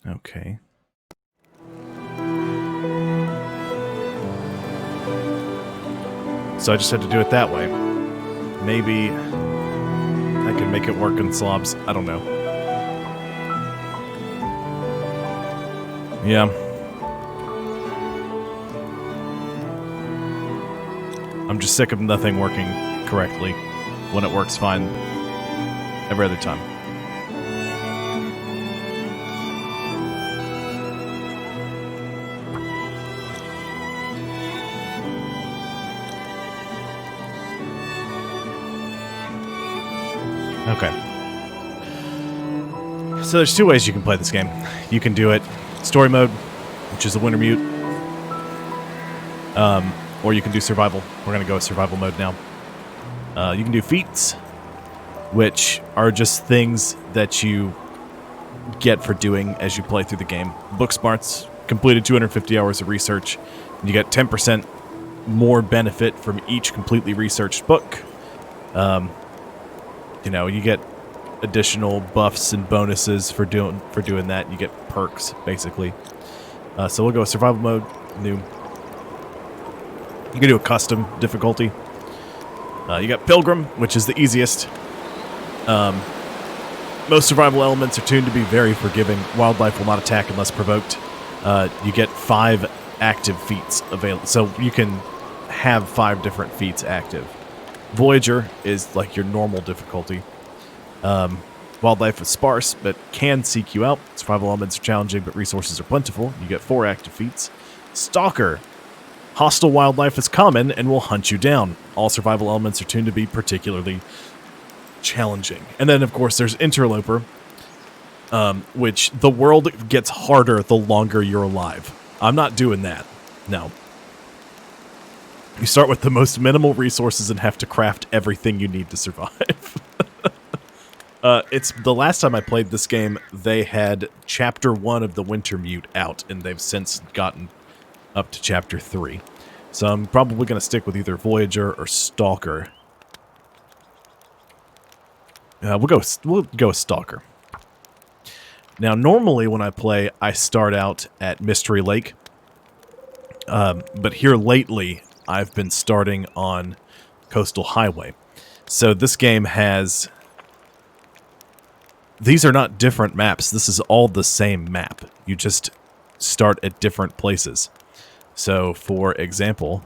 Okay. So I just had to do it that way. Maybe I can make it work in slobs. I don't know. Yeah. I'm just sick of nothing working correctly when it works fine every other time. Okay. So there's two ways you can play this game. You can do it story mode, which is the Wintermute, or you can do survival. We're going to go with survival mode now. You can do feats, which are just things that you get for doing as you play through the game. Book smarts, completed 250 hours of research. You get 10% more benefit from each completely researched book. You know, you get additional buffs and bonuses for doing that. You get perks, basically. So we'll go with survival mode, new. You can do a custom difficulty. You got Pilgrim, which is the easiest. Most survival elements are tuned to be very forgiving. Wildlife will not attack unless provoked. You get 5 active feats available, so you can have 5 different feats active. Voyager is like your normal difficulty. Wildlife is sparse, but can seek you out. Survival elements are challenging, but resources are plentiful. You get 4 active feats. Stalker. Hostile wildlife is common and will hunt you down. All survival elements are tuned to be particularly challenging. And then, of course, there's Interloper, which the world gets harder the longer you're alive. I'm not doing that. No. You start with the most minimal resources and have to craft everything you need to survive. It's the last time I played this game, they had Chapter 1 of the Wintermute out, and they've since gotten up to Chapter 3. So I'm probably going to stick with either Voyager or Stalker. We'll go with Stalker. Now, normally when I play, I start out at Mystery Lake. But here lately, I've been starting on Coastal Highway. So this game has... These are not different maps. This is all the same map. You just start at different places. So, for example,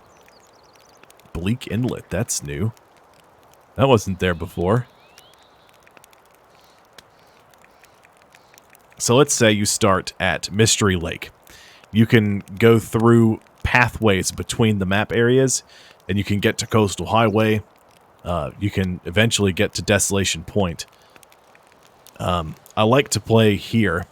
Bleak Inlet. That's new. That wasn't there before. So let's say you start at Mystery Lake. You can go through pathways between the map areas, and you can get to Coastal Highway. You can eventually get to Desolation Point. I like to play here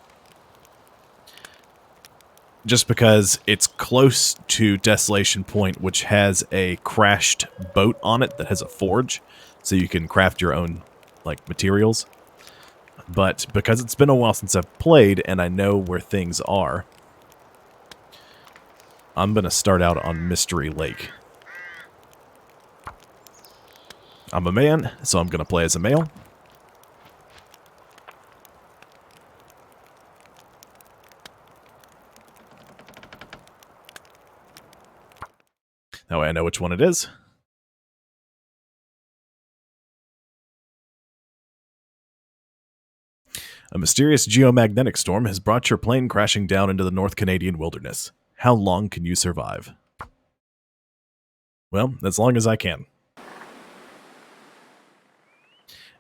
just because it's close to Desolation Point, which has a crashed boat on it that has a forge, so you can craft your own like materials. But because it's been a while since I've played and I know where things are, I'm going to start out on Mystery Lake. I'm a man, so I'm going to play as a male. That way I know which one it is. A mysterious geomagnetic storm has brought your plane crashing down into the North Canadian wilderness. How long can you survive? Well, as long as I can.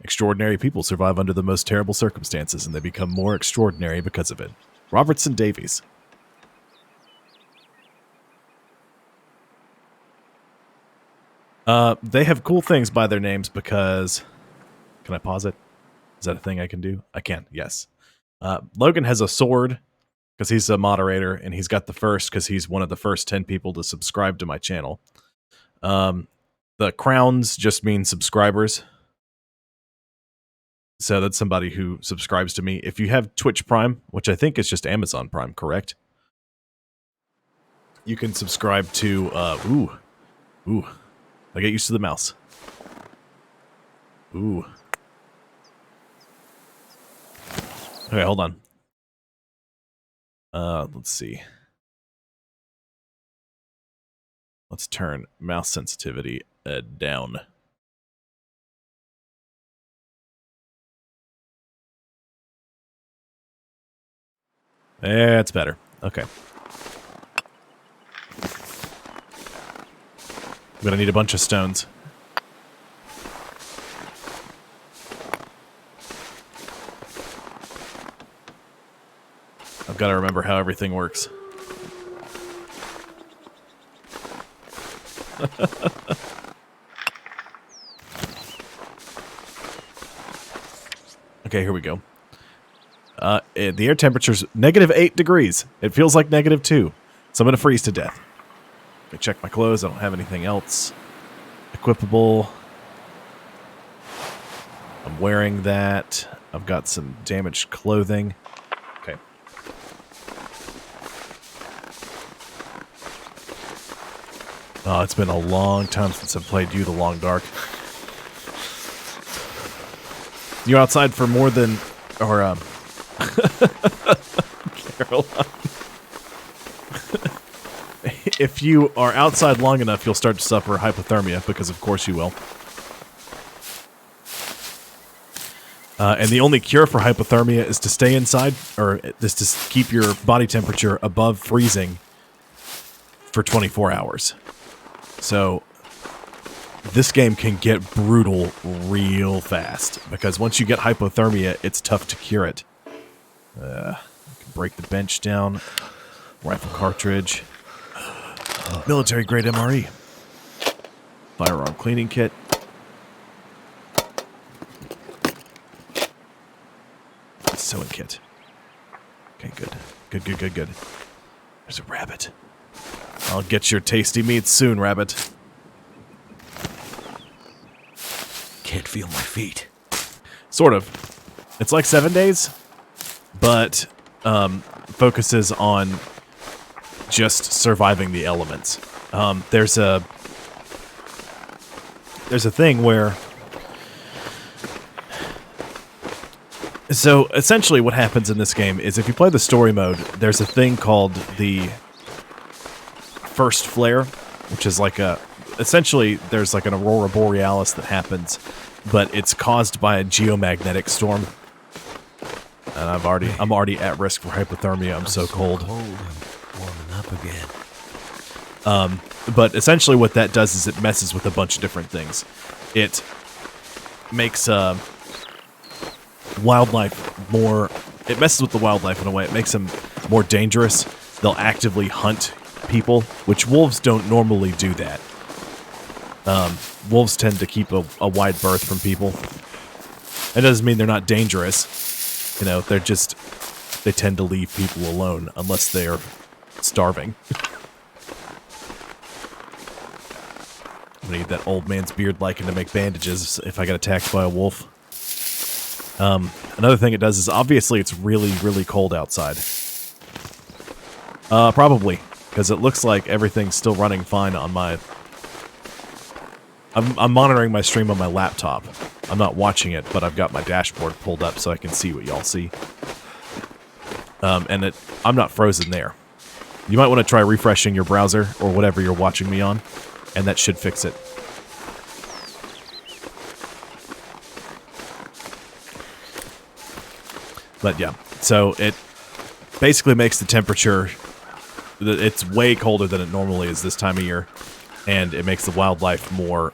Extraordinary people survive under the most terrible circumstances, and they become more extraordinary because of it. Robertson Davies. They have cool things by their names because... Can I pause it? Is that a thing I can do? I can, yes. Logan has a sword because he's a moderator, and he's got the first because he's one of the first 10 people to subscribe to my channel. The crowns just mean subscribers. So that's somebody who subscribes to me. If you have Twitch Prime, which I think is just Amazon Prime, correct? You can subscribe to, ooh. I get used to the mouse. Ooh. Okay, hold on. Let's see. Let's turn mouse sensitivity down. It's better. Okay. I'm gonna need a bunch of stones. I've got to remember how everything works. Okay, here we go. The air temperature's -8 degrees. It feels like -2. So I'm going to freeze to death. Let me check my clothes. I don't have anything else equipable. I'm wearing that. I've got some damaged clothing. Okay. Oh, it's been a long time since I've played You the Long Dark. You're outside for more than... Or, Caroline. If you are outside long enough, you'll start to suffer hypothermia, because of course you will. And the only cure for hypothermia is to stay inside, or is to keep your body temperature above freezing for 24 hours. So, this game can get brutal real fast, because once you get hypothermia, it's tough to cure it. I can break the bench down. Rifle cartridge. Military grade MRE. Firearm cleaning kit. Sewing kit. Okay, good. Good. There's a rabbit. I'll get your tasty meat soon, rabbit. Can't feel my feet. Sort of. It's like 7 days, but focuses on just surviving the elements. There's a thing where... So, essentially what happens in this game is if you play the story mode, there's a thing called the First Flare, which is like a... Essentially, there's like an Aurora Borealis that happens, but it's caused by a geomagnetic storm. And I'm already at risk for hypothermia. I'm so cold. I'm warming up again. But essentially what that does is it messes with a bunch of different things. It makes wildlife more... It messes with the wildlife in a way. It makes them more dangerous. They'll actively hunt people, which wolves don't normally do that. Wolves tend to keep a wide berth from people. That doesn't mean they're not dangerous. You know, they're just... They tend to leave people alone unless they're starving. I'm gonna need that old man's beard lichen to make bandages if I get attacked by a wolf. Another thing it does is obviously it's really, really cold outside. Probably, because it looks like everything's still running fine on my... I'm monitoring my stream on my laptop. I'm not watching it, but I've got my dashboard pulled up so I can see what y'all see. And I'm not frozen there. You might want to try refreshing your browser or whatever you're watching me on, and that should fix it. But yeah, so it basically makes the temperature... It's way colder than it normally is this time of year, and it makes the wildlife more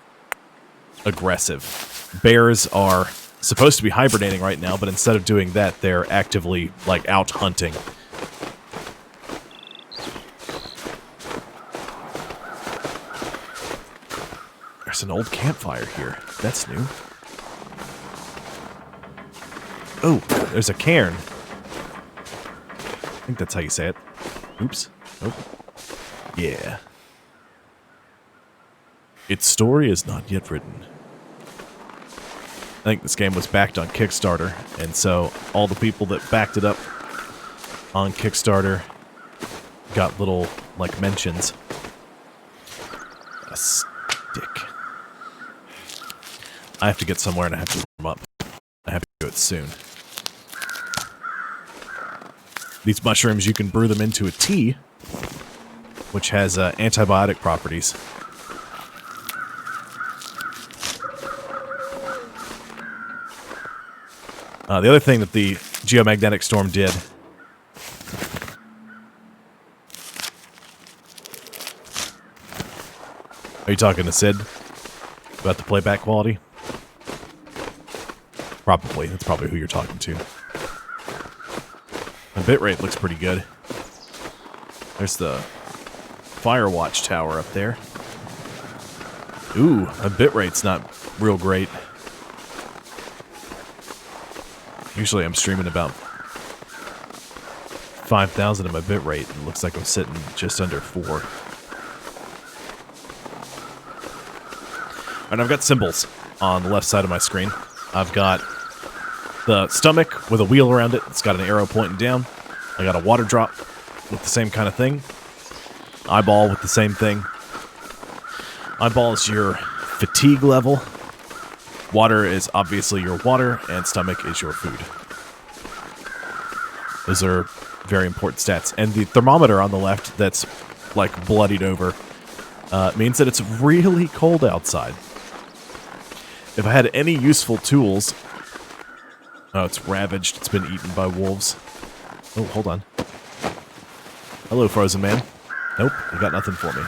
aggressive. Bears are supposed to be hibernating right now, but instead of doing that, they're actively, like, out hunting. There's an old campfire here. That's new. Oh, there's a cairn. I think that's how you say it. Oops. Nope. Yeah. Its story is not yet written. I think this game was backed on Kickstarter, and so all the people that backed it up on Kickstarter got little, like, mentions. A stick. I have to get somewhere and I have to warm up. I have to do it soon. These mushrooms, you can brew them into a tea, which has antibiotic properties. The other thing that the geomagnetic storm did... Are you talking to Sid about the playback quality? Probably. That's probably who you're talking to. The bitrate looks pretty good. There's the Firewatch tower up there. Ooh, a bitrate's not real great. Usually I'm streaming about 5,000 at my bitrate, and it looks like I'm sitting just under 4. And I've got symbols on the left side of my screen. I've got the stomach with a wheel around it. It's got an arrow pointing down. I got a water drop with the same kind of thing. Eyeball with the same thing. Eyeball is your fatigue level. Water is obviously your water, and stomach is your food. Those are very important stats. And the thermometer on the left that's like bloodied over means that it's really cold outside. If I had any useful tools... Oh, it's ravaged. It's been eaten by wolves. Oh, hold on. Hello, frozen man. Nope, you got nothing for me.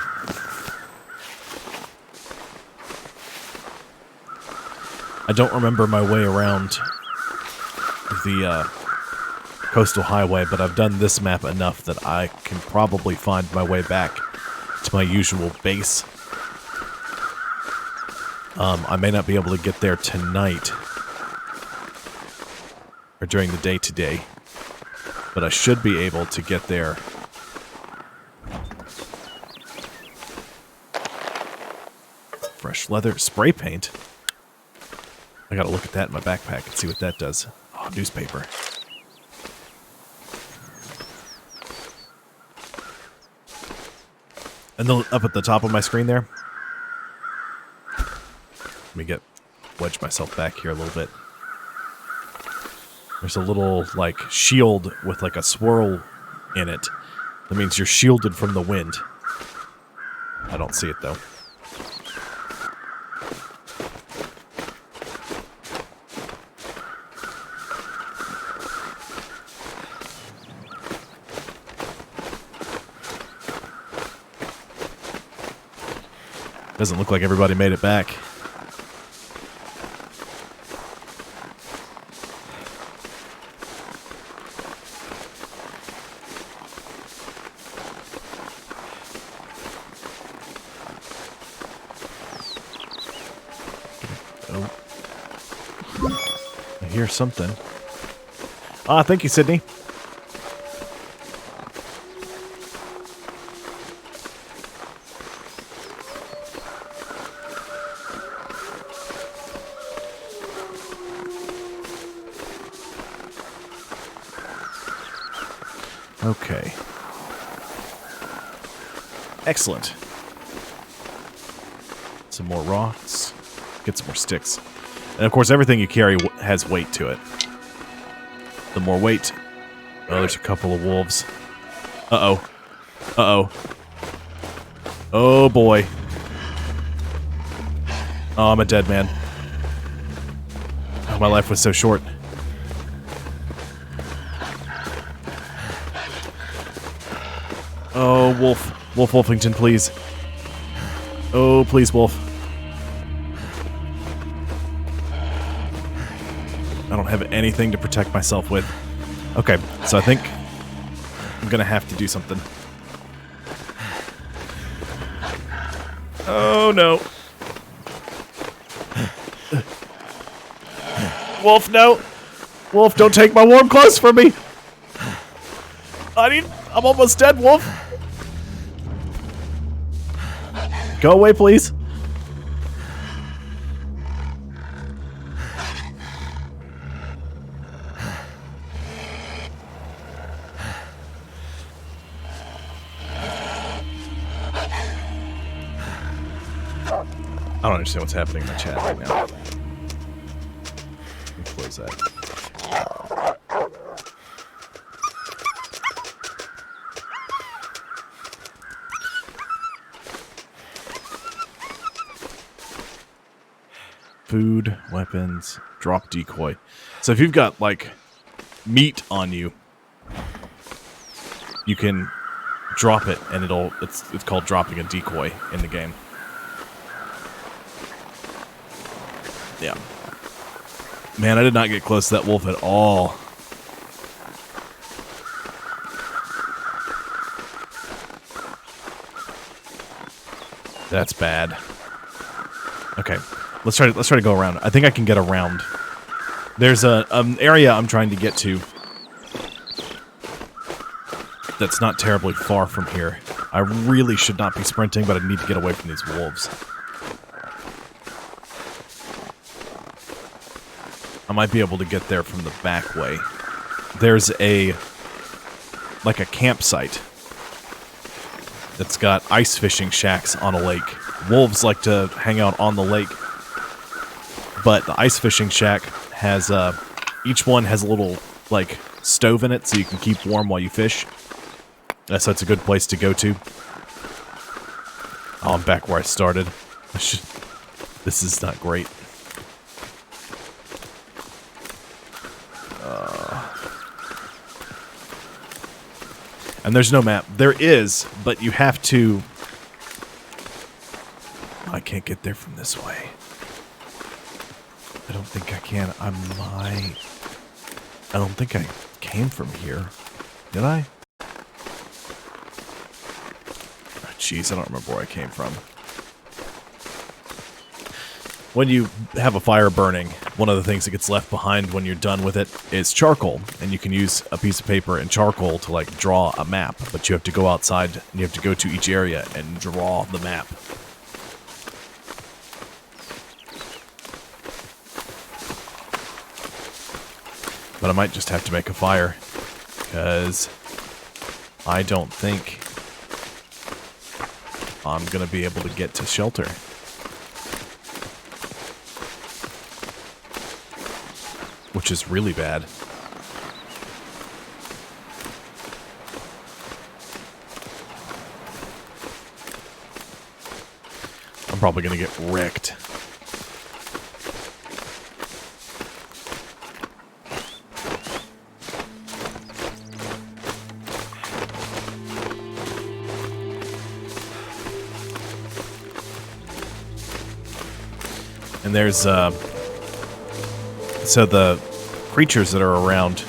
I don't remember my way around the coastal highway, but I've done this map enough that I can probably find my way back to my usual base. I may not be able to get there tonight, or during the day today, but I should be able to get there. Fresh leather, spray paint. I gotta look at that in my backpack and see what that does. Oh, newspaper. And then up at the top of my screen there, let me wedge myself back here a little bit. There's a little, like, shield with, like, a swirl in it. That means you're shielded from the wind. I don't see it, though. Doesn't look like everybody made it back. Oh. I hear something. Ah, thank you, Sydney. Okay. Excellent. Some more rocks. Get some more sticks. And of course, everything you carry has weight to it. The more weight... Oh, there's a couple of wolves. Uh-oh. Uh-oh. Oh, boy. Oh, I'm a dead man. Oh, my life was so short. Oh, Wolf. Wolf Wolfington, please. Oh, please, Wolf. I don't have anything to protect myself with. Okay, so I think I'm gonna have to do something. Oh, no. Wolf, no. Wolf, don't take my warm clothes from me. I'm almost dead, Wolf. Go away, please. I don't understand what's happening in the chat right now. Let me close that. food, weapons, drop decoy. So if you've got, like, meat on you, you can drop it, and it's called dropping a decoy in the game. Yeah. Man, I did not get close to that wolf at all. That's bad. Okay, let's try to go around. I think I can get around. There's an area I'm trying to get to that's not terribly far from here. I really should not be sprinting, but I need to get away from these wolves. I might be able to get there from the back way. There's like a campsite that's got ice fishing shacks on a lake. Wolves like to hang out on the lake, but the ice fishing shack has, each one has a little, like, stove in it so you can keep warm while you fish. So it's a good place to go to. Oh, I'm back where I started. This is not great. And there's no map. There is, but you have to... I can't get there from this way. I don't think I can. I don't think I came from here. Did I? Oh, jeez, I don't remember where I came from. When you have a fire burning, one of the things that gets left behind when you're done with it is charcoal. And you can use a piece of paper and charcoal to, like, draw a map. But you have to go outside and you have to go to each area and draw the map. But I might just have to make a fire, because I don't think I'm going to be able to get to shelter. Which is really bad. I'm probably going to get wrecked. And there's, so the creatures that are around,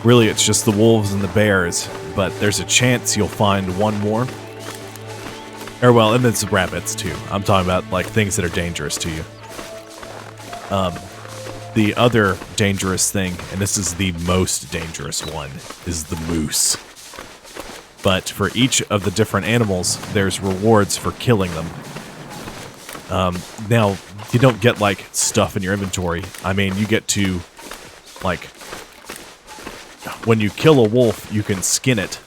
really it's just the wolves and the bears, but there's a chance you'll find one more. Or, well, and there's rabbits, too. I'm talking about, like, things that are dangerous to you. The other dangerous thing, and this is the most dangerous one, is the moose. But for each of the different animals, there's rewards for killing them. Now, you don't get, like, stuff in your inventory. I mean, you get to, like, when you kill a wolf, you can skin it.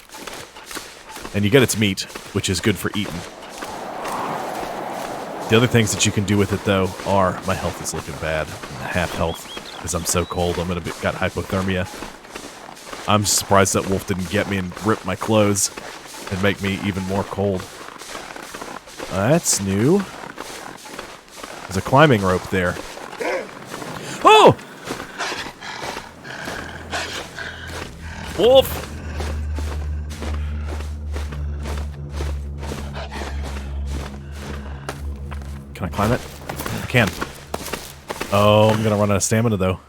And you get its meat, which is good for eating. The other things that you can do with it, though, are... My health is looking bad. I'm half health, because I'm so cold. I'm got hypothermia. I'm surprised that wolf didn't get me and rip my clothes and make me even more cold. That's new. There's a climbing rope there. Oh! Wolf! Can I climb it? I can. Oh, I'm gonna run out of stamina, though.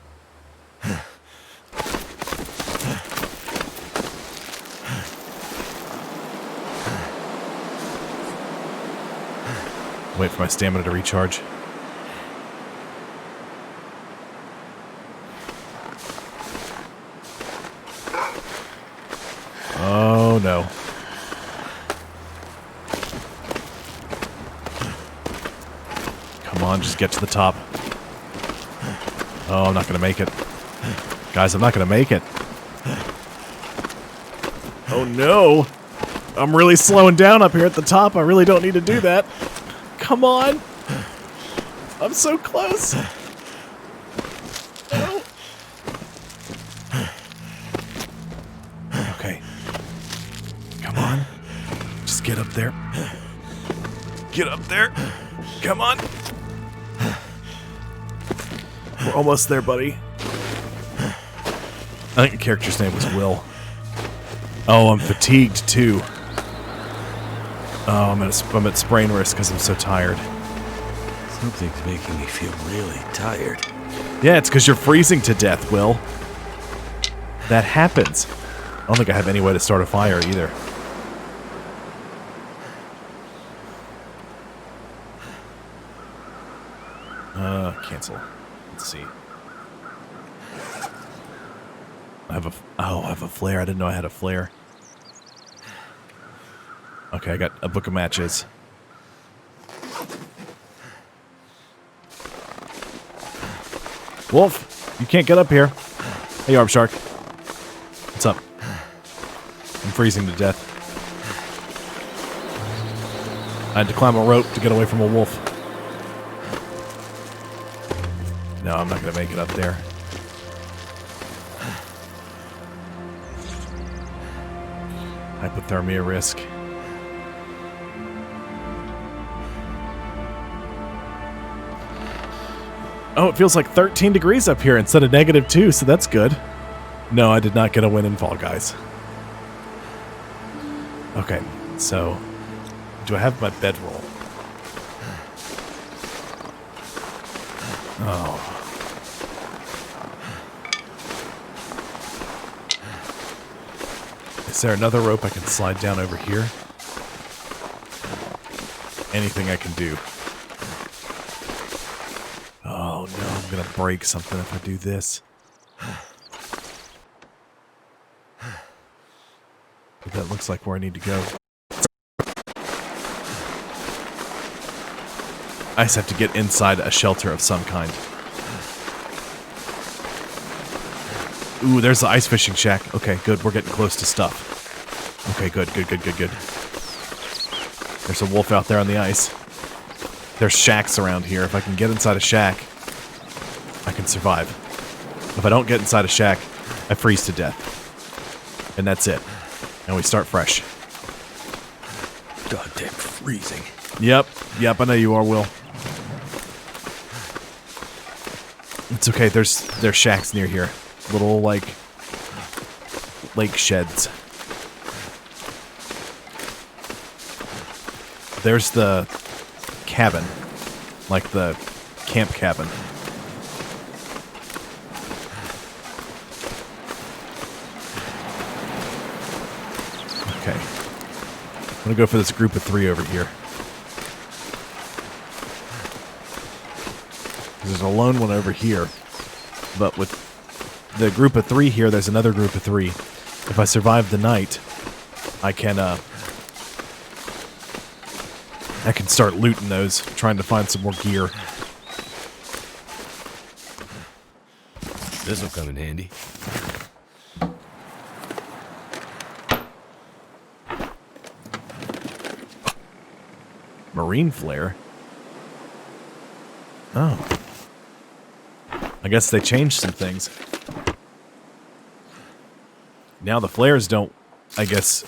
Wait for my stamina to recharge. Oh, no. Come on, just get to the top. Oh, I'm not gonna make it. Guys, I'm not gonna make it. Oh, no. I'm really slowing down up here at the top. I really don't need to do that. Come on. I'm so close. No. Okay. Come on. Just get up there. Get up there. Come on. almost there, buddy. I think the character's name was Will. Oh, I'm fatigued too. Oh, I'm at sprain risk because I'm so tired. Something's making me feel really tired. Yeah, it's because you're freezing to death, Will. That happens. I don't think I have any way to start a fire either. Cancel. Let's see. I have a flare. I didn't know I had a flare. Okay, I got a book of matches. Wolf, you can't get up here. Hey, Arb Shark. What's up? I'm freezing to death. I had to climb a rope to get away from a wolf. No, I'm not going to make it up there. Hypothermia risk. Oh, it feels like 13 degrees up here instead of -2, so that's good. No, I did not get a win in Fall Guys. Okay, so do I have my bedroll? Oh. Is there another rope I can slide down over here? Anything I can do. Oh no, I'm gonna break something if I do this. But that looks like where I need to go. I just have to get inside a shelter of some kind. Ooh, there's the ice fishing shack. Okay, good. We're getting close to stuff. Okay, good. There's a wolf out there on the ice. There's shacks around here. If I can get inside a shack, I can survive. If I don't get inside a shack, I freeze to death. And that's it. And we start fresh. Goddamn freezing. Yep, I know you are, Will. It's okay, there's shacks near here. Little, like, lake sheds. There's the cabin. Like the camp cabin. Okay. I'm gonna go for this group of 3 over here. There's a lone one over here. But with the group of 3 here, there's another group of 3. If I survive the night, I can start looting those, trying to find some more gear. This'll come in handy. Marine flare? Oh. I guess they changed some things. Now the flares don't, I guess,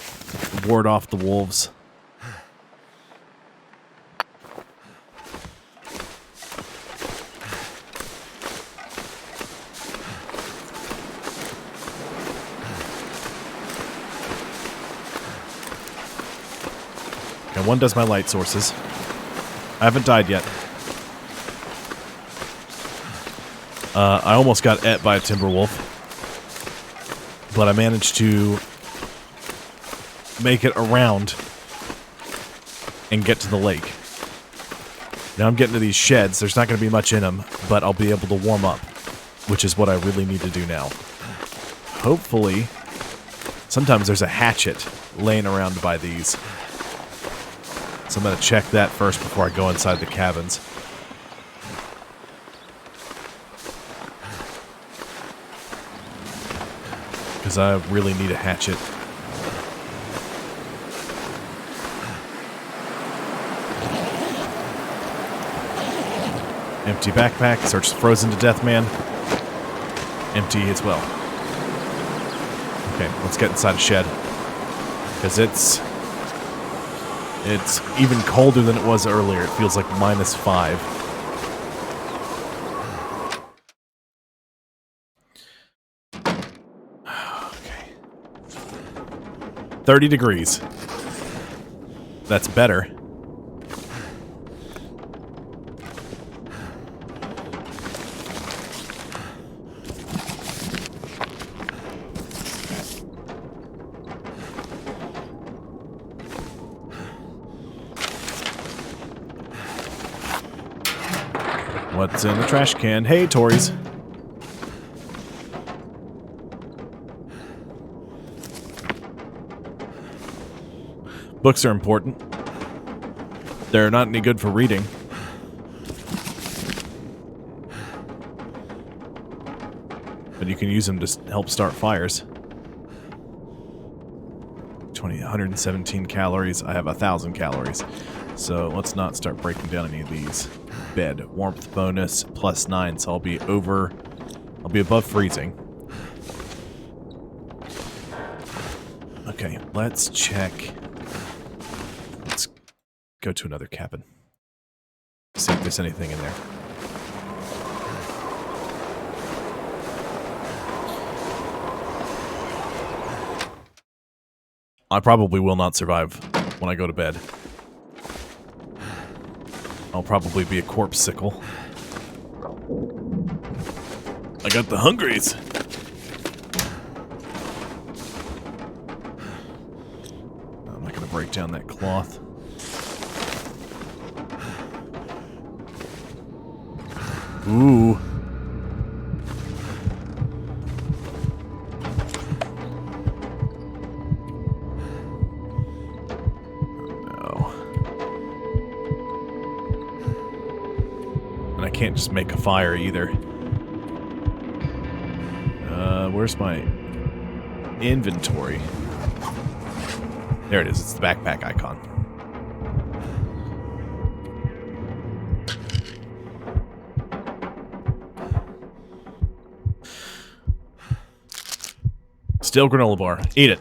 ward off the wolves. And one does my light sources. I haven't died yet. I almost got ate by a timber wolf. But I managed to make it around and get to the lake. Now I'm getting to these sheds. There's not going to be much in them, but I'll be able to warm up, which is what I really need to do now. Hopefully, sometimes there's a hatchet laying around by these. So I'm going to check that first before I go inside the cabins. Because I really need a hatchet. Empty backpack. Search frozen to death man. Empty as well. Okay, let's get inside a shed. Because it's even colder than it was earlier. It feels like -5. 30 degrees. That's better. What's in the trash can? Hey, Tories. Books are important. They're not any good for reading. But you can use them to help start fires. 117 calories. I have 1,000 calories. So let's not start breaking down any of these. Bed. Warmth bonus +9, so I'll be above freezing. Okay, let's check. Let's go to another cabin. See if there's anything in there. I probably will not survive when I go to bed. I'll probably be a corpse-sickle. I got the hungries. I'm not going to break down that cloth. Ooh. Can't just make a fire either. Where's my inventory? There it is. It's the backpack icon. Steel granola bar. Eat it.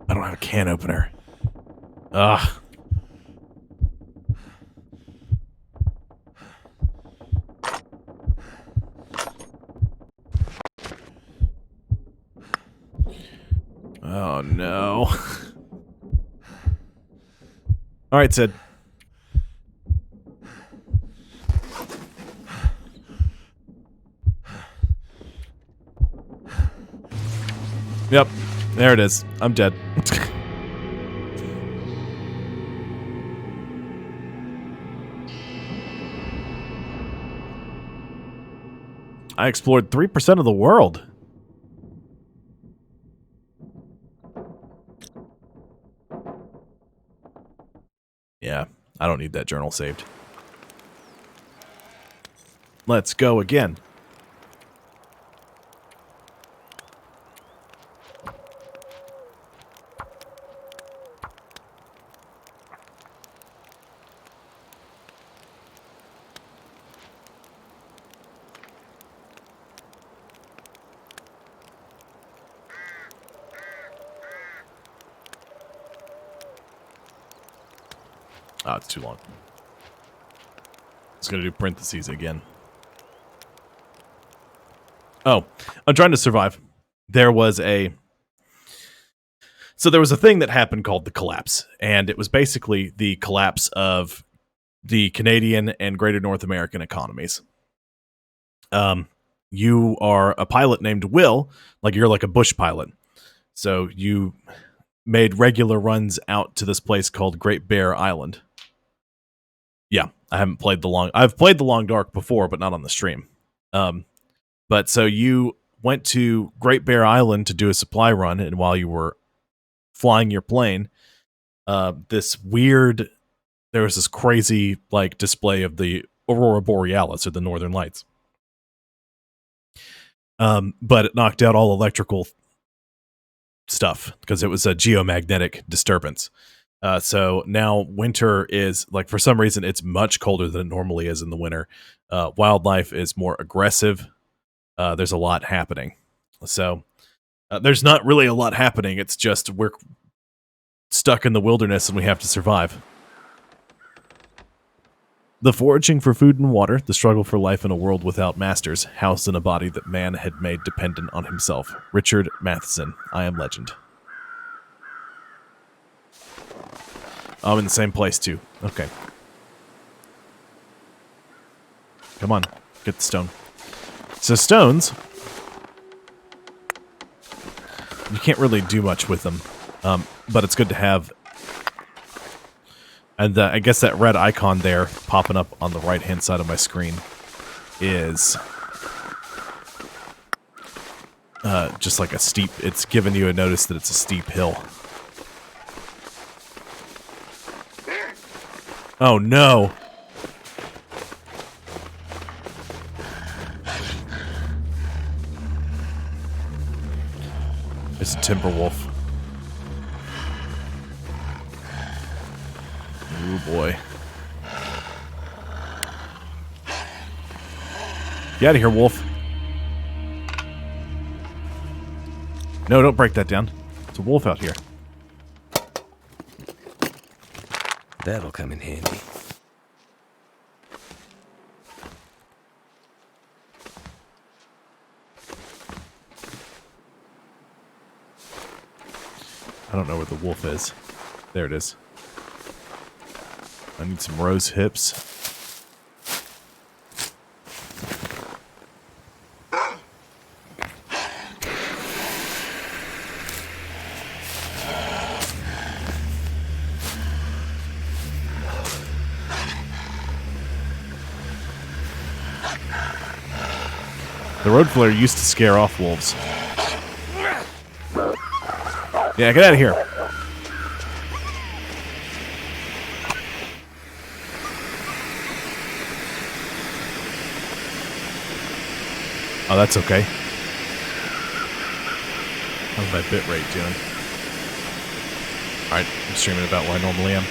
I don't have a can opener. Ugh. Oh, no. All right, Sid. Yep. There it is. I'm dead. I explored 3% of the world. Yeah, I don't need that journal saved. Let's go again. Oh, it's too long. It's going to do parentheses again. Oh, I'm trying to survive. There was a thing that happened called the collapse, and it was basically the collapse of the Canadian and greater North American economies. You are a pilot named Will, like you're like a bush pilot. So you made regular runs out to this place called Great Bear Island. Yeah, I've played the Long Dark before, but not on the stream. But so you went to Great Bear Island to do a supply run, and while you were flying your plane, there was this crazy like display of the Aurora Borealis, or the Northern Lights. But it knocked out all electrical stuff because it was a geomagnetic disturbance. So now winter is, like, for some reason, it's much colder than it normally is in the winter. Wildlife is more aggressive. There's a lot happening. So there's not really a lot happening. It's just we're stuck in the wilderness and we have to survive. The foraging for food and water, the struggle for life in a world without masters, housed in a body that man had made dependent on himself. Richard Matheson, I Am Legend. I'm in the same place, too. Okay. Come on, get the stone. So stones, you can't really do much with them, but it's good to have. And I guess that red icon there, popping up on the right-hand side of my screen, is just like a steep, it's giving you a notice that it's a steep hill. Oh no! It's a timber wolf. Oh boy. Get out of here, wolf. No, don't break that down. It's a wolf out here. That'll come in handy. I don't know where the wolf is. There it is. I need some rose hips. The road flare used to scare off wolves. Yeah, get out of here. Oh, that's okay. How's my bitrate doing? Alright, I'm streaming about where I normally am.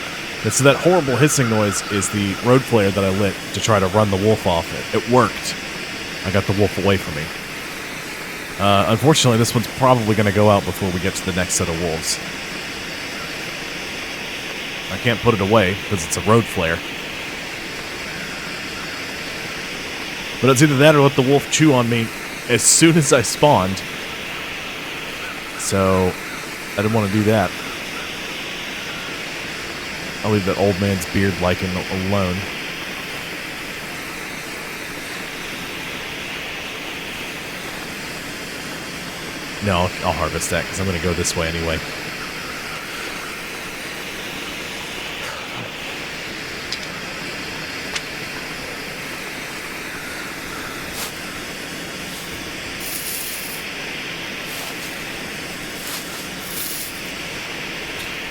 And so that horrible hissing noise is the road flare that I lit to try to run the wolf off. It worked. I got the wolf away from me. Unfortunately, this one's probably going to go out before we get to the next set of wolves. I can't put it away because it's a road flare. But it's either that or let the wolf chew on me as soon as I spawned. So, I didn't want to do that. I'll leave that old man's beard lichen alone. No, I'll harvest that because I'm going to go this way anyway.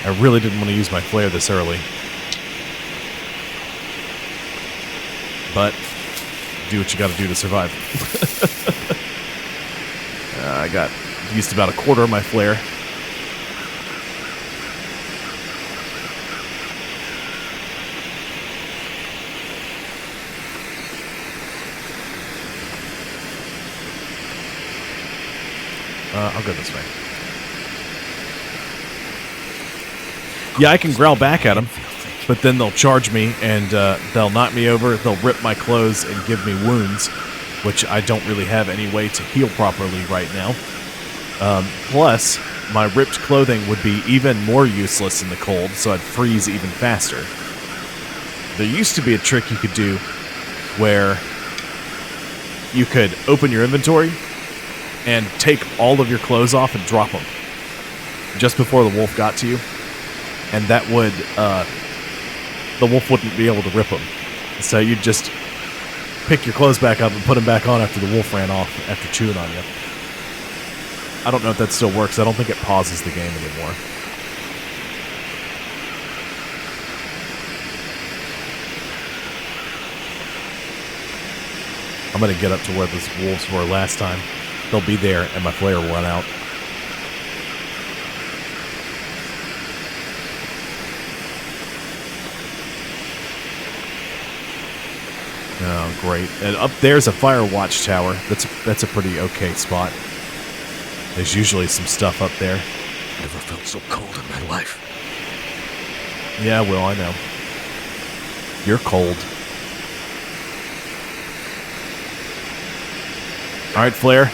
I really didn't want to use my flare this early. But, do what you gotta do to survive. I got used about a quarter of my flare. I'll go this way. Yeah, I can growl back at them, but then they'll charge me and they'll knock me over, they'll rip my clothes and give me wounds, which I don't really have any way to heal properly right now. Plus, my ripped clothing would be even more useless in the cold, so I'd freeze even faster. There used to be a trick you could do where you could open your inventory and take all of your clothes off and drop them just before the wolf got to you. And that would, the wolf wouldn't be able to rip them. So you'd just pick your clothes back up and put them back on after the wolf ran off after chewing on you. I don't know if that still works. I don't think it pauses the game anymore. I'm going to get up to where those wolves were last time. They'll be there and my flare will run out. Oh, great. And up there's a fire watchtower. That's a pretty okay spot. There's usually some stuff up there. Never felt so cold in my life. Yeah, well, I know. You're cold. All right, Flare.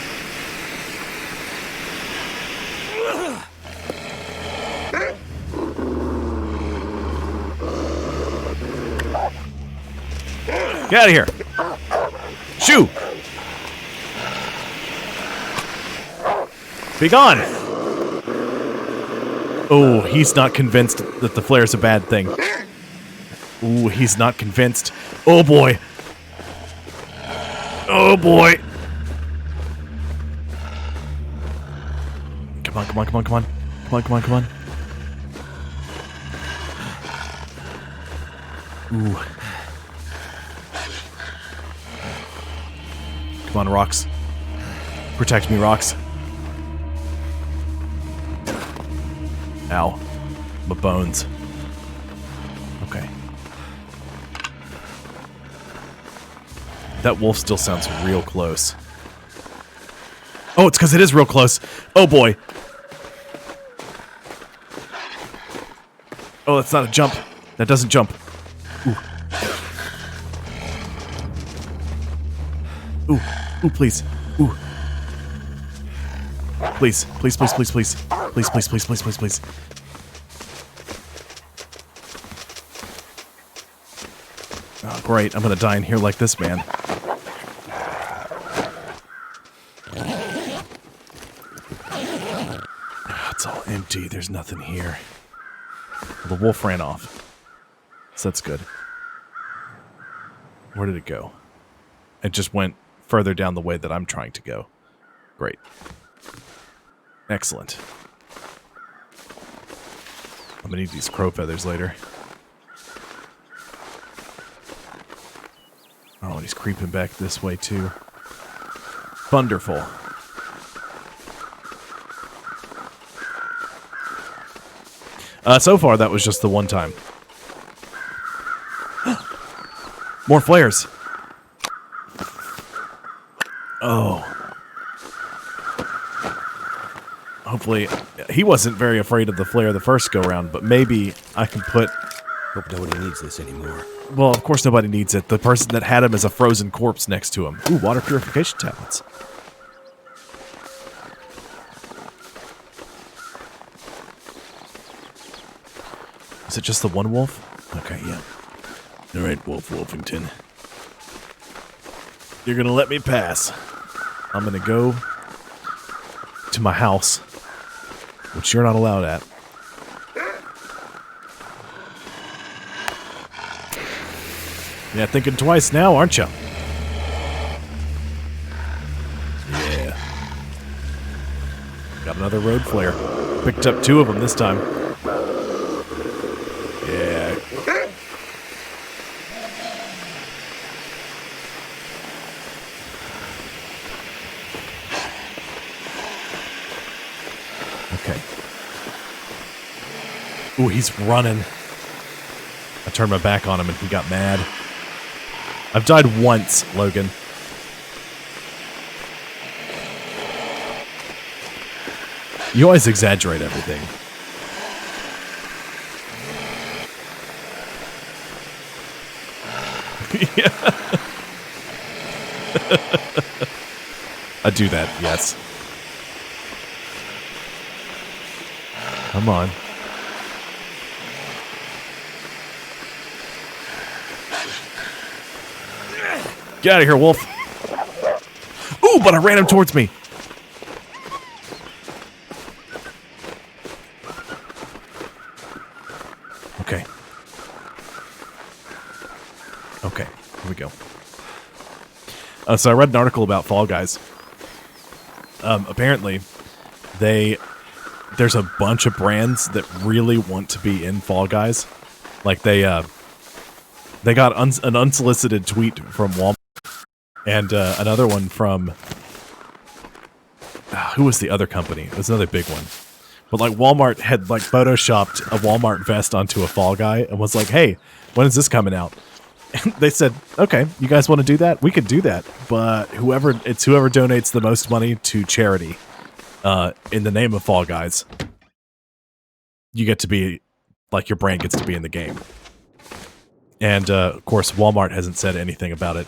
Get out of here. Shoo. Be gone. Oh, he's not convinced that the flare's a bad thing. Ooh, he's not convinced. Oh, boy. Oh, boy. Come on, come on, come on, come on. Come on, come on, come on. Ooh. Come on, Rocks. Protect me, Rocks. Ow. My bones. Okay. That wolf still sounds real close. Oh, it's because it is real close. Oh, boy. Oh, that's not a jump. That doesn't jump. Ooh. Ooh. Ooh, please. Ooh. Please. Please, please, please, please. Please, please, please, please, please, please. Oh, great. I'm gonna die in here like this, man. It's all empty. There's nothing here. Well, the wolf ran off. So that's good. Where did it go? It just went further down the way that I'm trying to go. Great. Excellent. I'm gonna need these crow feathers later. Oh, and he's creeping back this way too. Wonderful. So far, that was just the one time. More flares. Oh. Hopefully, he wasn't very afraid of the flare the first go-round, but maybe I can put... Hope nobody needs this anymore. Well, of course nobody needs it. The person that had him is a frozen corpse next to him. Ooh, water purification tablets. Is it just the one wolf? Okay, yeah. All right, Wolf Wolfington. You're gonna let me pass. I'm gonna go to my house, which you're not allowed at. Yeah, thinking twice now, aren't you? Yeah. Got another road flare. Picked up 2 of them this time. Yeah. Okay. Ooh, he's running. I turned my back on him and he got mad. I've died once, Logan. You always exaggerate everything. Yeah. I do that, yes. Come on. Get out of here, wolf. Ooh, but I ran him towards me. Okay. Okay, here we go. So I read an article about Fall Guys. Apparently, there's a bunch of brands that really want to be in Fall Guys. Like they got an unsolicited tweet from Walmart. And another one from... who was the other company? It was another big one. But like Walmart had like photoshopped a Walmart vest onto a Fall Guy and was like, hey, when is this coming out? And they said, okay, you guys want to do that? We could do that. But whoever donates the most money to charity in the name of Fall Guys, you get to be, like your brand gets to be in the game. And of course, Walmart hasn't said anything about it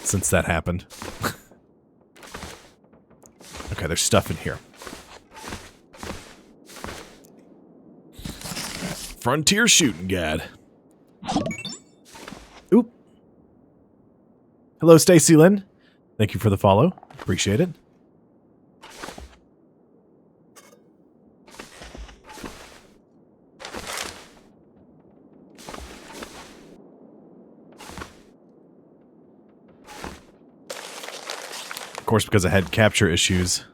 since that happened. Okay, there's stuff in here. Frontier shooting guide. Oop. Hello, Stacy Lynn. Thank you for the follow. Appreciate it. Of course, because I had capture issues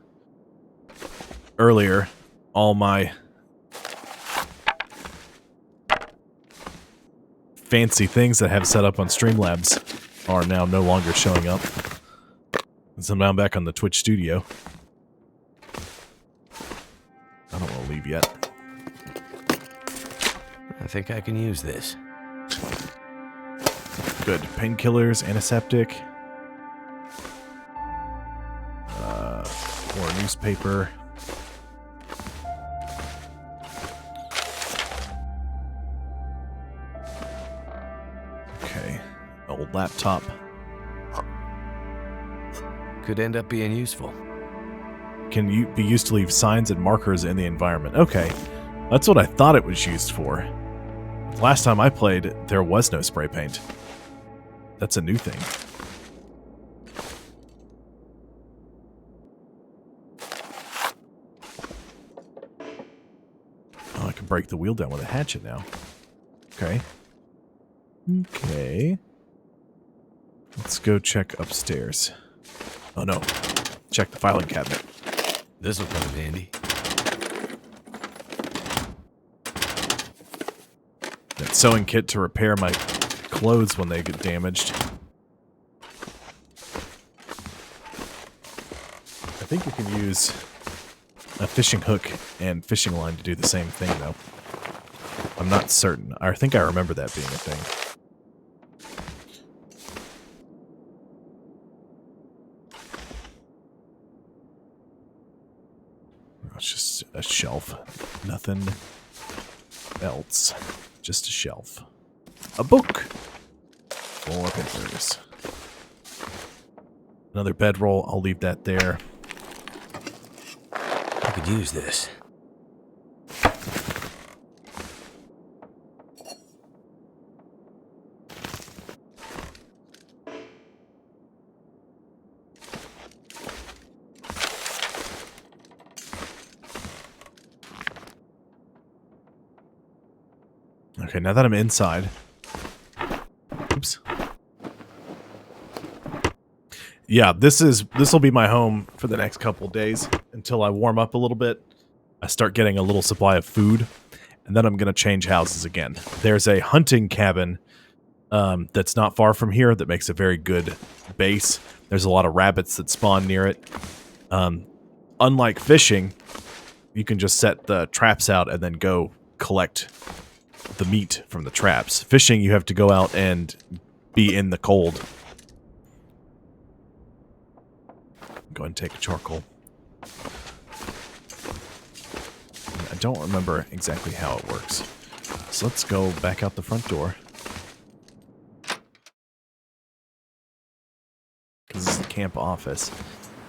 earlier, all my fancy things that I have set up on Streamlabs are now no longer showing up. So now I'm back on the Twitch studio. I don't want to leave yet. I think I can use this. Good. Painkillers, antiseptic. Or a newspaper. Okay. Old laptop. Could end up being useful. Can be used to leave signs and markers in the environment. Okay. That's what I thought it was used for. Last time I played, there was no spray paint. That's a new thing. Oh, I can break the wheel down with a hatchet now. Okay. Okay. Let's go check upstairs. Oh no. Check the filing cabinet. This'll come in handy. That sewing kit to repair my clothes when they get damaged. I think you can use a fishing hook and fishing line to do the same thing, though. I'm not certain. I think I remember that being a thing. It's just a shelf. Nothing else. Just a shelf. A book. More papers. Another bedroll. I'll leave that there. I could use this. Okay, now that I'm inside. Oops. Yeah, this will be my home for the next couple days until I warm up a little bit. I start getting a little supply of food, and then I'm going to change houses again. There's a hunting cabin that's not far from here that makes a very good base. There's a lot of rabbits that spawn near it. Unlike fishing, you can just set the traps out and then go collect the meat from the traps. Fishing, you have to go out and be in the cold. Go ahead and take a charcoal. I don't remember exactly how it works. So let's go back out the front door. Because this is the camp office.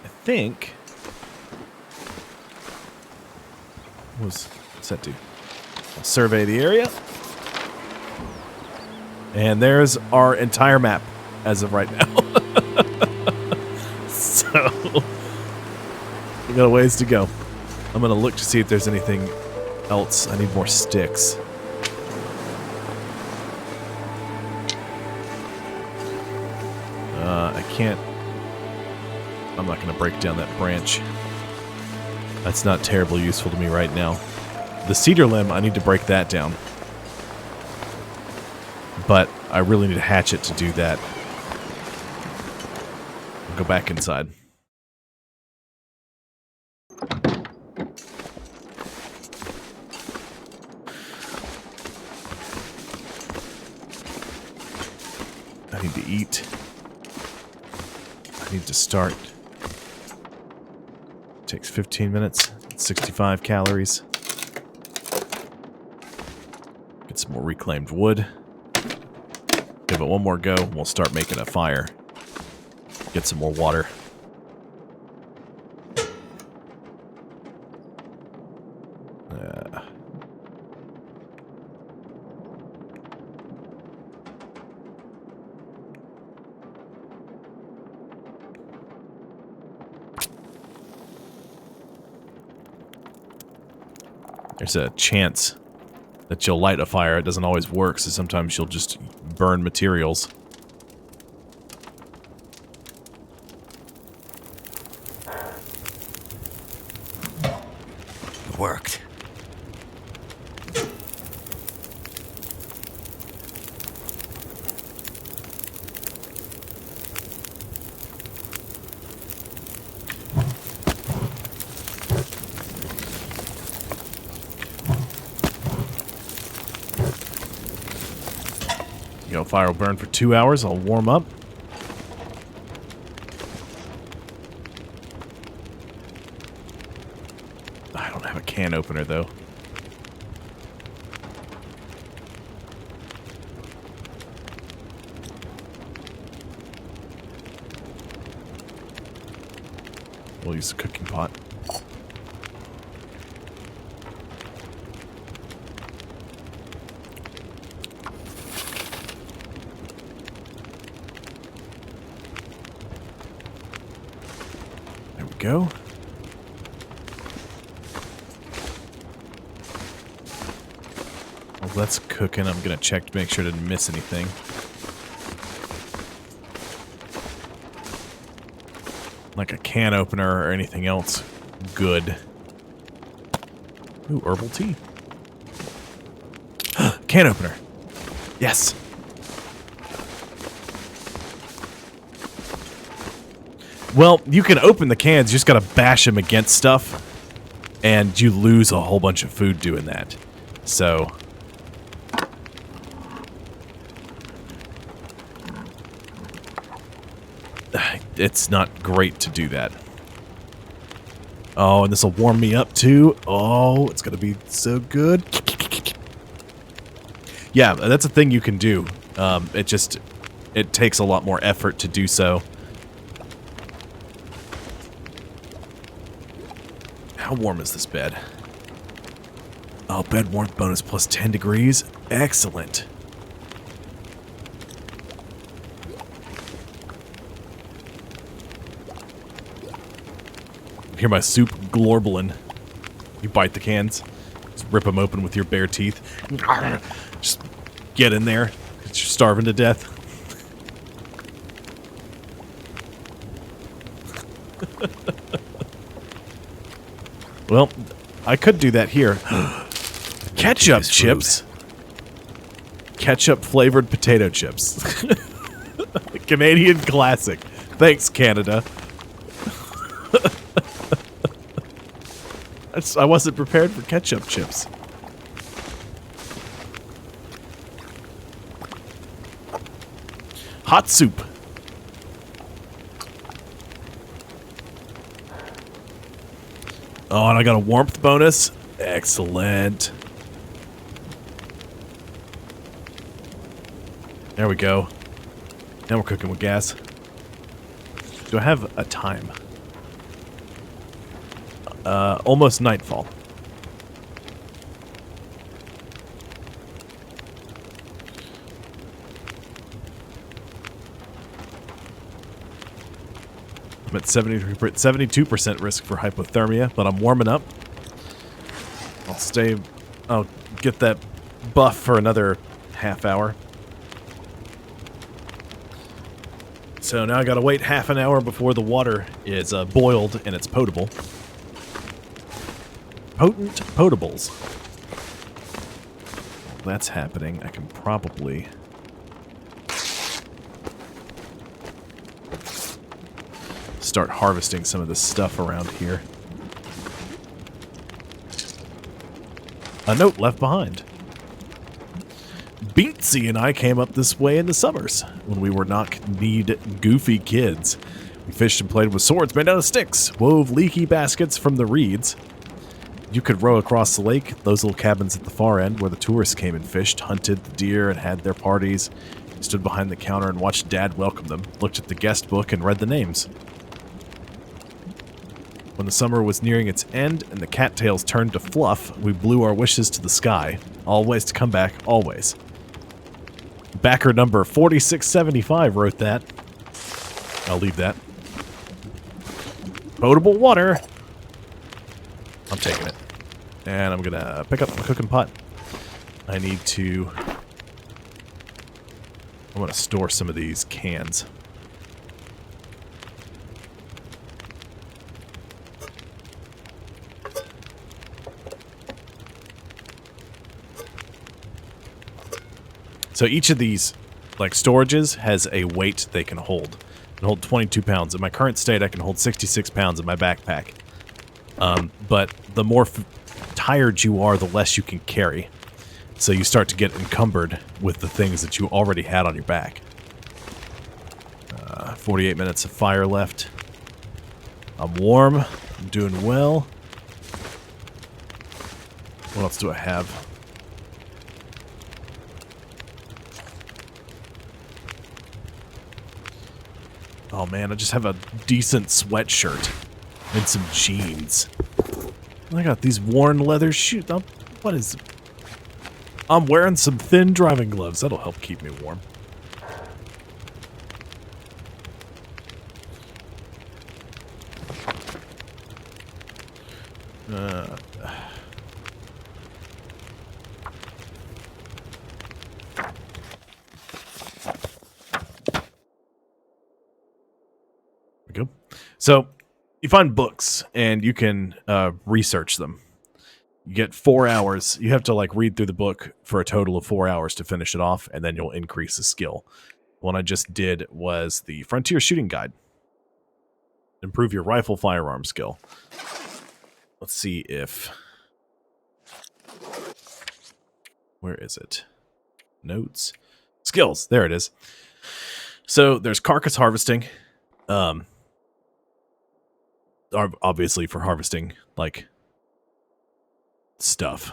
I think... what's that do? I'll survey the area. And there's our entire map as of right now. So, we got a ways to go. I'm going to look to see if there's anything else. I need more sticks. I can't... I'm not going to break down that branch. That's not terribly useful to me right now. The cedar limb, I need to break that down. But I really need a hatchet to do that. I'll go back inside. I need to eat. I need to start. Takes 15 minutes. 65 calories. Get some more reclaimed wood. Give it one more go, and we'll start making a fire. Get some more water. There's a chance that you'll light a fire. It doesn't always work, so sometimes you'll just burn materials. It worked. You know, fire will burn for 2 hours. I'll warm up. I don't have a can opener, though. We'll use the cooking pot. There we go. Well, that's cooking. I'm gonna check to make sure I didn't miss anything. Like a can opener or anything else. Good. Ooh, herbal tea. Can opener. Yes. Well, you can open the cans, you just gotta bash them against stuff, and you lose a whole bunch of food doing that. So... it's not great to do that. Oh, and this will warm me up too. Oh, it's gonna be so good. Yeah, that's a thing you can do. It takes a lot more effort to do so. How warm is this bed? Oh, bed warmth bonus plus 10 degrees. Excellent. Hear my soup glorbling. You bite the cans. Just rip them open with your bare teeth. Just get in there. You're starving to death. Well, I could do that here. Ketchup chips. Ketchup flavored potato chips. Canadian classic. Thanks, Canada. I wasn't prepared for ketchup chips. Hot soup. Oh, and I got a warmth bonus. Excellent. There we go. Now we're cooking with gas. Do I have a time? Almost nightfall. I'm at 72% risk for hypothermia, but I'm warming up. I'll get that buff for another half hour. So now I gotta wait half an hour before the water is boiled and it's potable. Potent potables. That's happening. I can probably... start harvesting some of this stuff around here. A note left behind. Beatsy and I came up this way in the summers, when we were knock-kneed, goofy kids. We fished and played with swords made out of sticks, wove leaky baskets from the reeds. You could row across the lake, those little cabins at the far end where the tourists came and fished, hunted the deer, and had their parties. You stood behind the counter and watched Dad welcome them, looked at the guest book and read the names. When the summer was nearing its end and the cattails turned to fluff, we blew our wishes to the sky. Always to come back, always. Backer number 4675 wrote that. I'll leave that. Potable water. I'm taking it. And I'm gonna pick up my cooking pot. I need to... I want to store some of these cans. So each of these, like, storages has a weight they can hold. I can hold 22 pounds. In my current state, I can hold 66 pounds in my backpack. But the more tired you are, the less you can carry. So you start to get encumbered with the things that you already had on your back. 48 minutes of fire left. I'm warm. I'm doing well. What else do I have? Oh man, I just have a decent sweatshirt and some jeans. I got these worn leather shoes. What is... I'm wearing some thin driving gloves. That'll help keep me warm. There we go. So, you find books, and you can research them. You get 4 hours. You have to like read through the book for a total of 4 hours to finish it off, and then you'll increase the skill. One I just did was the Frontier Shooting Guide. Improve your rifle firearm skill. Let's see if... Where is it? Notes. Skills. There it is. So there's carcass harvesting. Obviously for harvesting, like, stuff.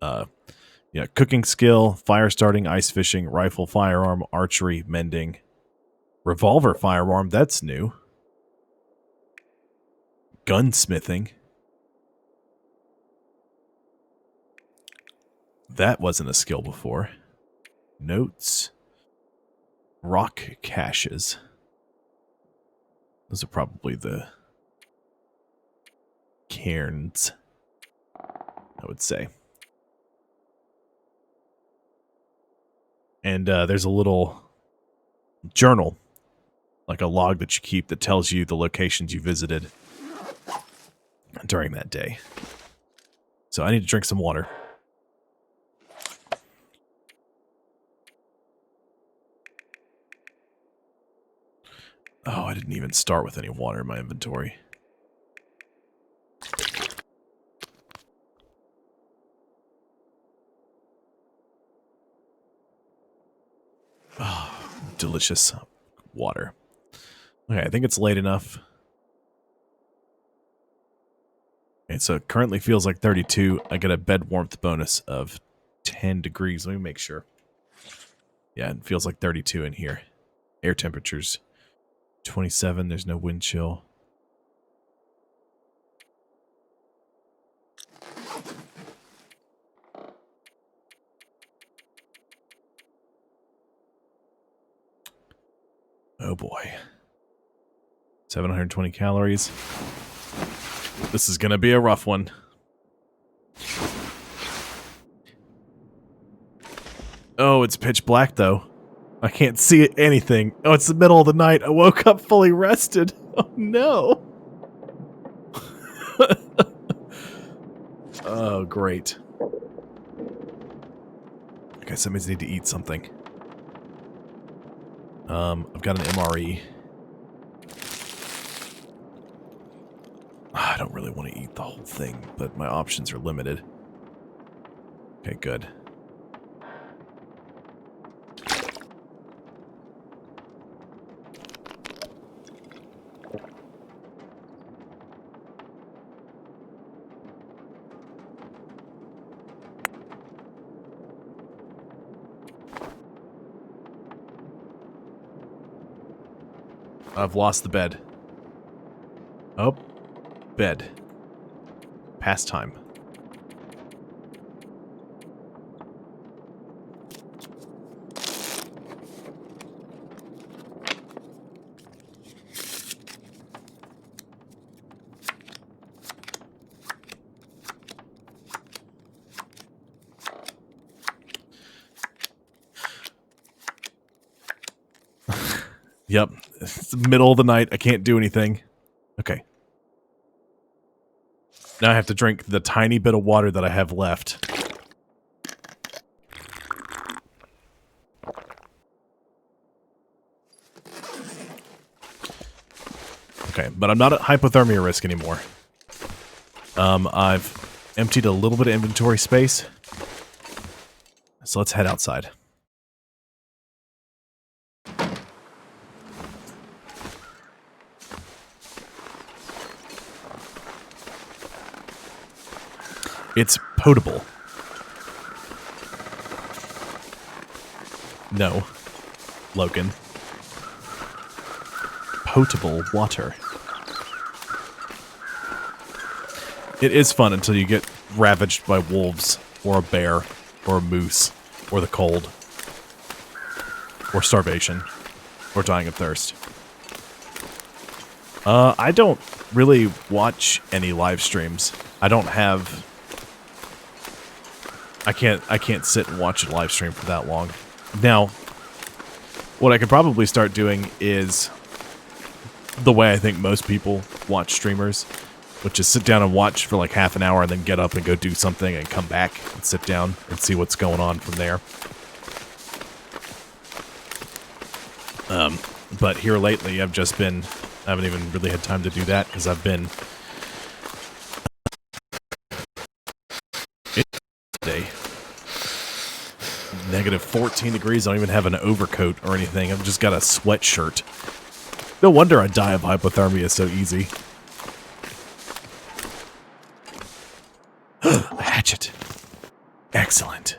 Yeah, cooking skill, fire starting, ice fishing, rifle firearm, archery, mending, revolver firearm, that's new. Gunsmithing. That wasn't a skill before. Notes. Rock caches. Those are probably the cairns, I would say. And there's a little journal, like a log that you keep that tells you the locations you visited during that day. So I need to drink some water. Oh, I didn't even start with any water in my inventory. Oh, delicious water. Okay, I think it's late enough. Okay, so it currently feels like 32. I get a bed warmth bonus of 10 degrees. Let me make sure. Yeah, it feels like 32 in here. Air temperatures 27. There's no wind chill. Oh boy. 720 calories. This is going to be a rough one. Oh, it's pitch black though. I can't see anything. Oh, it's the middle of the night. I woke up fully rested. Oh no. Oh, great. Okay, somebody's need to eat something. I've got an MRE. I don't really want to eat the whole thing, but my options are limited. Okay, good. I've lost the bed. Oh, bed. Pastime. It's the middle of the night. I can't do anything. Okay. Now I have to drink the tiny bit of water that I have left. Okay, but I'm not at hypothermia risk anymore. I've emptied a little bit of inventory space. So let's head outside. It's potable. No. Logan. Potable water. It is fun until you get ravaged by wolves, or a bear, or a moose, or the cold, or starvation, or dying of thirst. I don't really watch any live streams. I don't have... I can't sit and watch a live stream for that long. Now, what I could probably start doing is the way I think most people watch streamers, which is sit down and watch for like half an hour and then get up and go do something and come back and sit down and see what's going on from there. But here lately, I haven't even really had time to do that because I've been today. Negative 14 degrees. I don't even have an overcoat or anything. I've just got a sweatshirt. No wonder I die of hypothermia so easy. A hatchet. Excellent.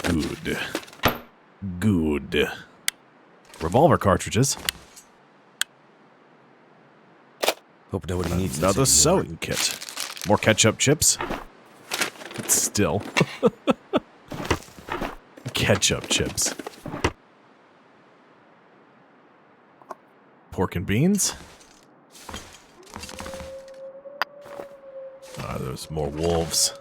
Good. Good. Revolver cartridges. Hope nobody needs Another this anymore. sewing kit. More ketchup chips. But still. Ketchup chips. Pork and beans. Ah, there's more wolves.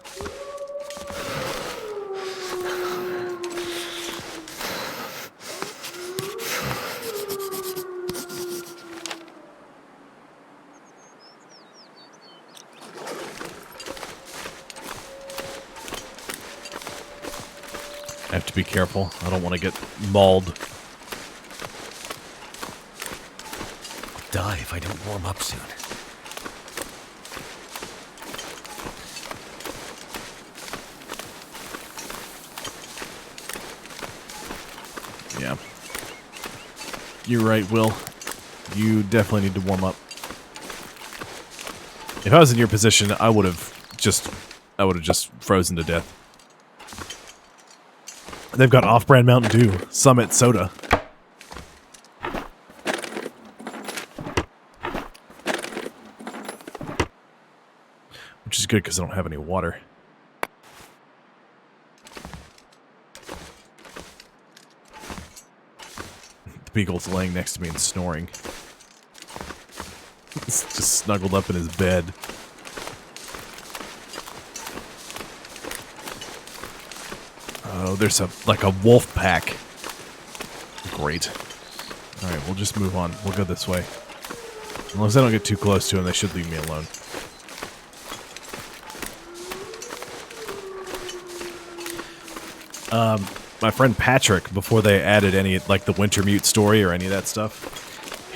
I have to be careful. I don't want to get mauled. I'll die if I don't warm up soon. Yeah. You're right, Will. You definitely need to warm up. If I was in your position, I would have just frozen to death. They've got off-brand Mountain Dew, Summit Soda. Which is good because I don't have any water. The beagle's laying next to me and snoring. He's just snuggled up in his bed. Oh, there's like a wolf pack. Great. Alright, we'll just move on. We'll go this way. Unless I don't get too close to him, they should leave me alone. My friend Patrick, before they added any, like the Wintermute story or any of that stuff,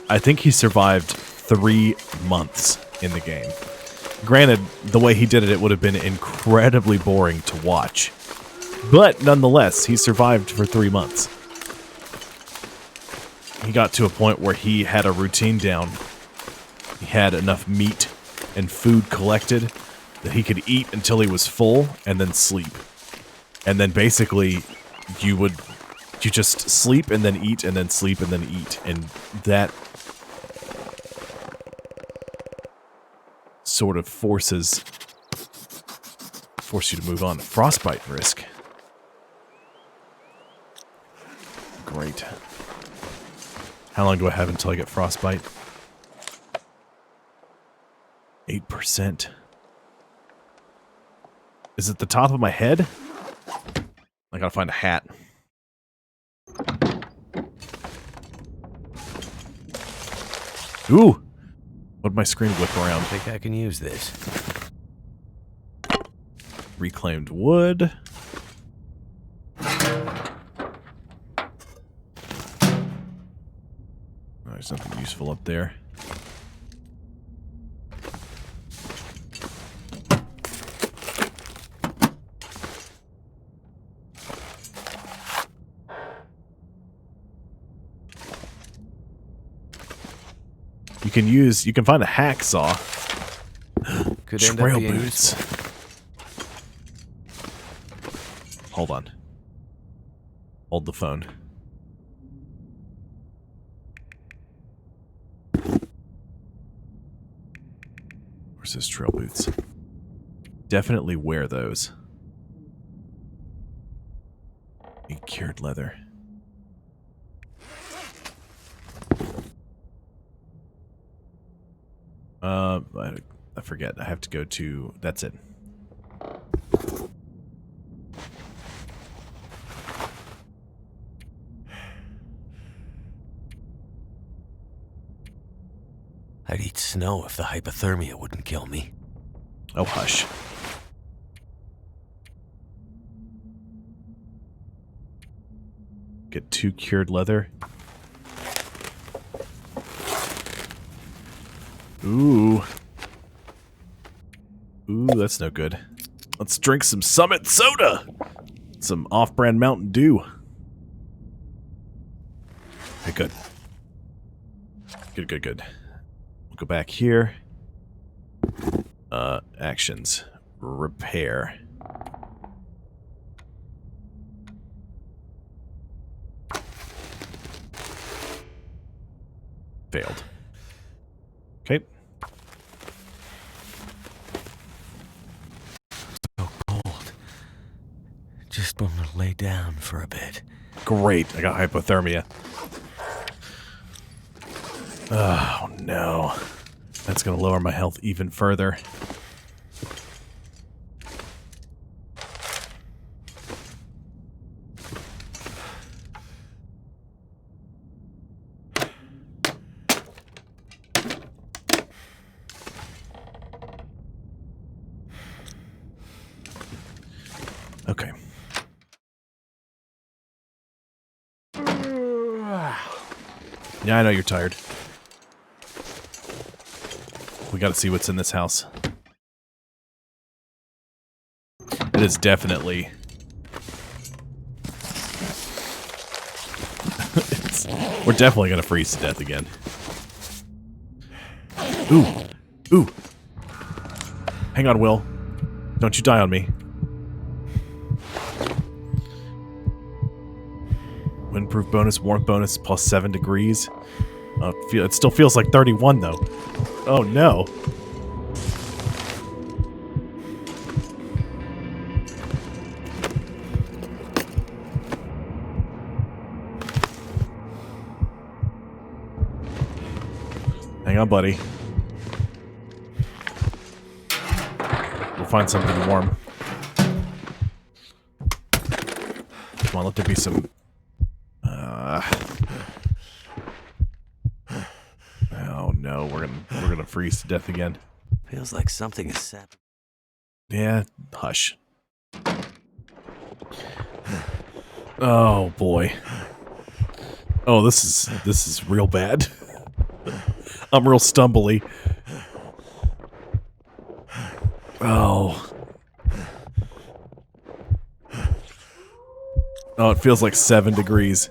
I think he survived 3 months in the game. Granted, the way he did it, it would have been incredibly boring to watch. But nonetheless, he survived for 3 months. He got to a point where he had a routine down. He had enough meat and food collected that he could eat until he was full and then sleep. And then basically, you just sleep and then eat and then sleep and then eat. And that sort of force you to move on. Frostbite risk. Great. How long do I have until I get frostbite? 8%. Is it the top of my head? I gotta find a hat. Ooh! What'd my screen whip around? I think I can use this. Reclaimed wood. Oh, there's nothing useful up there. You can find a hacksaw. Could end up Trail being boots. useful. Hold on. Hold the phone. Where's his trail boots? Definitely wear those. And cured leather. I forget. I have to go to... That's it. I'd eat snow if the hypothermia wouldn't kill me. Oh, hush. Get 2 cured leather. Ooh. Ooh, that's no good. Let's drink some Summit Soda! Some off-brand Mountain Dew. Okay, good. Good, good, good. We'll go back here. Actions. Repair. Failed. Okay. So cold. Just want to lay down for a bit. Great. I got hypothermia. Oh, no. That's going to lower my health even further. Okay. Yeah, I know you're tired. We gotta see what's in this house. It is definitely... we're definitely gonna freeze to death again. Ooh! Ooh! Hang on, Will. Don't you die on me. Windproof bonus, warmth bonus, plus 7 degrees. It still feels like 31, though. Oh, no. Hang on, buddy. We'll find something warm. Come on, let there be some... Oh no, we're gonna freeze to death again. Feels like something is sapping. Yeah, hush. Oh boy. Oh, this is real bad. I'm real stumbly. Oh. Oh, it feels like 7 degrees.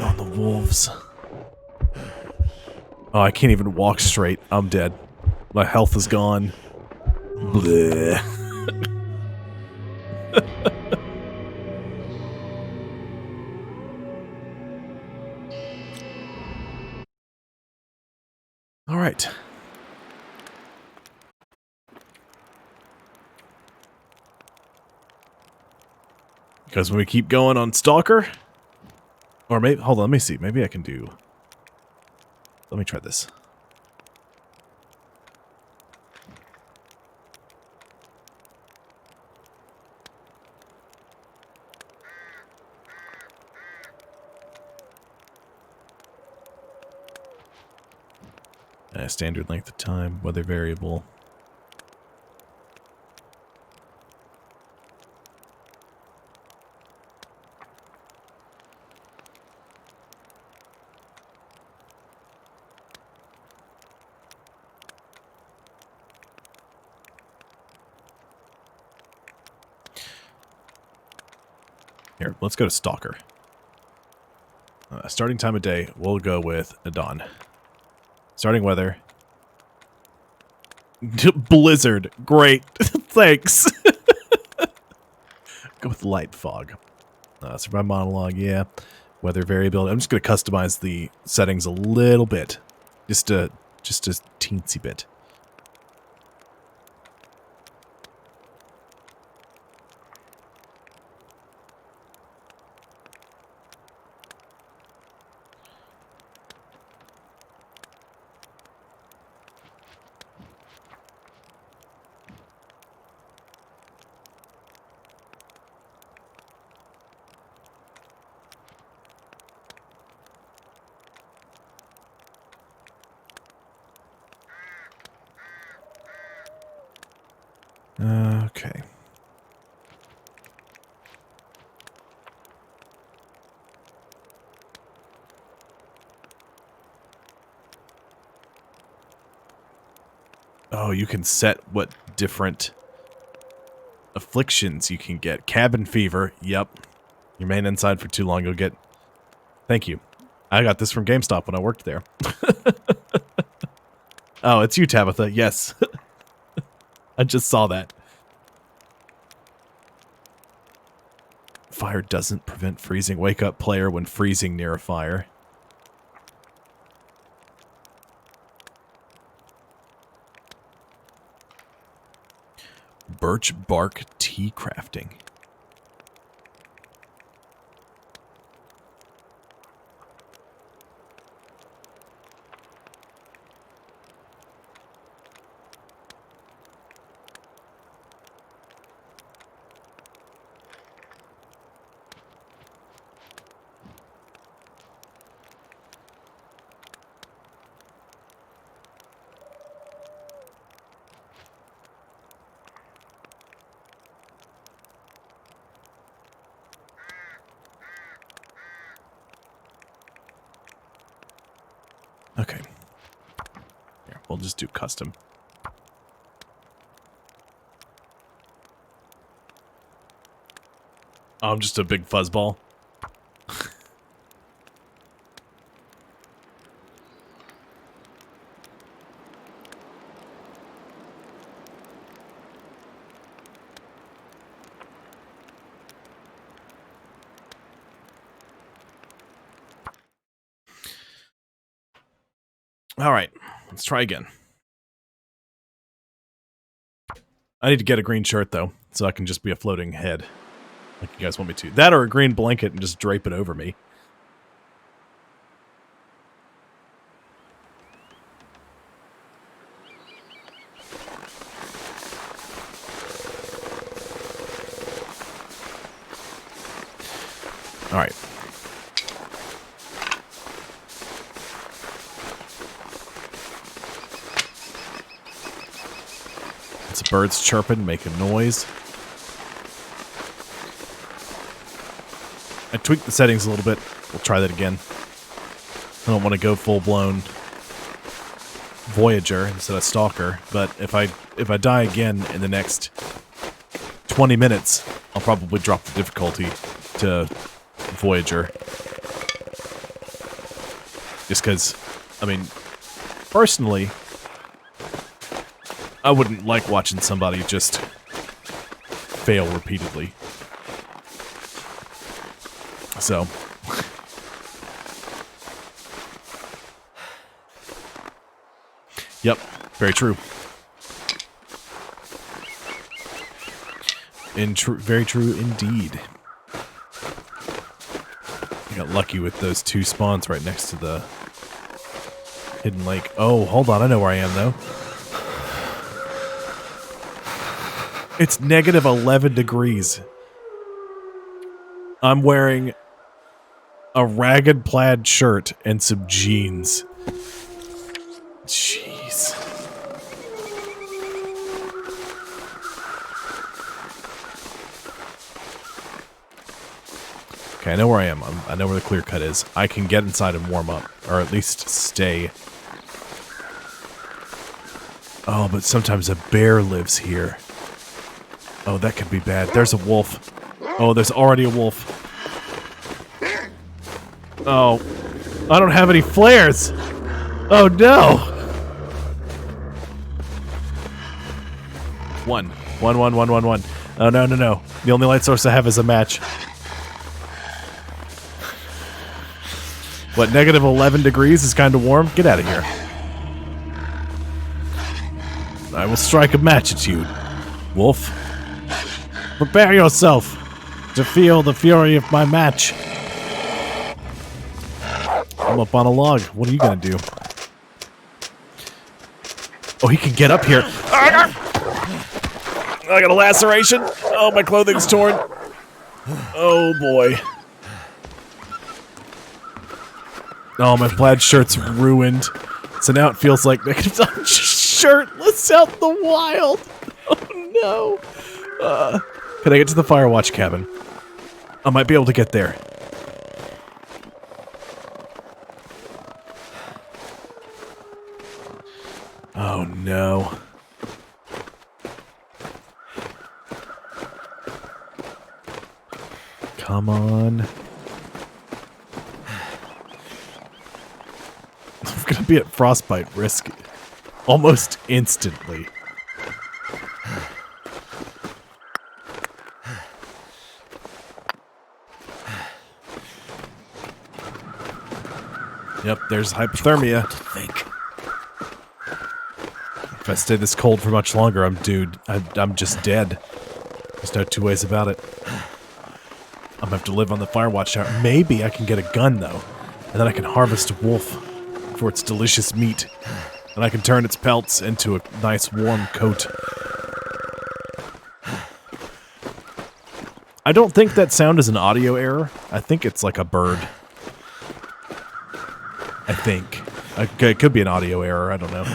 Oh, the wolves. Oh, I can't even walk straight. I'm dead. My health is gone. Bleh. All right. Because when we keep going on Stalker, or maybe, hold on, let me see. Maybe I can do, let me try this. Standard length of time, weather variable. Here, let's go to Stalker. Starting time of day, we'll go with dawn. Starting weather. Blizzard. Great. Thanks. Go with light fog. Survive monologue, yeah. Weather variability. I'm just going to customize the settings a little bit. Just a teensy bit. Okay. Oh, you can set what different afflictions you can get. Cabin fever. Yep. You remain inside for too long, you'll get... Thank you. I got this from GameStop when I worked there. Oh, it's you, Tabitha. Yes. I just saw that. Fire doesn't prevent freezing. Wake up player when freezing near a fire. Birch bark tea crafting. Okay. Here, we'll just do custom. Oh, I'm just a big fuzzball. All right, let's try again. I need to get a green shirt, though, so I can just be a floating head, like you guys want me to. That or a green blanket and just drape it over me. All right. It's birds chirping, making noise. I tweaked the settings a little bit. We'll try that again. I don't want to go full-blown Voyager instead of Stalker, but if I die again in the next 20 minutes, I'll probably drop the difficulty to Voyager. Just because, I mean, personally, I wouldn't like watching somebody just fail repeatedly. So. Yep, very true. Very true indeed. I got lucky with those two spawns right next to the hidden lake. Oh, hold on, I know where I am though. It's negative 11 degrees. I'm wearing a ragged plaid shirt and some jeans. Jeez. Okay, I know where I am. I know where the clear cut is. I can get inside and warm up, or at least stay. Oh, but sometimes a bear lives here. Oh, that could be bad. There's a wolf. Oh, there's already a wolf. Oh, I don't have any flares. Oh, no. One. Oh, no. The only light source I have is a match. What, negative 11 degrees is kind of warm? Get out of here. I will strike a match at you, wolf. Prepare yourself to feel the fury of my match. I'm up on a log. What are you gonna do? Oh, he can get up here. I got a laceration. Oh, my clothing's torn. Oh, boy. Oh, my plaid shirt's ruined. So now it feels like I'm shirtless out in the wild. Oh, no. Can I get to the Firewatch cabin? I might be able to get there. Oh, no. Come on. I'm gonna be at frostbite risk almost instantly. Yep, there's hypothermia. If I stay this cold for much longer, I'm just dead. There's no two ways about it. I'm gonna have to live on the Firewatch tower. Maybe I can get a gun, though. And then I can harvest a wolf for its delicious meat. And I can turn its pelts into a nice warm coat. I don't think that sound is an audio error. I think it's like a bird. I think. Okay, it could be an audio error, I don't know.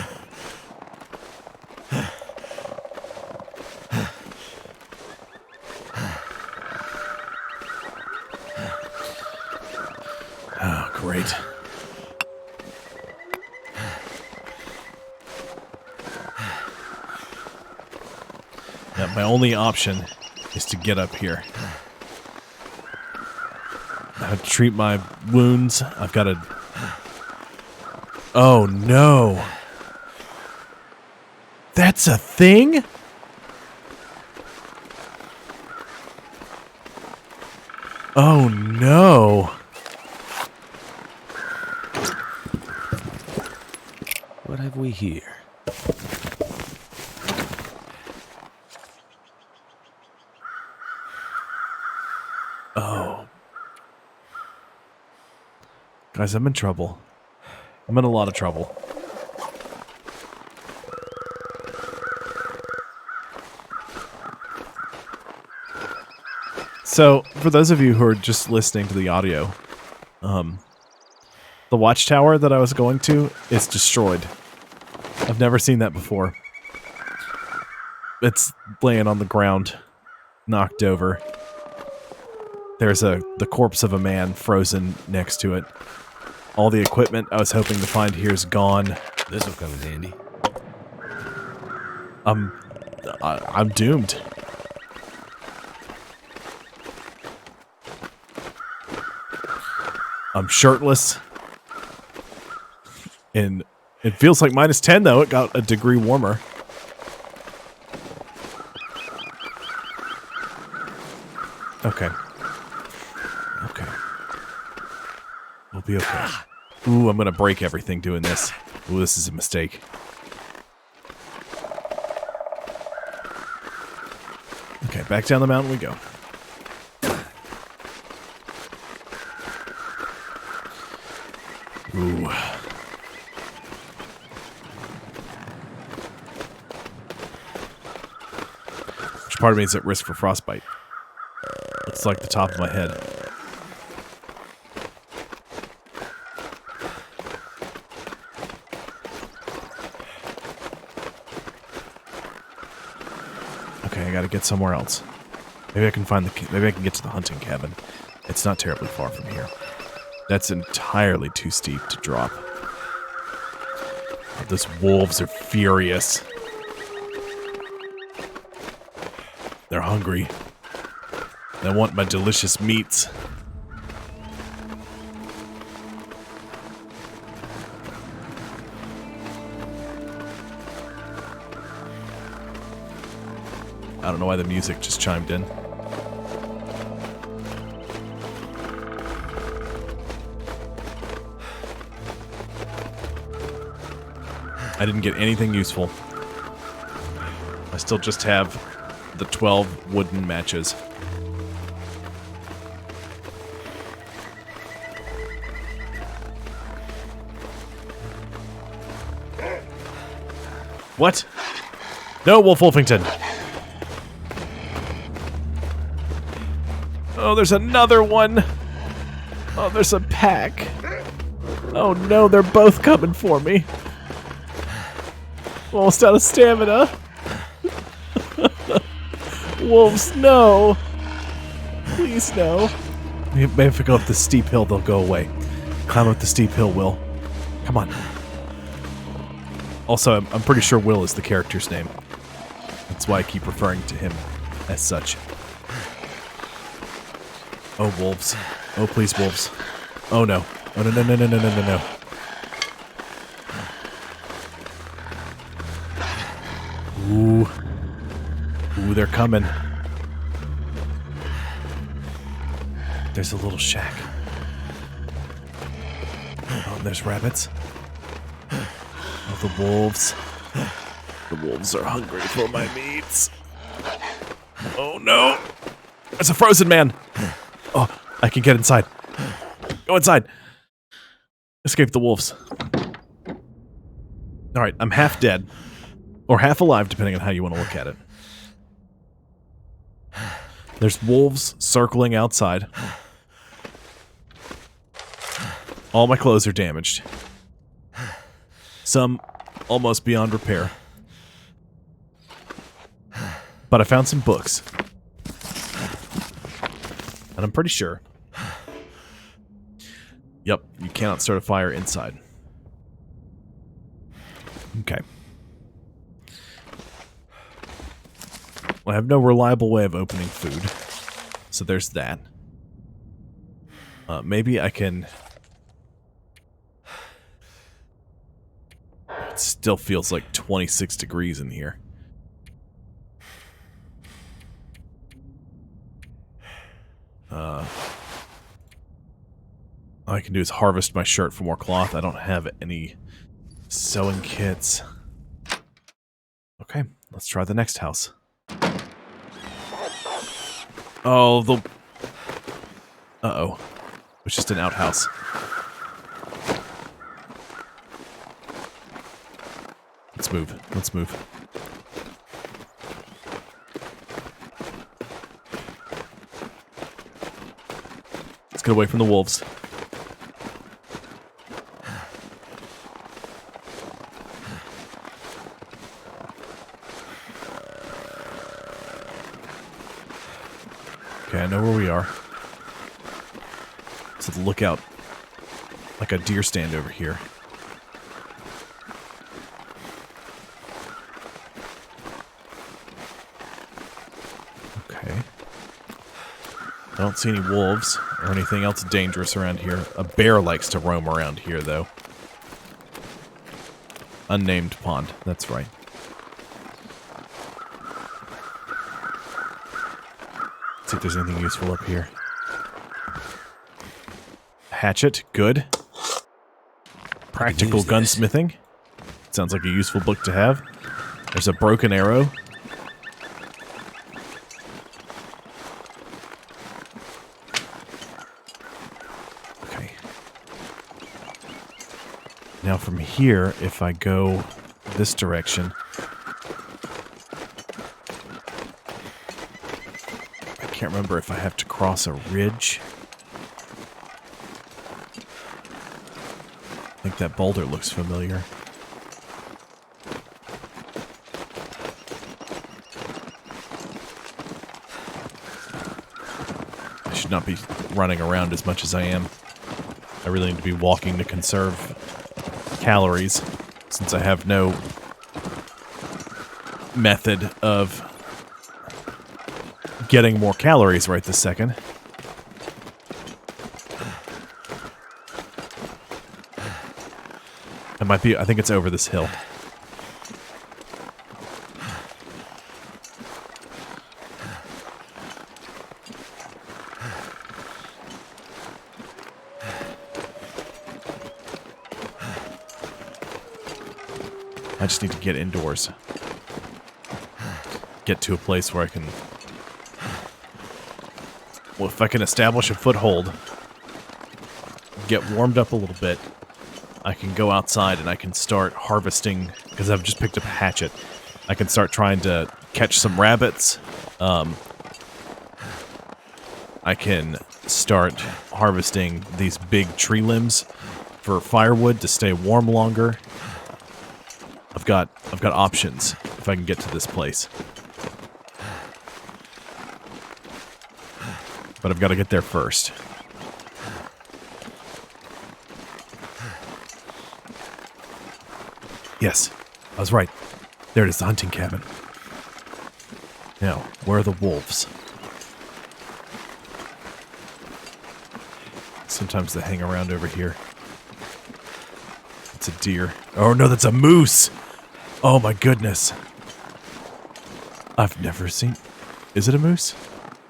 Oh, great. Yeah, my only option is to get up here. I have to treat my wounds. I've got to... Oh, no. That's a thing? Oh, no. What have we here? Oh. Guys, I'm in trouble. I'm in a lot of trouble. So, for those of you who are just listening to the audio, the watchtower that I was going to is destroyed. I've never seen that before. It's laying on the ground, knocked over. There's the corpse of a man frozen next to it. All the equipment I was hoping to find here is gone. This'll come in handy. I'm doomed. I'm shirtless. And it feels like -10 though. It got a degree warmer. Okay. Okay. We'll be okay. Ooh, I'm gonna break everything doing this. Ooh, this is a mistake. Okay, back down the mountain we go. Ooh. Which part of me is at risk for frostbite? Looks like the top of my head. Okay, I gotta get somewhere else. Maybe I can find maybe I can get to the hunting cabin. It's not terribly far from here. That's entirely too steep to drop. Oh, those wolves are furious. They're hungry. They want my delicious meats. I don't know why the music just chimed in. I didn't get anything useful. I still just have the 12 wooden matches. What? No, Wolf Wolfington. Oh, there's another one. Oh, there's a pack. Oh no, they're both coming for me. Almost out of stamina. Wolves, no. Please, no. Maybe if I go up the steep hill, they'll go away. Climb up the steep hill, Will. Come on. Also, I'm pretty sure Will is the character's name. That's why I keep referring to him as such. Oh, wolves. Oh, please, wolves. Oh, no. Oh, no, no, no, no, no, no, no, no. Ooh. Ooh, they're coming. There's a little shack. Oh, and there's rabbits. Oh, the wolves. The wolves are hungry for my meats. Oh, no. There's a frozen man. Oh, I can get inside. Go inside. Escape the wolves. Alright, I'm half dead. Or half alive, depending on how you want to look at it. There's wolves circling outside. All my clothes are damaged. Some almost beyond repair. But I found some books. And I'm pretty sure. Yep, you cannot start a fire inside. Okay. Well, I have no reliable way of opening food. So there's that. Maybe I can... It still feels like 26 degrees in here. All I can do is harvest my shirt for more cloth. I don't have any sewing kits. Okay, let's try the next house. Oh, the... Uh-oh. It's just an outhouse. Let's move. Let's move. Let's get away from the wolves. Okay, I know where we are. So the lookout, like a deer stand over here. Okay. I don't see any wolves or anything else dangerous around here. A bear likes to roam around here, though. Unnamed pond, that's right. Let's see if there's anything useful up here. Hatchet, good. Practical gunsmithing. Sounds like a useful book to have. There's a broken arrow. Okay. Now from here, if I go this direction... I can't remember if I have to cross a ridge. I think that boulder looks familiar. should not be running around as much as I am. I really need to be walking to conserve calories, since I have no method of getting more calories right this second. It might be, I think it's over this hill. I just need to get indoors. Get to a place where I can... Well, if I can establish a foothold, get warmed up a little bit, I can go outside and I can start harvesting, because I've just picked up a hatchet. I can start trying to catch some rabbits. I can start harvesting these big tree limbs for firewood to stay warm longer. I've got options if I can get to this place. But I've got to get there first. Yes, I was right. There it is, the hunting cabin. Now, where are the wolves? Sometimes they hang around over here. It's a deer. Oh no, that's a moose! Oh my goodness. I've never seen... Is it a moose?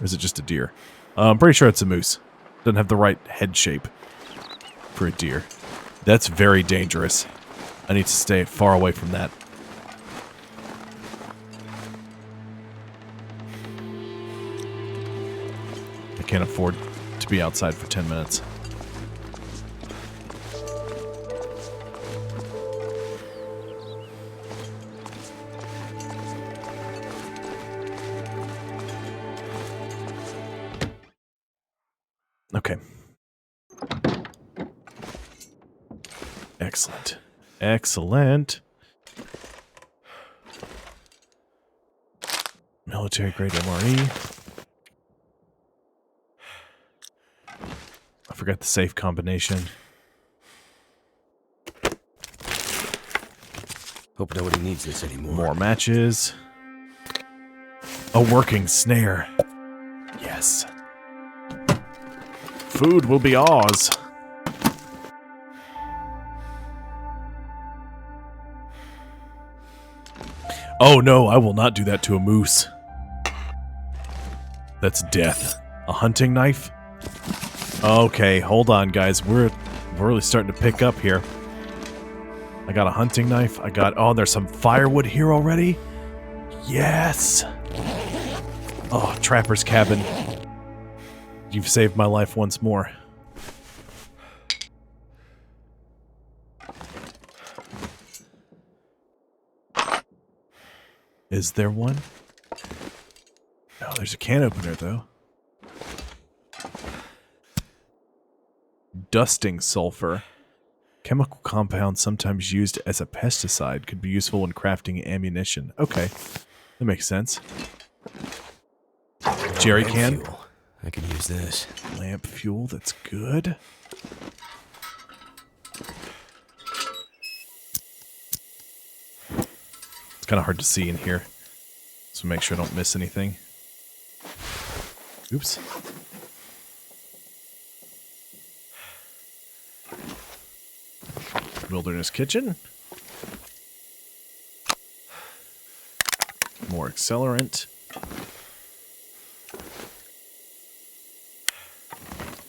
Or is it just a deer? I'm pretty sure it's a moose. Doesn't have the right head shape for a deer. That's very dangerous. I need to stay far away from that. I can't afford to be outside for 10 minutes. Okay. Excellent. Excellent. Military grade MRE. I forgot the safe combination. Hope nobody needs this anymore. More matches. A working snare. Yes. Food will be ours. Oh no, I will not do that to a moose. That's death. A hunting knife? Okay, hold on guys. We're really starting to pick up here. I got a hunting knife. I got... Oh, there's some firewood here already? Yes! Oh, Trapper's Cabin. You've saved my life once more. Is there one? No, there's a can opener, though. Dusting sulfur. Chemical compound sometimes used as a pesticide could be useful when crafting ammunition. Okay, that makes sense. Jerry can. Fuel. I could use this. Lamp fuel, that's good. It's kind of hard to see in here, so make sure I don't miss anything. Oops. Wilderness kitchen. More accelerant.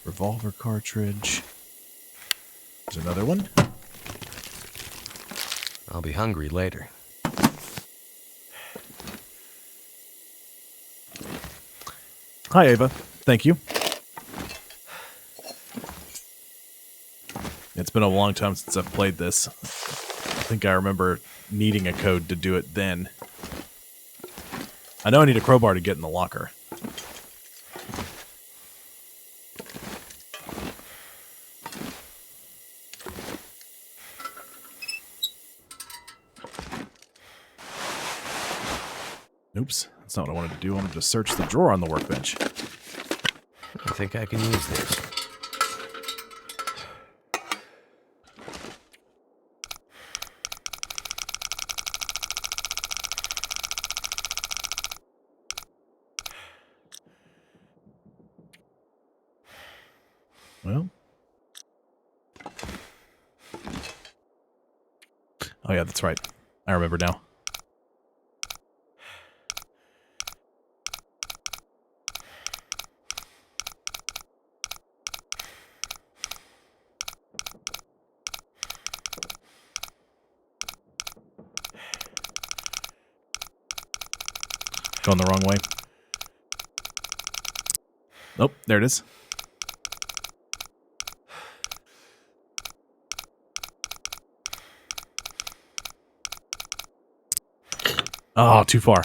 Revolver cartridge. There's another one. I'll be hungry later. Hi, Ava. Thank you. It's been a long time since I've played this. I think I remember needing a code to do it then. I know I need a crowbar to get in the locker. Oops, that's not what I wanted to do. I wanted to search the drawer on the workbench. think I can use this. Well. Oh yeah, that's right. I remember now. Going the wrong way. Nope, there it is. Oh, too far.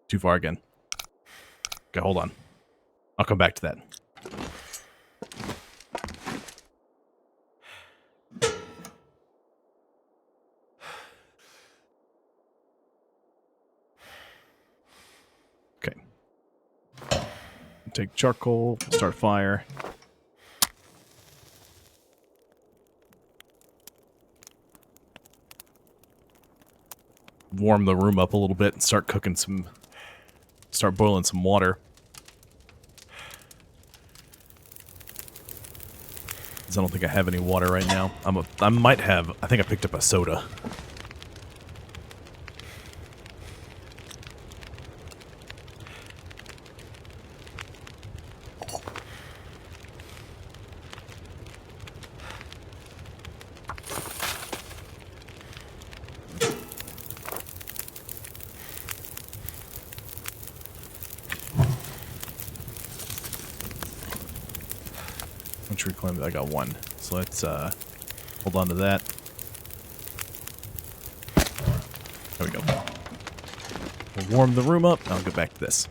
Too far again. Okay, hold on. I'll come back to that. Okay. Take charcoal, start fire. Warm the room up a little bit and start cooking some... Start boiling some water. Because I don't think I have any water right now. I might have... I think I picked up a soda. Reclaim. I got one, so let's hold on to that. There we go. We'll warm the room up. I'll get back to this.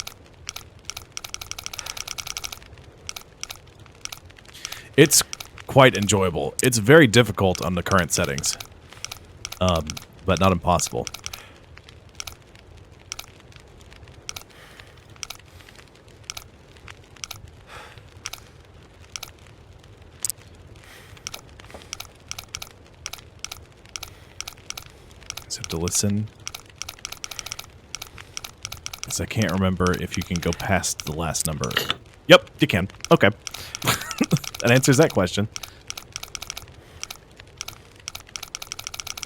It's quite enjoyable. It's very difficult on the current settings, but not impossible. Have to listen, because I can't remember if you can go past the last number. Yep, you can. Okay. That answers that question.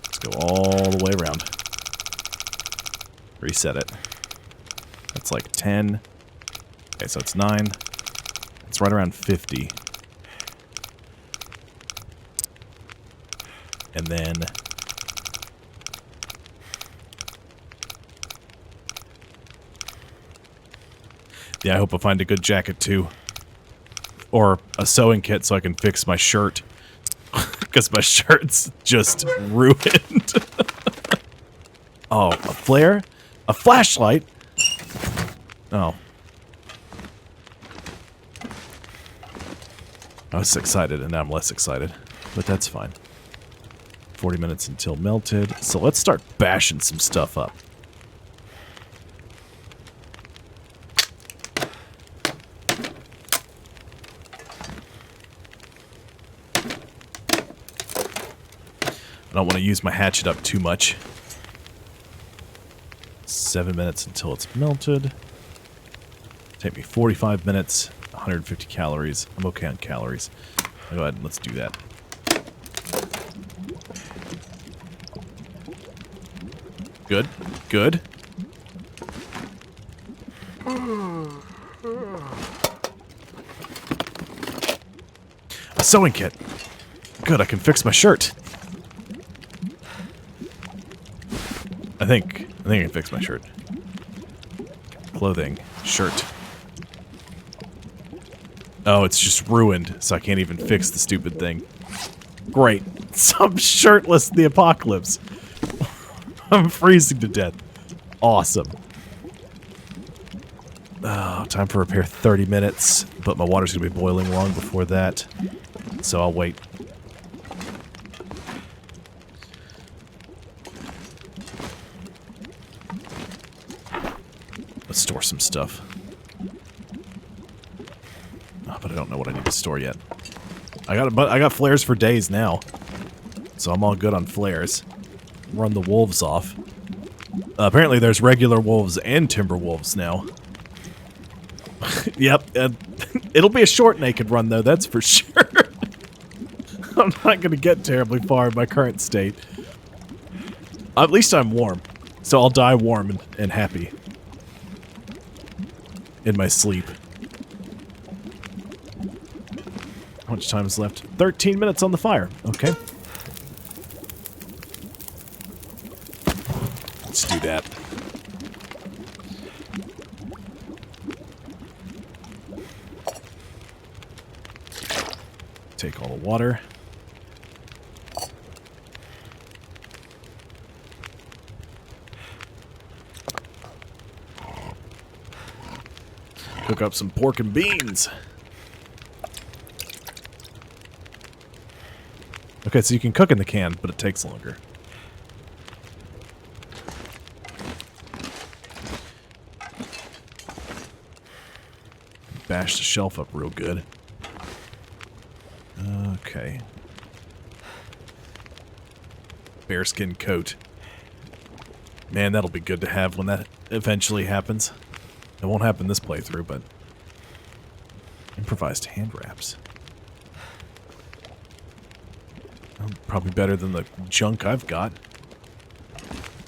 Let's go all the way around. Reset it. That's like 10. Okay, so it's 9. It's right around 50. And then... Yeah, I hope I find a good jacket, too. Or a sewing kit so I can fix my shirt. Because my shirt's just ruined. Oh, a flare? A flashlight? Oh. I was excited, and now I'm less excited. But that's fine. 40 minutes until melted. So let's start bashing some stuff up. I don't want to use my hatchet up too much. 7 minutes until it's melted. Take me 45 minutes, 150 calories. I'm okay on calories. Go ahead and let's do that. Good, good. A sewing kit. Good, I can fix my shirt. I think I can fix my shirt. Clothing. Shirt. Oh, it's just ruined, so I can't even fix the stupid thing. Great. So I'm shirtless in the apocalypse. I'm freezing to death. Awesome. Oh, time for repair 30 minutes, but my water's going to be boiling long before that. so I'll wait. Let's store some stuff. Oh, but I don't know what I need to store yet. I got flares for days now, so I'm all good on flares. Run the wolves off. Apparently there's regular wolves and timber wolves now. Yep, it'll be a short naked run though, that's for sure. I'm not going to get terribly far in my current state. At least I'm warm, so I'll die warm and happy. In my sleep. How much time is left? 13 minutes on the fire. Okay. Let's do that. Take all the water. Cook up some pork and beans. Okay, so you can cook in the can, but it takes longer. Bash the shelf up real good. Okay. Bearskin coat. Man, that'll be good to have when that eventually happens. It won't happen this playthrough, but... Improvised hand wraps. Well, probably better than the junk I've got.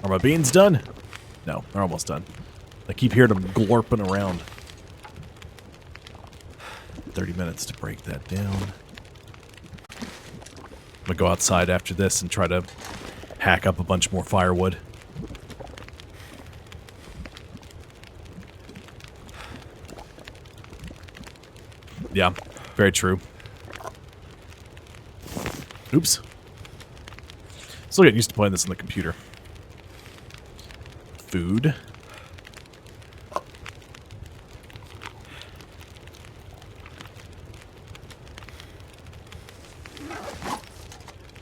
Are my beans done? No, they're almost done. I keep hearing them glorping around. 30 minutes to break that down. I'm gonna go outside after this and try to hack up a bunch more firewood. Yeah, very true. Oops. Still getting used to playing this on the computer. Food.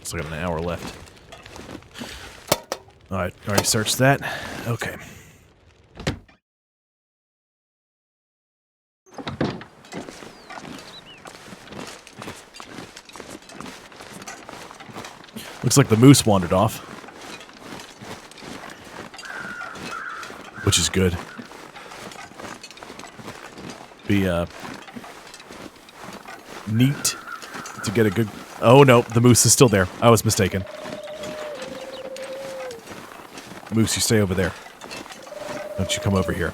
Still got an hour left. Alright, already searched that. Okay. Looks like the moose wandered off. Which is good. Be, neat to get a good... Oh, no, the moose is still there. I was mistaken. Moose, you stay over there. Don't you come over here.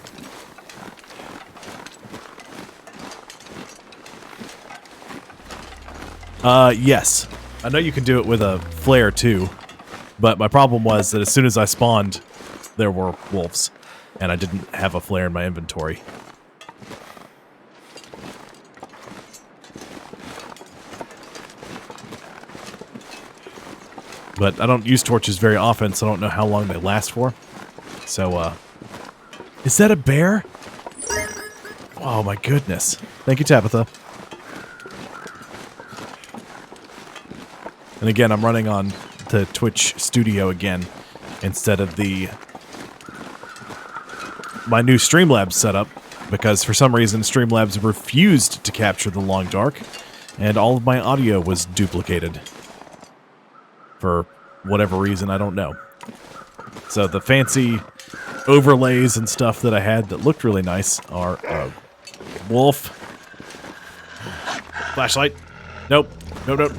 Yes. I know you can do it with a flare, too. But my problem was that as soon as I spawned, there were wolves. And I didn't have a flare in my inventory. But I don't use torches very often, so I don't know how long they last for. So, is that a bear? Oh my goodness. Thank you, Tabitha. And again, I'm running on the Twitch studio again, instead of my new Streamlabs setup, because for some reason Streamlabs refused to capture the long dark, and all of my audio was duplicated. For whatever reason, I don't know. So the fancy overlays and stuff that I had that looked really nice are wolf. Flashlight. Nope. Nope, nope.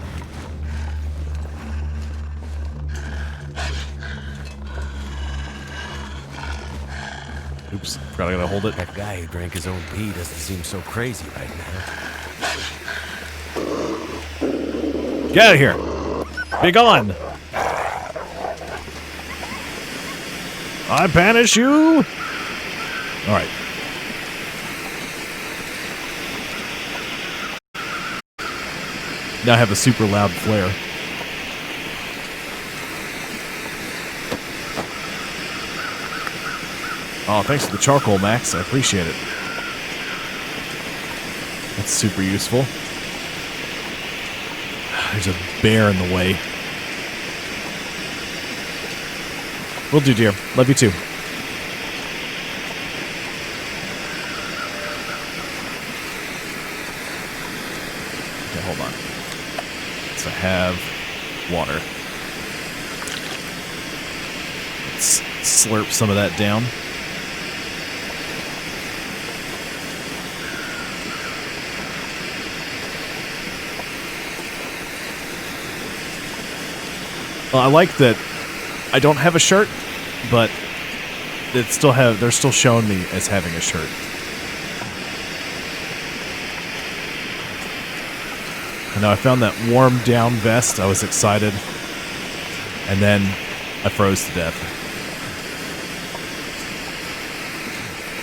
Oops, forgot I gotta hold it. That guy who drank his own pee doesn't seem so crazy right now. Get out of here! Be gone! I banish you! Alright. Now I have a super loud flare. Oh, thanks for the charcoal, Max. I appreciate it. That's super useful. There's a bear in the way. Will do, dear. Love you too. Okay, hold on. So I have water. Let's slurp some of that down. Well, I like that I don't have a shirt, but they're still showing me as having a shirt. I know I found that warm down vest. I was excited. And then I froze to death.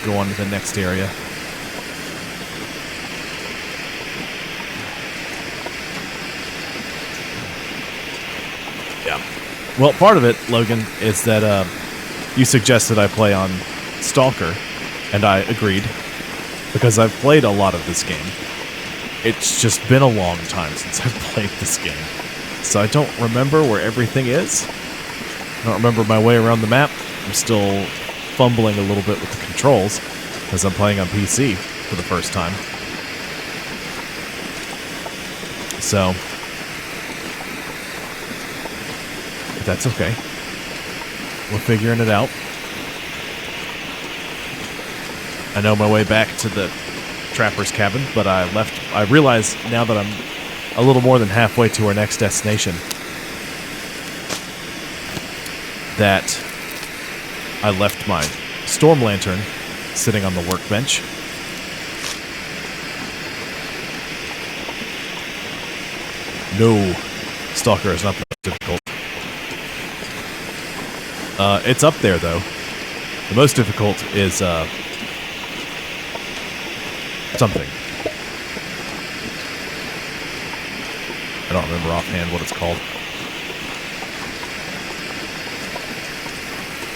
Go on to the next area. Yeah. Well, part of it, Logan, is that you suggested I play on Stalker, and I agreed, because I've played a lot of this game. It's just been a long time since I've played this game, so I don't remember where everything is. I don't remember my way around the map. I'm still fumbling a little bit with the controls, because I'm playing on PC for the first time. So, but that's okay. We're figuring it out. I know my way back to the trapper's cabin, but I realize now that I'm a little more than halfway to our next destination that I left my storm lantern sitting on the workbench. No, Stalker is not that difficult. It's up there, though. The most difficult is, something. I don't remember offhand what it's called.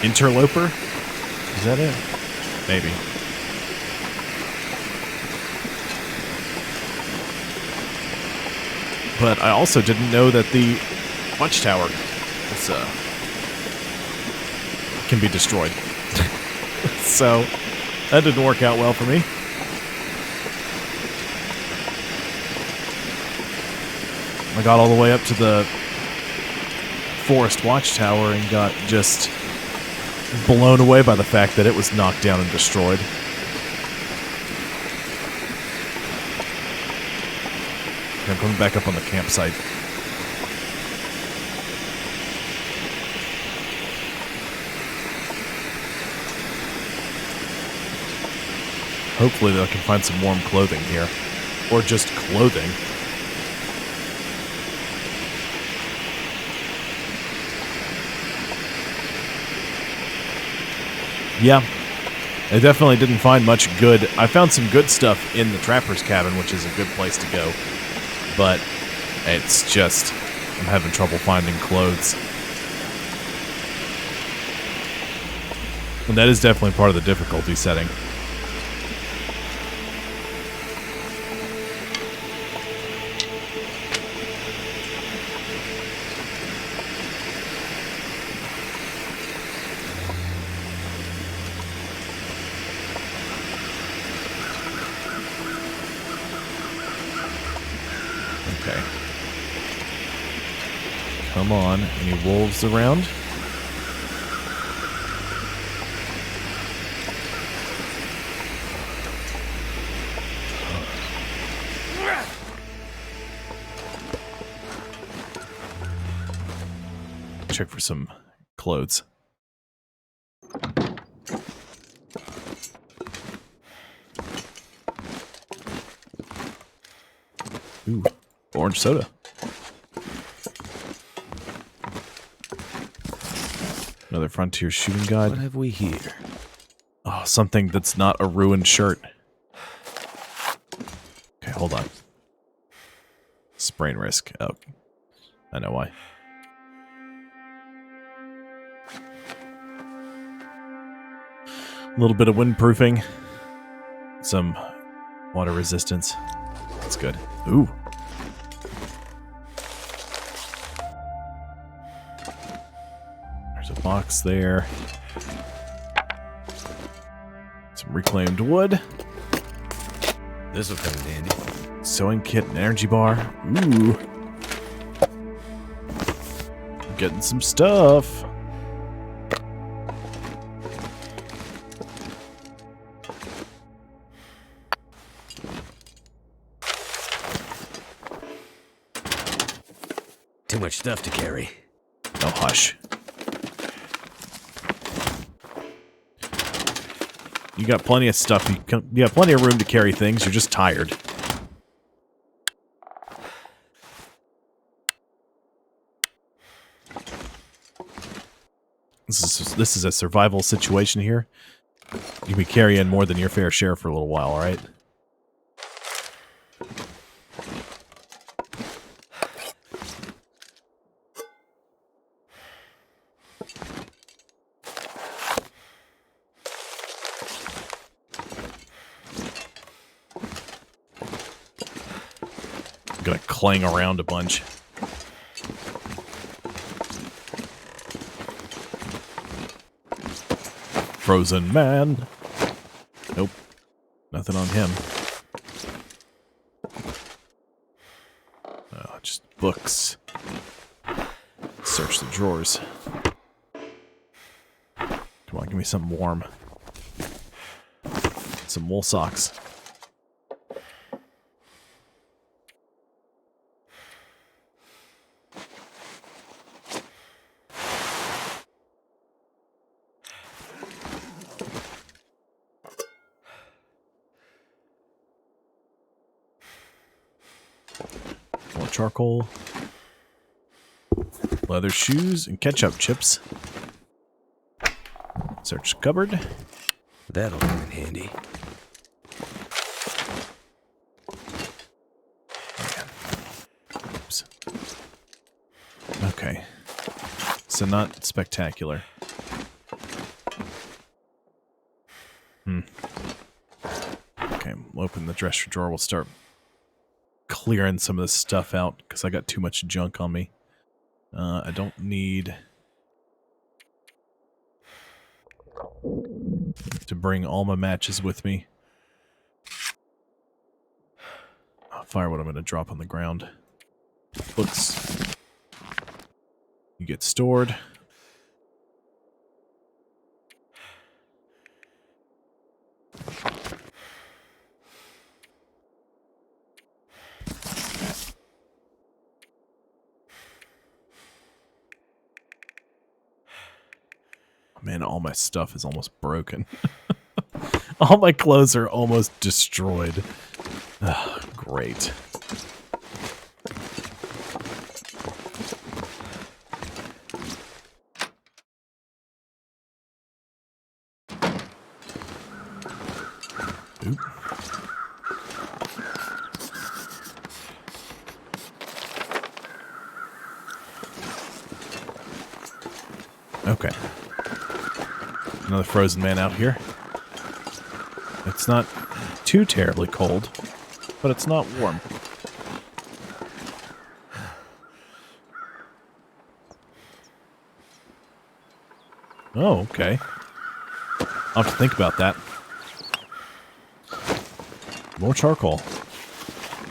Interloper? Is that it? Maybe. But I also didn't know that the watchtower is, can be destroyed. So, that didn't work out well for me. I got all the way up to the forest watchtower and got just blown away by the fact that it was knocked down and destroyed. I'm coming back up on the campsite. Hopefully I can find some warm clothing here. Or just clothing. Yeah, I definitely didn't find much good. I found some good stuff in the trapper's cabin, which is a good place to go. But it's just, I'm having trouble finding clothes. And that is definitely part of the difficulty setting. Okay. Come on. Any wolves around? Check for some clothes. Ooh, orange soda. Another Frontier shooting guide. What have we here? Oh, something that's not a ruined shirt. Okay, hold on. Sprain risk. Oh, I know why. A little bit of windproofing. Some water resistance. That's good. Ooh. Box there. Some reclaimed wood. This'll come in handy. Sewing kit and energy bar. Ooh. Getting some stuff. Too much stuff to carry. Oh, hush. You got plenty of stuff. You have plenty of room to carry things. You're just tired. This is a survival situation here. You'll be carrying more than your fair share for a little while, all right? I'm gonna clang around a bunch. Frozen man. Nope. Nothing on him. Oh, just books. Search the drawers. Come on, give me something warm. Some wool socks. More charcoal. Leather shoes and ketchup chips. Search the cupboard. That'll come in handy. Oops. Okay. So not spectacular. Okay, we'll open the dresser drawer. We'll start clearing some of this stuff out because I got too much junk on me. I don't need to bring all my matches with me. Firewood I'm going to drop on the ground. Books. You get stored. Man, all my stuff is almost broken. All my clothes are almost destroyed. Ugh, great. Oop. Okay. Another frozen man out here. It's not too terribly cold, but it's not warm. Oh, okay. I'll have to think about that. More charcoal.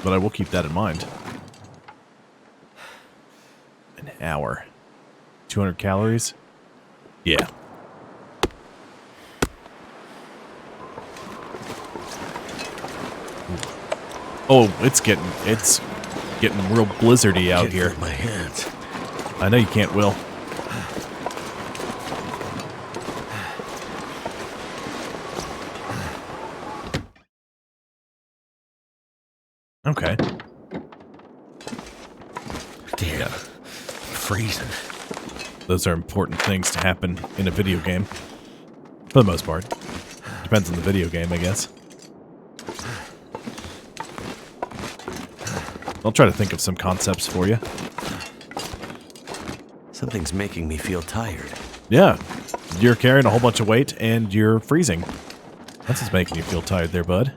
But I will keep that in mind. An hour. 200 calories? Yeah. Oh, it's getting real blizzardy out here. My hands. I know you can't, Will. Okay. Damn. Yeah. Freezing. Those are important things to happen in a video game. For the most part. Depends on the video game, I guess. I'll try to think of some concepts for you. Something's making me feel tired. Yeah. You're carrying a whole bunch of weight and you're freezing. That's what's making you feel tired there, bud.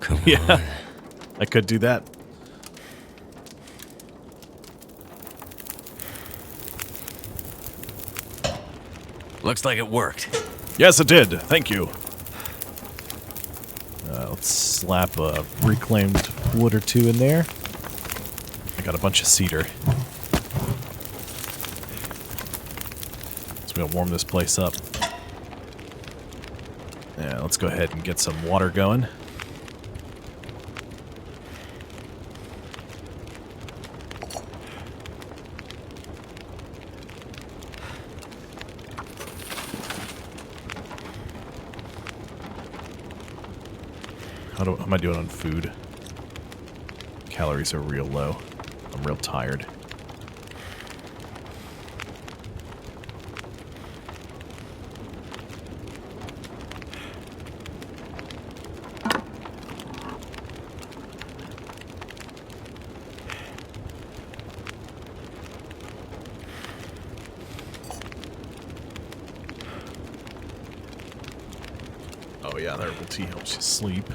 come Yeah. on. I could do that. Looks like it worked. Yes, it did. Thank you. Let's slap a reclaimed wood or two in there. I got a bunch of cedar. So we'll warm this place up. Yeah, let's go ahead and get some water going. How am I doing on food? Calories are real low. I'm real tired. Oh yeah, the herbal tea helps you sleep.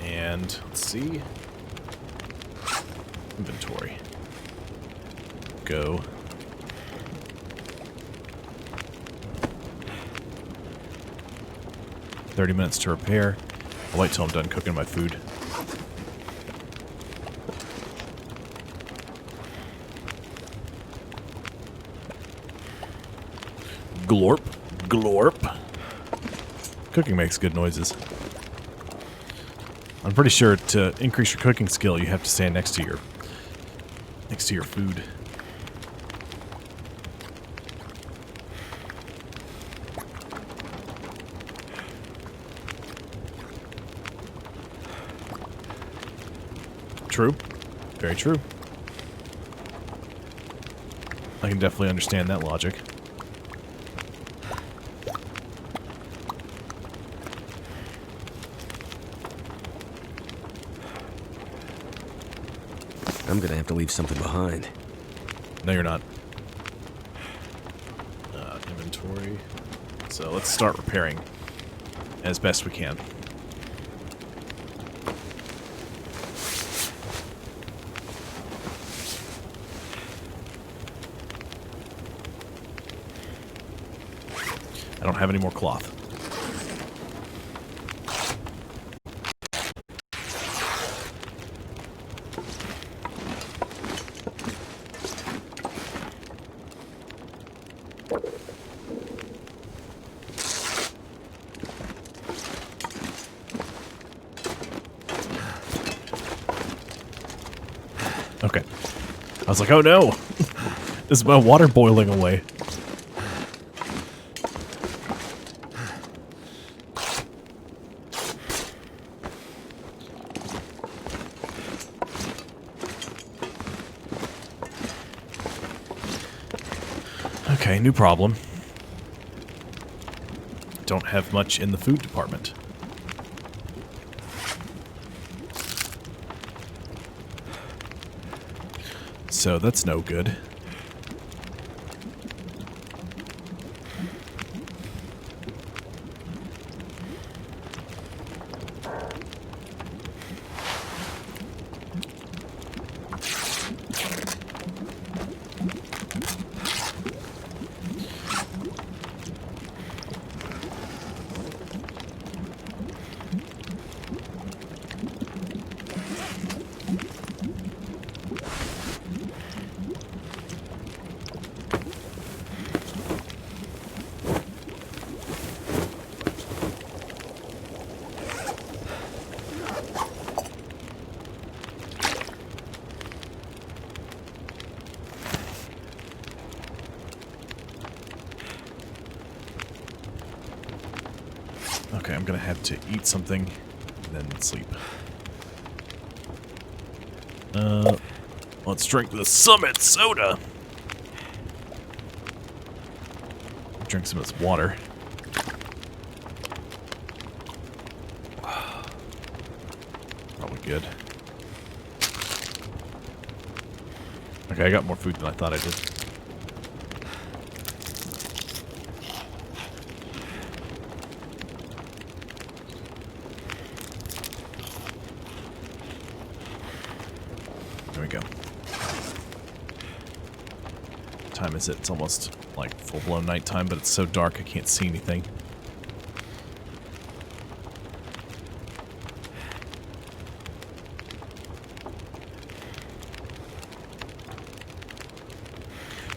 And let's see. Inventory. Go. $30 to repair. I'll wait till I'm done cooking my food. Glorp. Glorp. Cooking makes good noises. I'm pretty sure to increase your cooking skill, you have to stand next to your food. True. Very true. I can definitely understand that logic. I'm gonna have to leave something behind. No, you're not. Inventory. So let's start repairing as best we can. I don't have any more cloth. Okay. I was like, oh no! This is my water boiling away. Okay, new problem. Don't have much in the food department. So that's no good. Okay, I'm gonna have to eat something and then sleep. Let's drink the Summit Soda. Drink some of this water. Probably good. Okay, I got more food than I thought I did. There we go. What time is it? It's almost like full-blown nighttime, but it's so dark I can't see anything.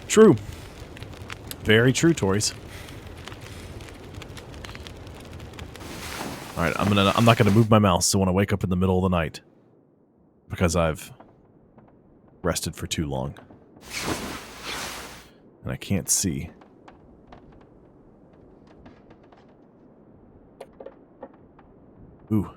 True. Very true, Tories. Alright, I'm not gonna move my mouse so when I wake up in the middle of the night. Because I've rested for too long. And I can't see. Ooh.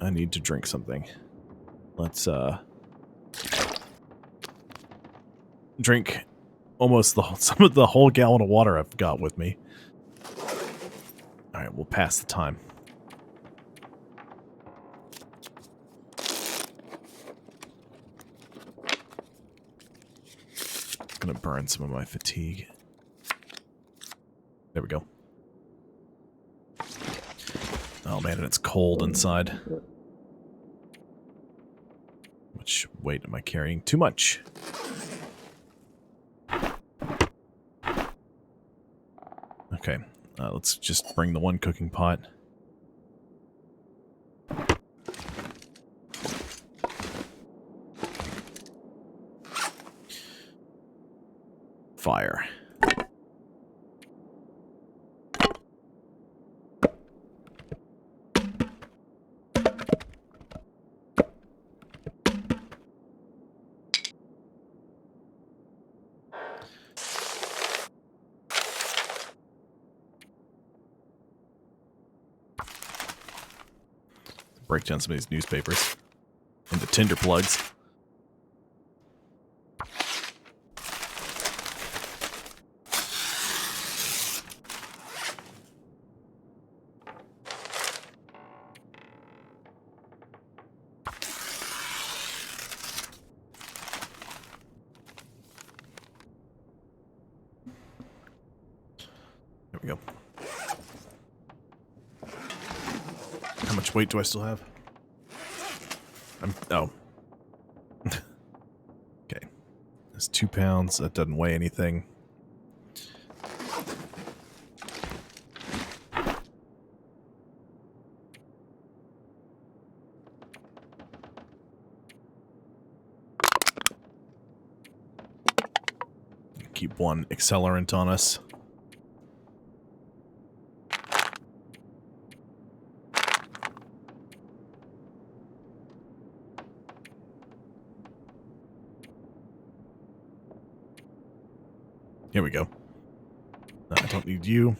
I need to drink something. Let's, drink almost some of the whole gallon of water I've got with me. Alright, we'll pass the time. I'm gonna burn some of my fatigue. There we go. Oh man, and it's cold inside. How much weight am I carrying? Too much. Okay, let's just bring the one cooking pot. Fire. Break down some of these newspapers and the tinder plugs. There we go. How much weight do I still have? Oh. Okay. That's 2 pounds. That doesn't weigh anything. Keep one accelerant on us. Here we go. I don't need you.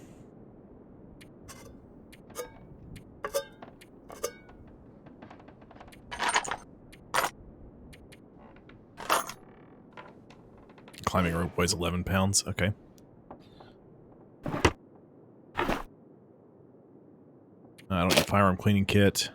Climbing rope weighs 11 pounds. Okay. I don't need firearm cleaning kit.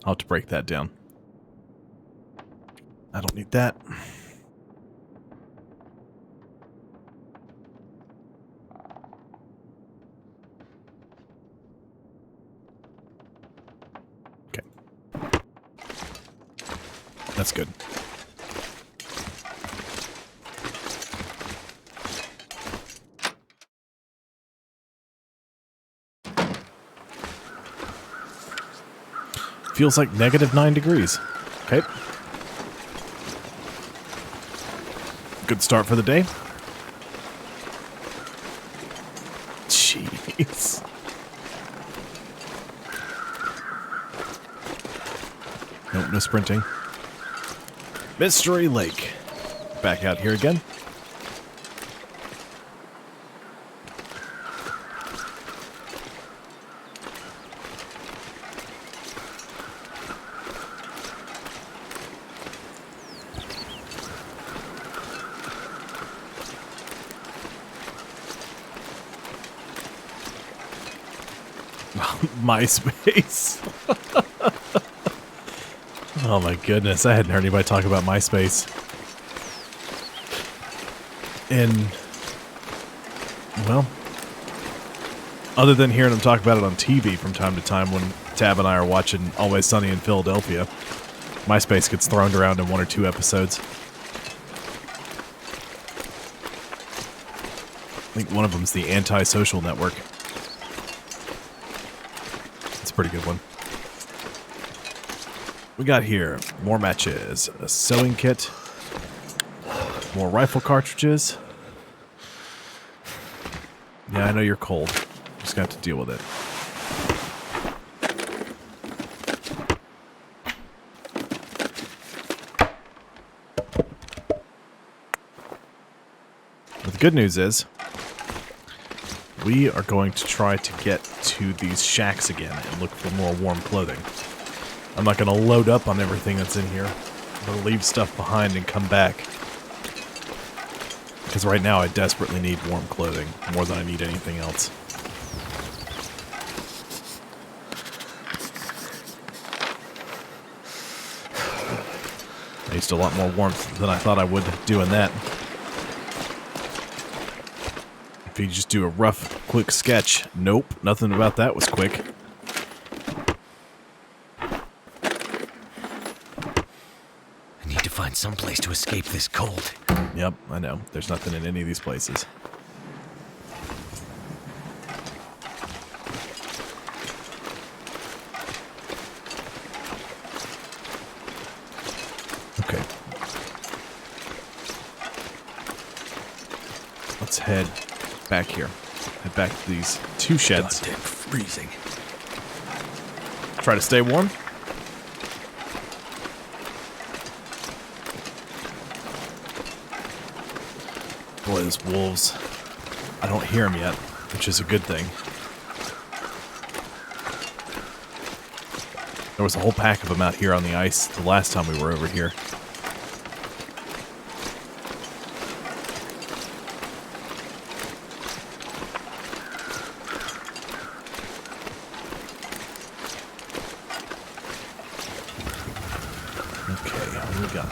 I'll have to break that down. I don't need that. Okay. That's good. Feels like -9 degrees. Okay. Good start for the day. Jeez. Nope, no sprinting. Mystery Lake. Back out here again. MySpace. Oh my goodness, I hadn't heard anybody talk about MySpace. And, well, other than hearing them talk about it on TV from time to time when Tab and I are watching Always Sunny in Philadelphia, MySpace gets thrown around in one or two episodes. I think one of them's the Anti-Social Network. It's a pretty good one. We got here more matches, a sewing kit, more rifle cartridges. Yeah, I know you're cold. Just got to deal with it. But the good news is, we are going to try to get to these shacks again and look for more warm clothing. I'm not going to load up on everything that's in here. I'm going to leave stuff behind and come back. Because right now I desperately need warm clothing, more than I need anything else. I used a lot more warmth than I thought I would doing that. If you just do a rough, quick sketch, nope, nothing about that was quick. Find some place to escape this cold. Yep, I know. There's nothing in any of these places. Okay. Let's head back here. Head back to these two sheds. Goddamn freezing. Try to stay warm. Boy, those wolves. I don't hear them yet, which is a good thing. There was a whole pack of them out here on the ice the last time we were over here. Okay, what do we got?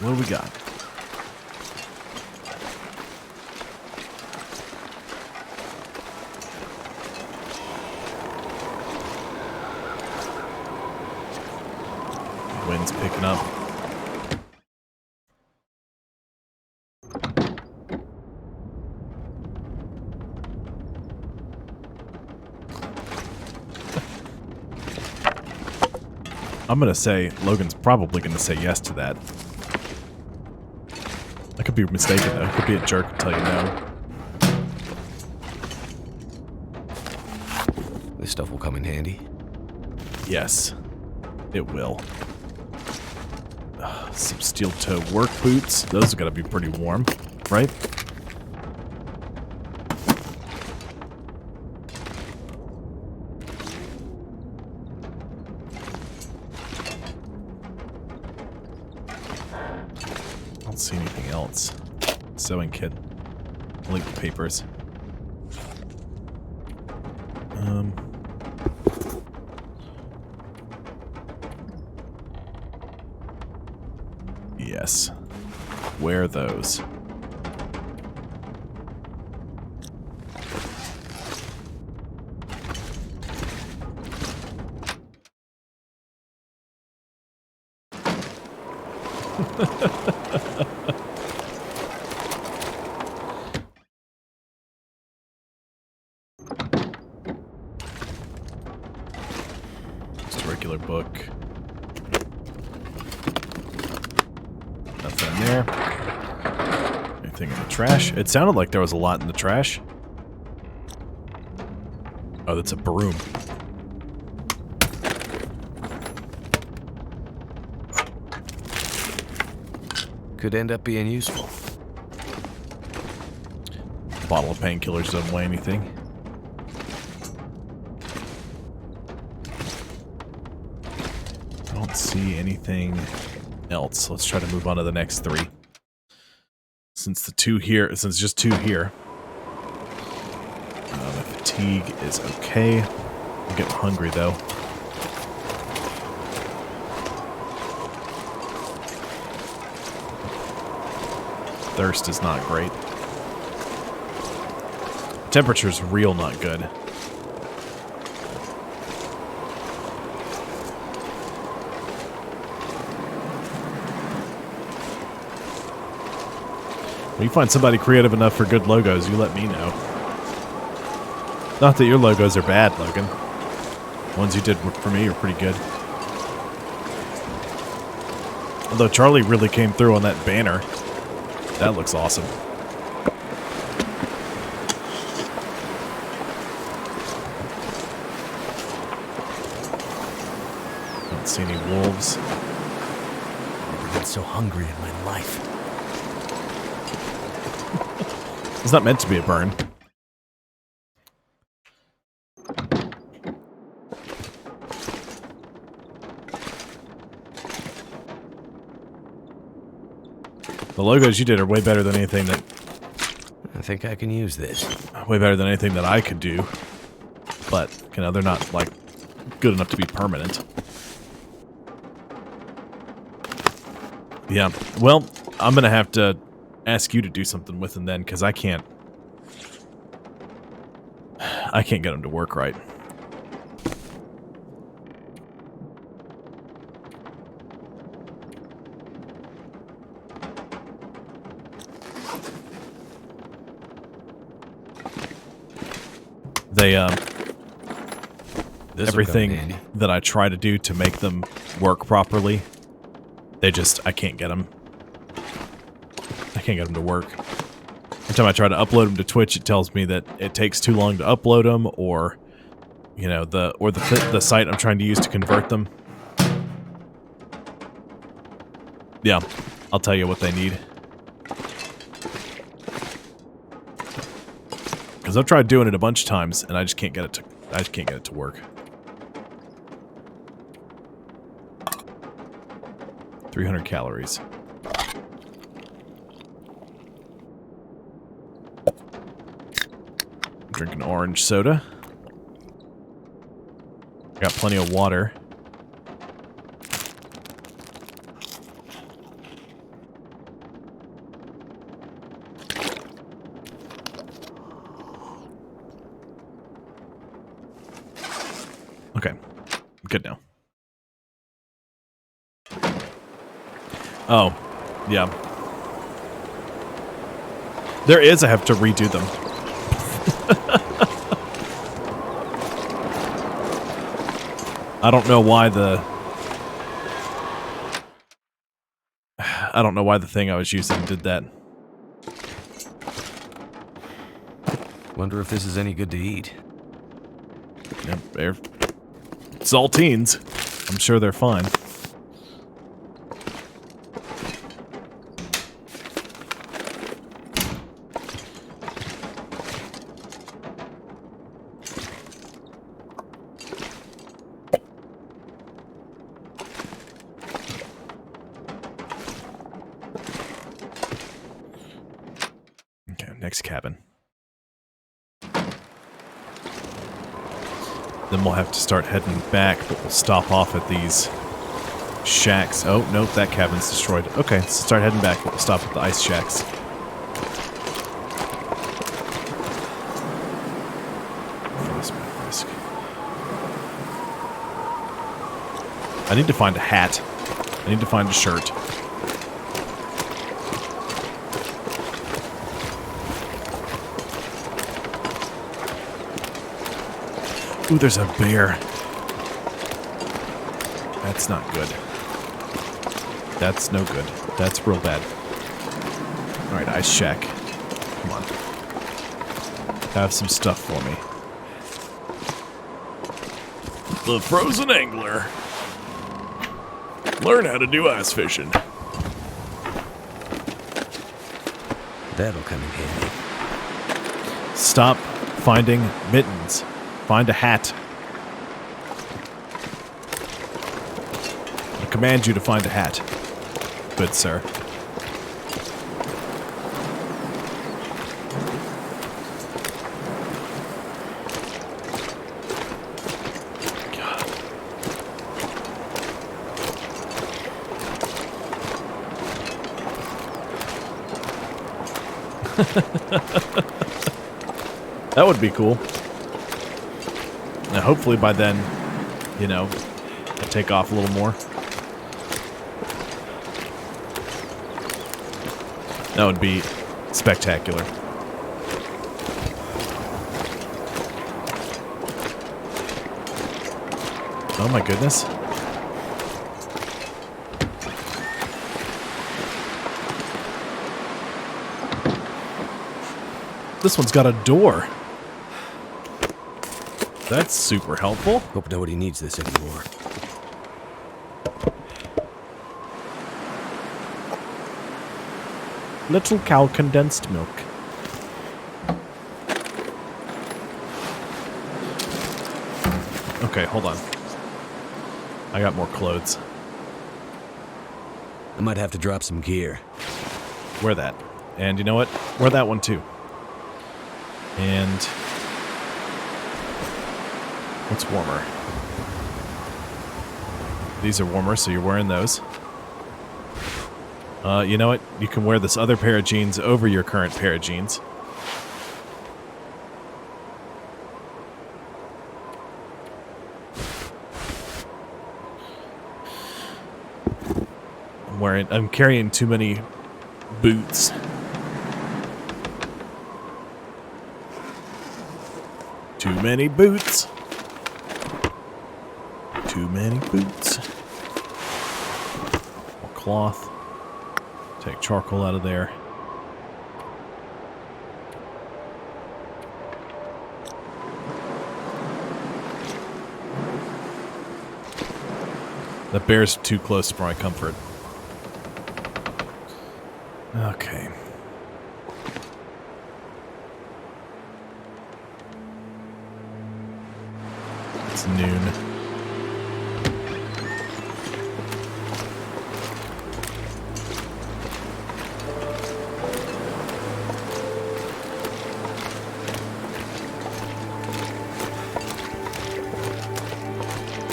What do we got? Wind's picking up. I'm gonna say Logan's probably gonna say yes to that. I could be mistaken though. I could be a jerk and tell you no. This stuff will come in handy. Yes, it will. Some steel toe work boots. Those are gonna be pretty warm, right? I don't see anything else. Sewing kit. I'll leave the papers. Yes. Wear those. Just a regular book. Nothing in there. Anything in the trash? It sounded like there was a lot in the trash. Oh, that's a broom. Could end up being useful. Bottle of painkillers doesn't weigh anything. I don't see anything else. Let's try to move on to the next 3. Since just 2 here. My fatigue is okay. I'm getting hungry though. Thirst is not great. Temperature's real not good. When you find somebody creative enough for good logos, you let me know. Not that your logos are bad, Logan. The ones you did for me are pretty good. Although Charlie really came through on that banner. That looks awesome. Don't see any wolves. Never been so hungry in my life. It's not meant to be a burn. The logos you did are way better than anything that... I think I can use this. Way better than anything that I could do. But, you know, they're not, like, good enough to be permanent. Yeah. Well, I'm gonna have to ask you to do something with them then, because I can't get them to work right. They, everything that I try to do to make them work properly, I can't get them. I can't get them to work. Every time I try to upload them to Twitch, it tells me that it takes too long to upload them, or, you know, the site I'm trying to use to convert them. Yeah, I'll tell you what they need. Because I've tried doing it a bunch of times, and I just can't get it to work. 300 calories. Drinking orange soda. Got plenty of water. Okay, good now. Oh, yeah. There is, I have to redo them. I don't know why the thing I was using did that. Wonder if this is any good to eat. Yep, they're saltines. I'm sure they're fine. Okay, next cabin. Then we'll have to start heading back, but we'll stop off at these shacks. Oh, nope, that cabin's destroyed. Okay, so start heading back, but we'll stop at the ice shacks. I need to find a hat. I need to find a shirt. Ooh, there's a bear. That's not good. That's no good. That's real bad. Alright, ice shack. Come on. Have some stuff for me. The Frozen Angler. Learn how to do ice fishing. That'll come in handy. Stop finding mittens. Find a hat. I command you to find a hat. Good sir. That would be cool. Now, hopefully by then, you know, I take off a little more. That would be spectacular. Oh my goodness. This one's got a door. That's super helpful. Hope nobody needs this anymore. Little cow condensed milk. Okay, hold on. I got more clothes. I might have to drop some gear. Wear that. And you know what? Wear that one too. And what's warmer? These are warmer, so you're wearing those. You know what? You can wear this other pair of jeans over your current pair of jeans. I'm carrying too many boots. Too many boots. Too many boots. More cloth. Take charcoal out of there. The bear's too close for my comfort. Okay. It's noon.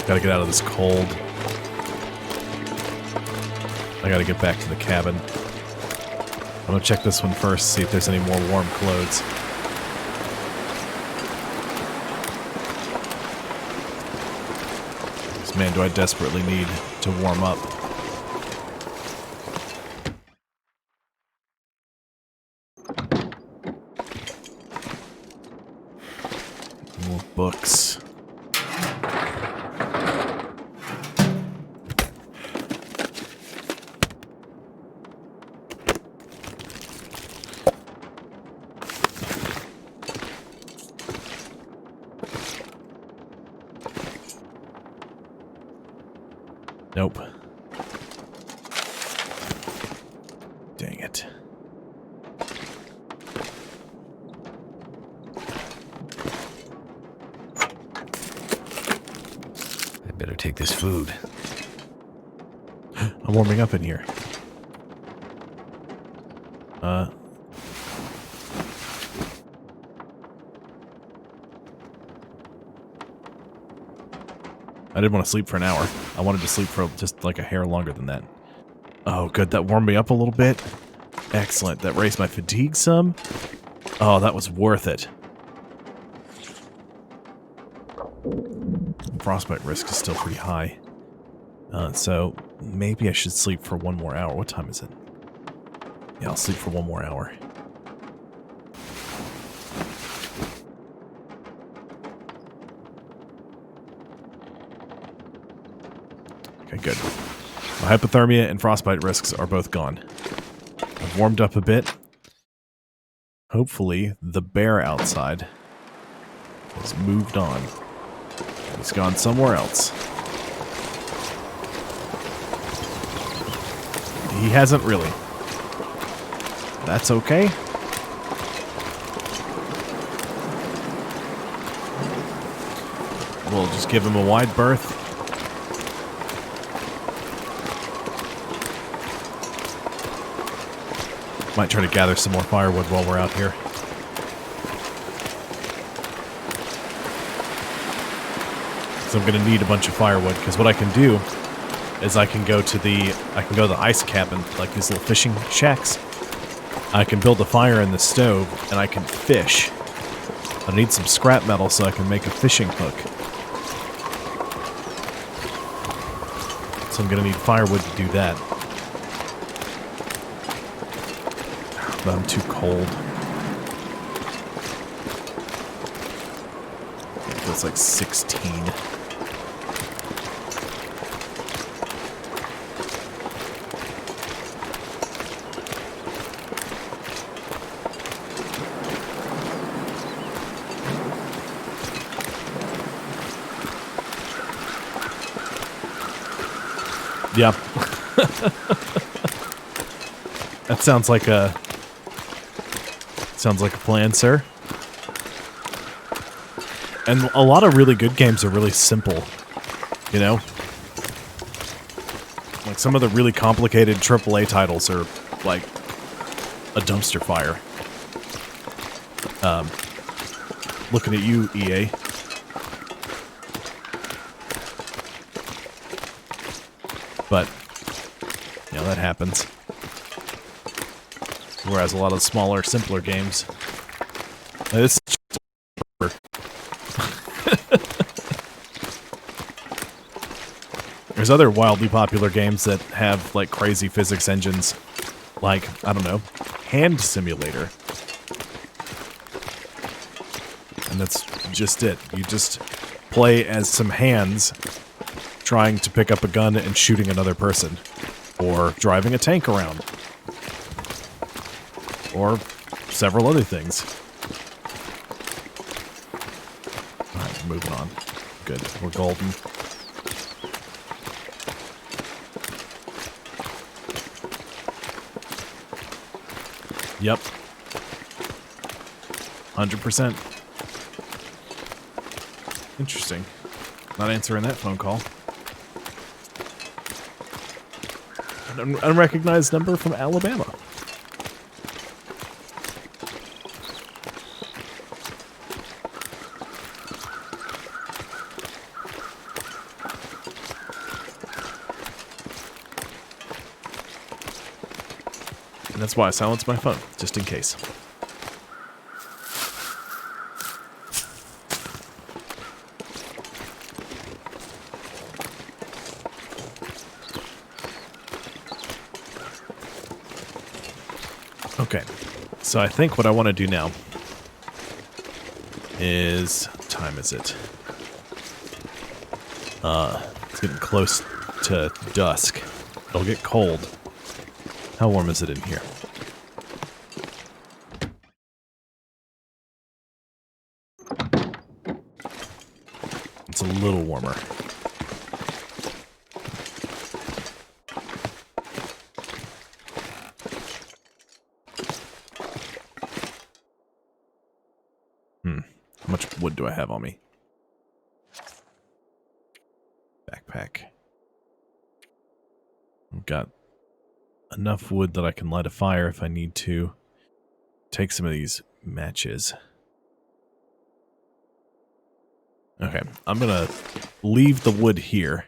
Gotta get out of this cold. I gotta get back to the cabin. I'm gonna check this one first, see if there's any more warm clothes. Because, man, do I desperately need to warm up. More books. Nope. Dang it. I better take this food. I'm warming up in here. I didn't want to sleep for an hour. I wanted to sleep for just like a hair longer than that. Oh, good. That warmed me up a little bit. Excellent. That raised my fatigue some. Oh, that was worth it. Frostbite risk is still pretty high. So maybe I should sleep for one more hour. What time is it? Yeah, I'll sleep for one more hour. Okay, good. My hypothermia and frostbite risks are both gone. I've warmed up a bit. Hopefully, the bear outside has moved on. He's gone somewhere else. He hasn't really. That's okay. we'll just give him a wide berth. Might try to gather some more firewood while we're out here. So I'm gonna need a bunch of firewood, because what I can do is I can go to the ice cabin, like these little fishing shacks. I can build a fire in the stove, and I can fish. I need some scrap metal so I can make a fishing hook. So I'm gonna need firewood to do that. But I'm too cold. It's like 16. Yeah. That sounds like a plan, sir. And a lot of really good games are really simple, you know? Like some of the really complicated AAA titles are like a dumpster fire. Looking at you, EA. But, you know, that happens. Whereas a lot of smaller, simpler games... This There's other wildly popular games that have, like, crazy physics engines. Like, I don't know, Hand Simulator. And that's just it. You just play as some hands trying to pick up a gun and shooting another person. Or driving a tank around. Or several other things. Alright, moving on. Good. We're golden. Yep. 100%. Interesting. Not answering that phone call. An unrecognized number from Alabama. And that's why I silenced my phone, just in case. Okay, so I think what I want to do now is... What time is it? It's getting close to dusk. It'll get cold. How warm is it in here? It's a little warmer. How much wood do I have on me? Backpack. I've got enough wood that I can light a fire if I need to. Take some of these matches. Okay, I'm gonna leave the wood here.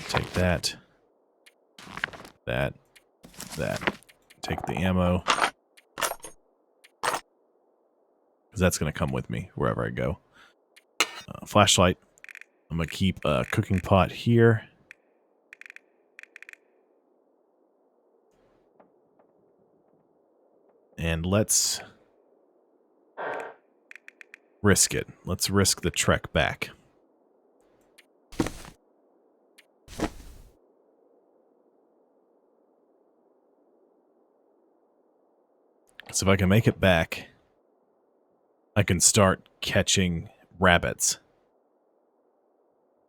Take that. That. Take the ammo. Because that's going to come with me wherever I go. Flashlight. I'm going to keep a cooking pot here. And let's risk it. Let's risk the trek back. So if I can make it back, I can start catching rabbits.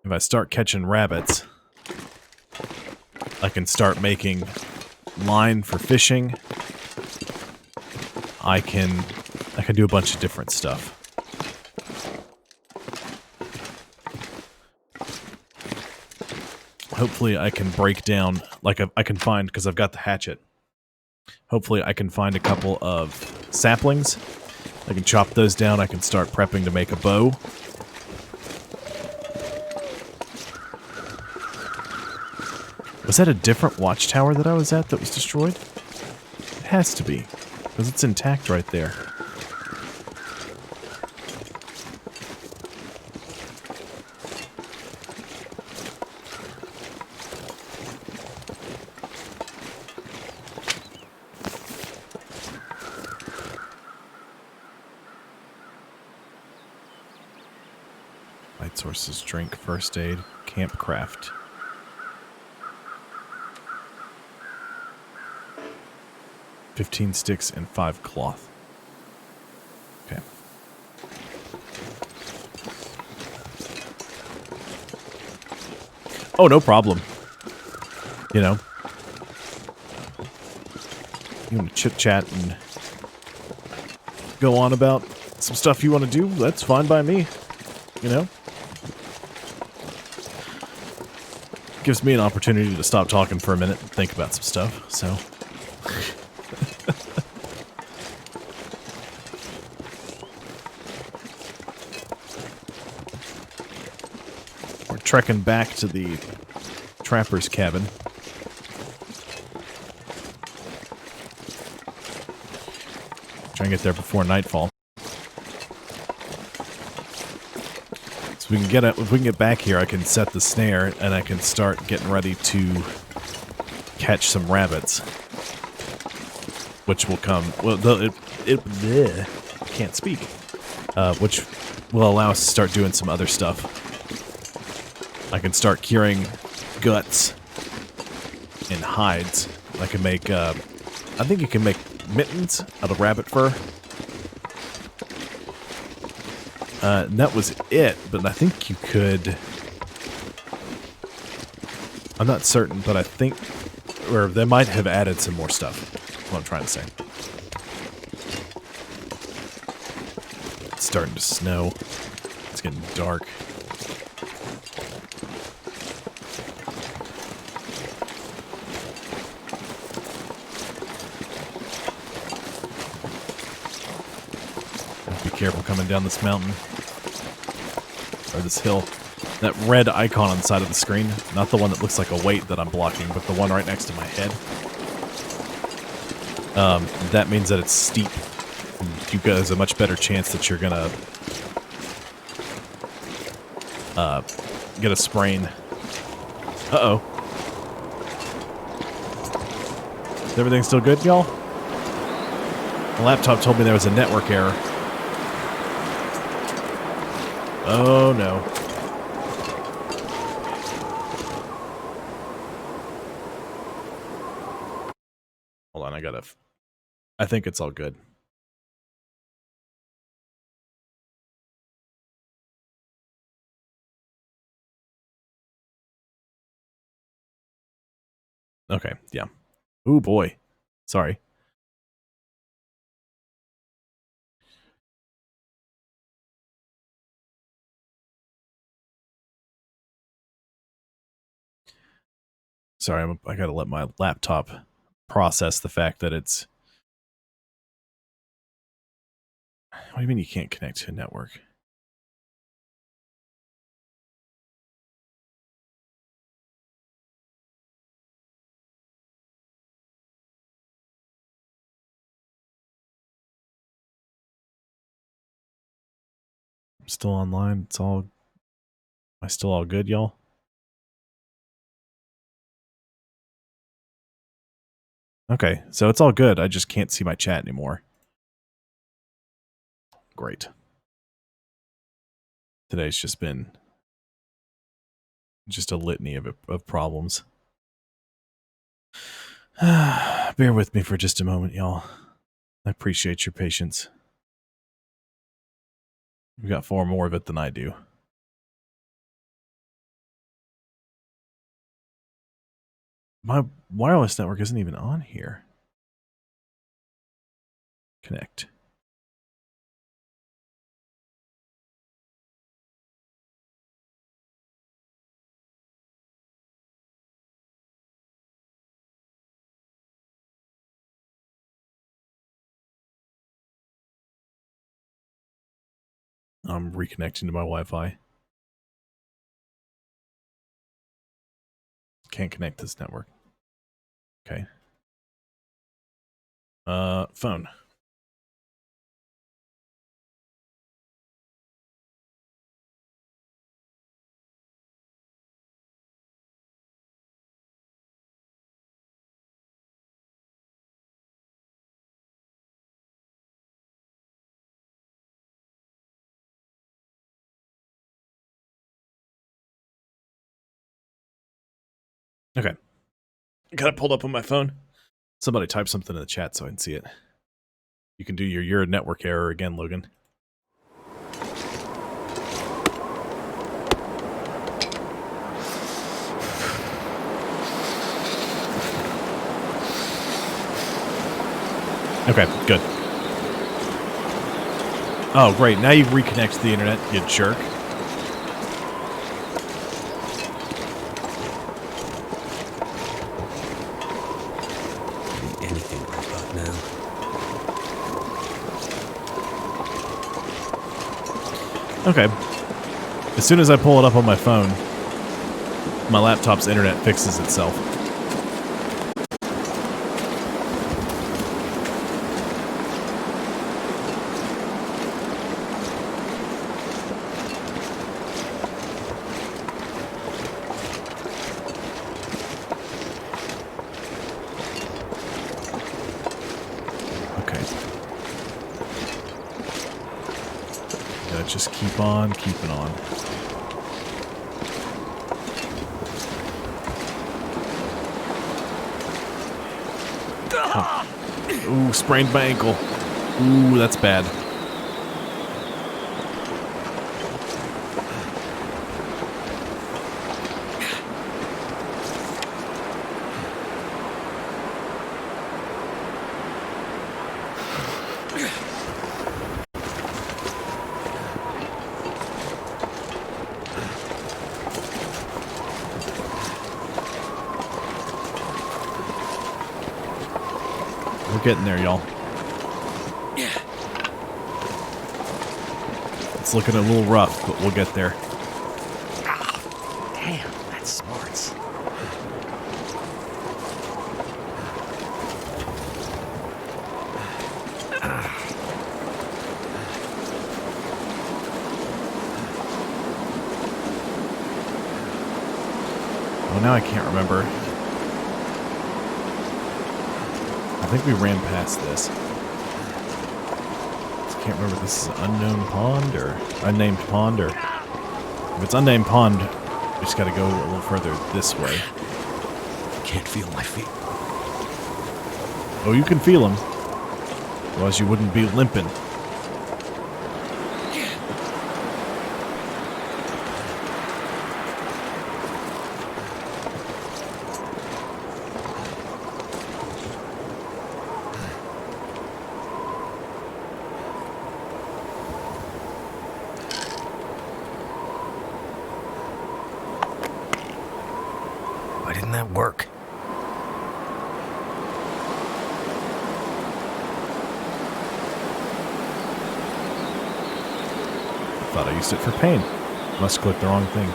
if I start catching rabbits, I can start making line for fishing. I can do a bunch of different stuff. Hopefully I can break down, like I can find, because I've got the hatchet. Hopefully I can find a couple of saplings. I can chop those down. I can start prepping to make a bow. Was that a different watchtower that I was at that was destroyed? It has to be, because it's intact right there. Light sources, drink, first aid, campcraft. $15 sticks and 5 cloth. Okay. Oh, no problem. You know. You want to chit-chat and go on about some stuff you want to do? That's fine by me. You know? Gives me an opportunity to stop talking for a minute and think about some stuff, so... We're trekking back to the trapper's cabin. Try and get there before nightfall. So we can get if we can get back here, I can set the snare and I can start getting ready to catch some rabbits, which will come. Well, can't speak. Which will allow us to start doing some other stuff. I can start curing guts and hides. I can make. I think you can make mittens out of rabbit fur. And that was it, but I think you could... I'm not certain, but I think... Or they might have added some more stuff. That's what I'm trying to say. It's starting to snow. It's getting dark. Be careful coming down this mountain. Or this hill. That red icon on the side of the screen, not the one that looks like a weight that I'm blocking, but the one right next to my head. That means that it's steep. You guys have a much better chance that you're gonna get a sprain. Uh-oh. Is everything still good, y'all? The laptop told me there was a network error. Oh, no. Hold on, I think it's all good. Okay, yeah. Ooh, boy. Sorry. Sorry, I gotta let my laptop process the fact that it's... What do you mean you can't connect to a network? I'm still online. It's all... Am I still all good, y'all? Okay, so it's all good. I just can't see my chat anymore. Great. Today's just been just a litany of problems. Bear with me for just a moment, y'all. I appreciate your patience. You've got far more of it than I do. My wireless network isn't even on here. Connect. I'm reconnecting to my Wi-Fi. Can't connect this network. Okay. Phone. Okay. Got it pulled up on my phone. Somebody type something in the chat so I can see it. You can do your network error again, Logan. Okay, good. Oh, great. Now you've reconnected to the internet, you jerk. Anything right about now. Okay. As soon as I pull it up on my phone, my laptop's internet fixes itself. Just keep on keeping on. Oh. Ooh, sprained my ankle. Ooh, that's bad. We're getting there, y'all. It's looking a little rough, but we'll get there. Damn, that smarts. Oh, now I can't remember. I think we ran past this. I can't remember if this is an unknown pond or unnamed pond, or if it's unnamed pond, we just gotta go a little further this way. Can't feel my feet. Oh, you can feel them. Otherwise you wouldn't be limping. Why didn't that work? Thought I used it for pain. Must click the wrong thing.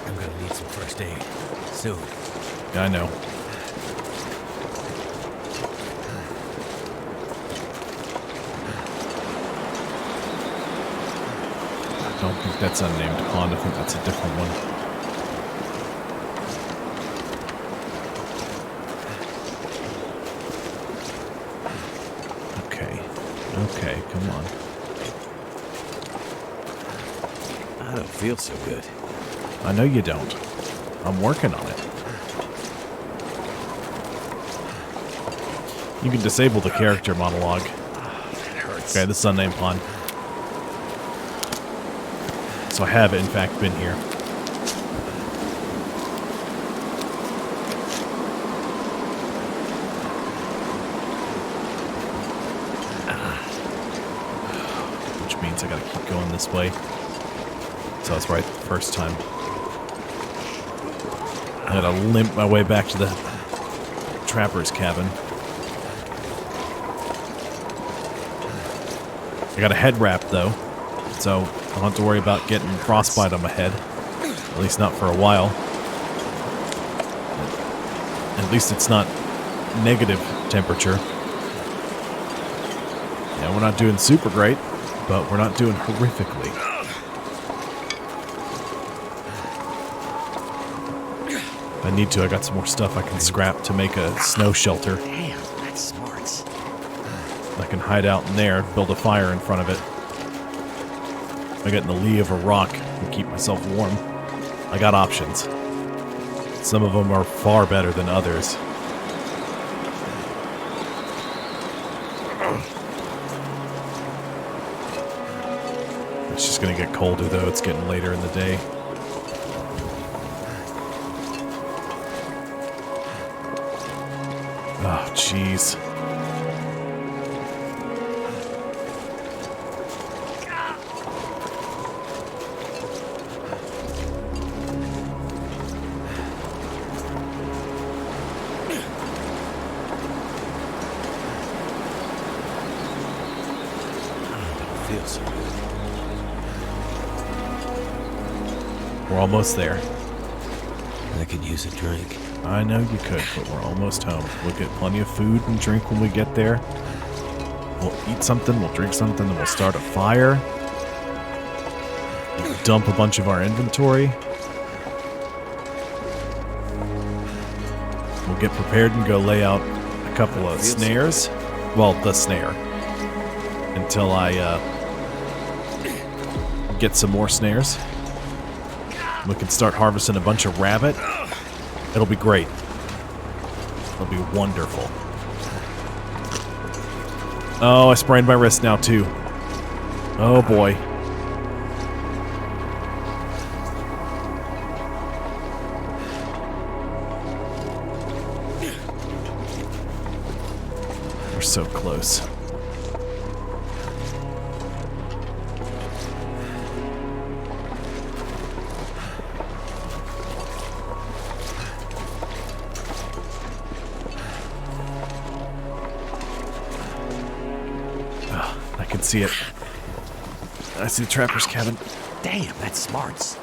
I'm gonna need some first aid. Soon. Yeah, I know. I don't think that's unnamed pond. I think that's a different one. Okay, come on. I don't feel so good. I know you don't. I'm working on it. You can disable the character monologue. That hurts. Okay, this is unnamed pond. So I have, in fact, been here. Which means I gotta keep going this way. So I was right the first time. I had to limp my way back to the trapper's cabin. I got a head wrap, though, so I don't have to worry about getting frostbite on my head. At least not for a while. At least it's not negative temperature. Yeah, we're not doing super great, but we're not doing horrifically. If I need to, I got some more stuff I can scrap to make a snow shelter. Damn, that's smart. I can hide out in there, build a fire in front of it. I get in the lee of a rock and keep myself warm. I got options. Some of them are far better than others. It's just gonna get colder though, it's getting later in the day. Oh, jeez. Feels good. We're almost there. I could use a drink. I know you could, but we're almost home. We'll get plenty of food and drink when we get there. We'll eat something, we'll drink something, then we'll start a fire. We'll dump a bunch of our inventory. We'll get prepared and go lay out a couple of snares. Well, the snare. Until I get some more snares. We can start harvesting a bunch of rabbit. It'll be great. It'll be wonderful. Oh, I sprained my wrist now, too. Oh, boy. We're so close. I can see it. I see the trapper's cabin. Damn, that's smarts.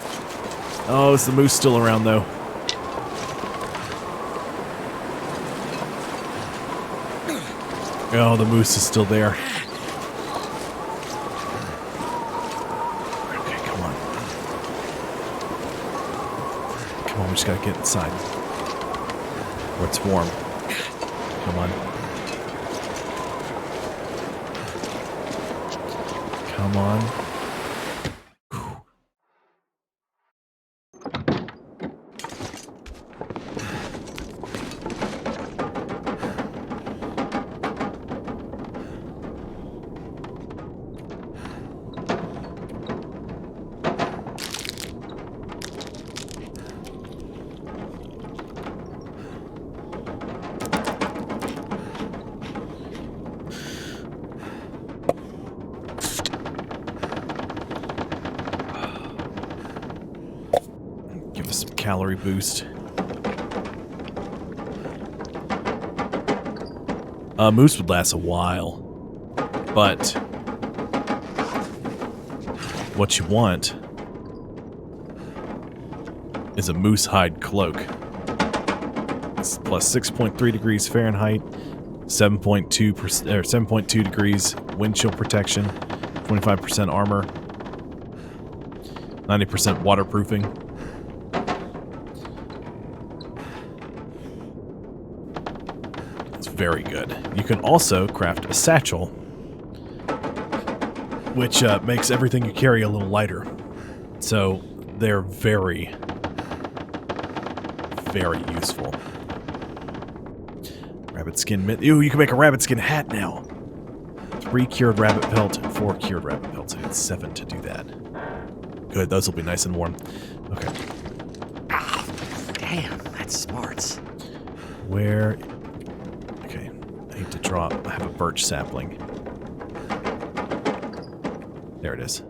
Oh, is the moose still around, though? Oh, the moose is still there. Okay, come on. Come on, we just gotta get inside. Where it's warm. Come on. Come on. Give us some calorie boost. Moose would last a while, but what you want is a moose hide cloak. It's plus 6.3 degrees Fahrenheit, 7.2% or 7.2 degrees wind chill protection, 25% armor, 90% waterproofing. It's very good. You can also craft a satchel, which makes everything you carry a little lighter. So they're very, very useful. Rabbit skin mitt. Ooh, you can make a rabbit skin hat now. 3 cured rabbit pelt and 4 cured rabbit pelts. I need 7 to do that. Good, those will be nice and warm. Okay. Ah, damn, that's smarts. Where... Okay, I need to drop... I have a birch sapling. There it is.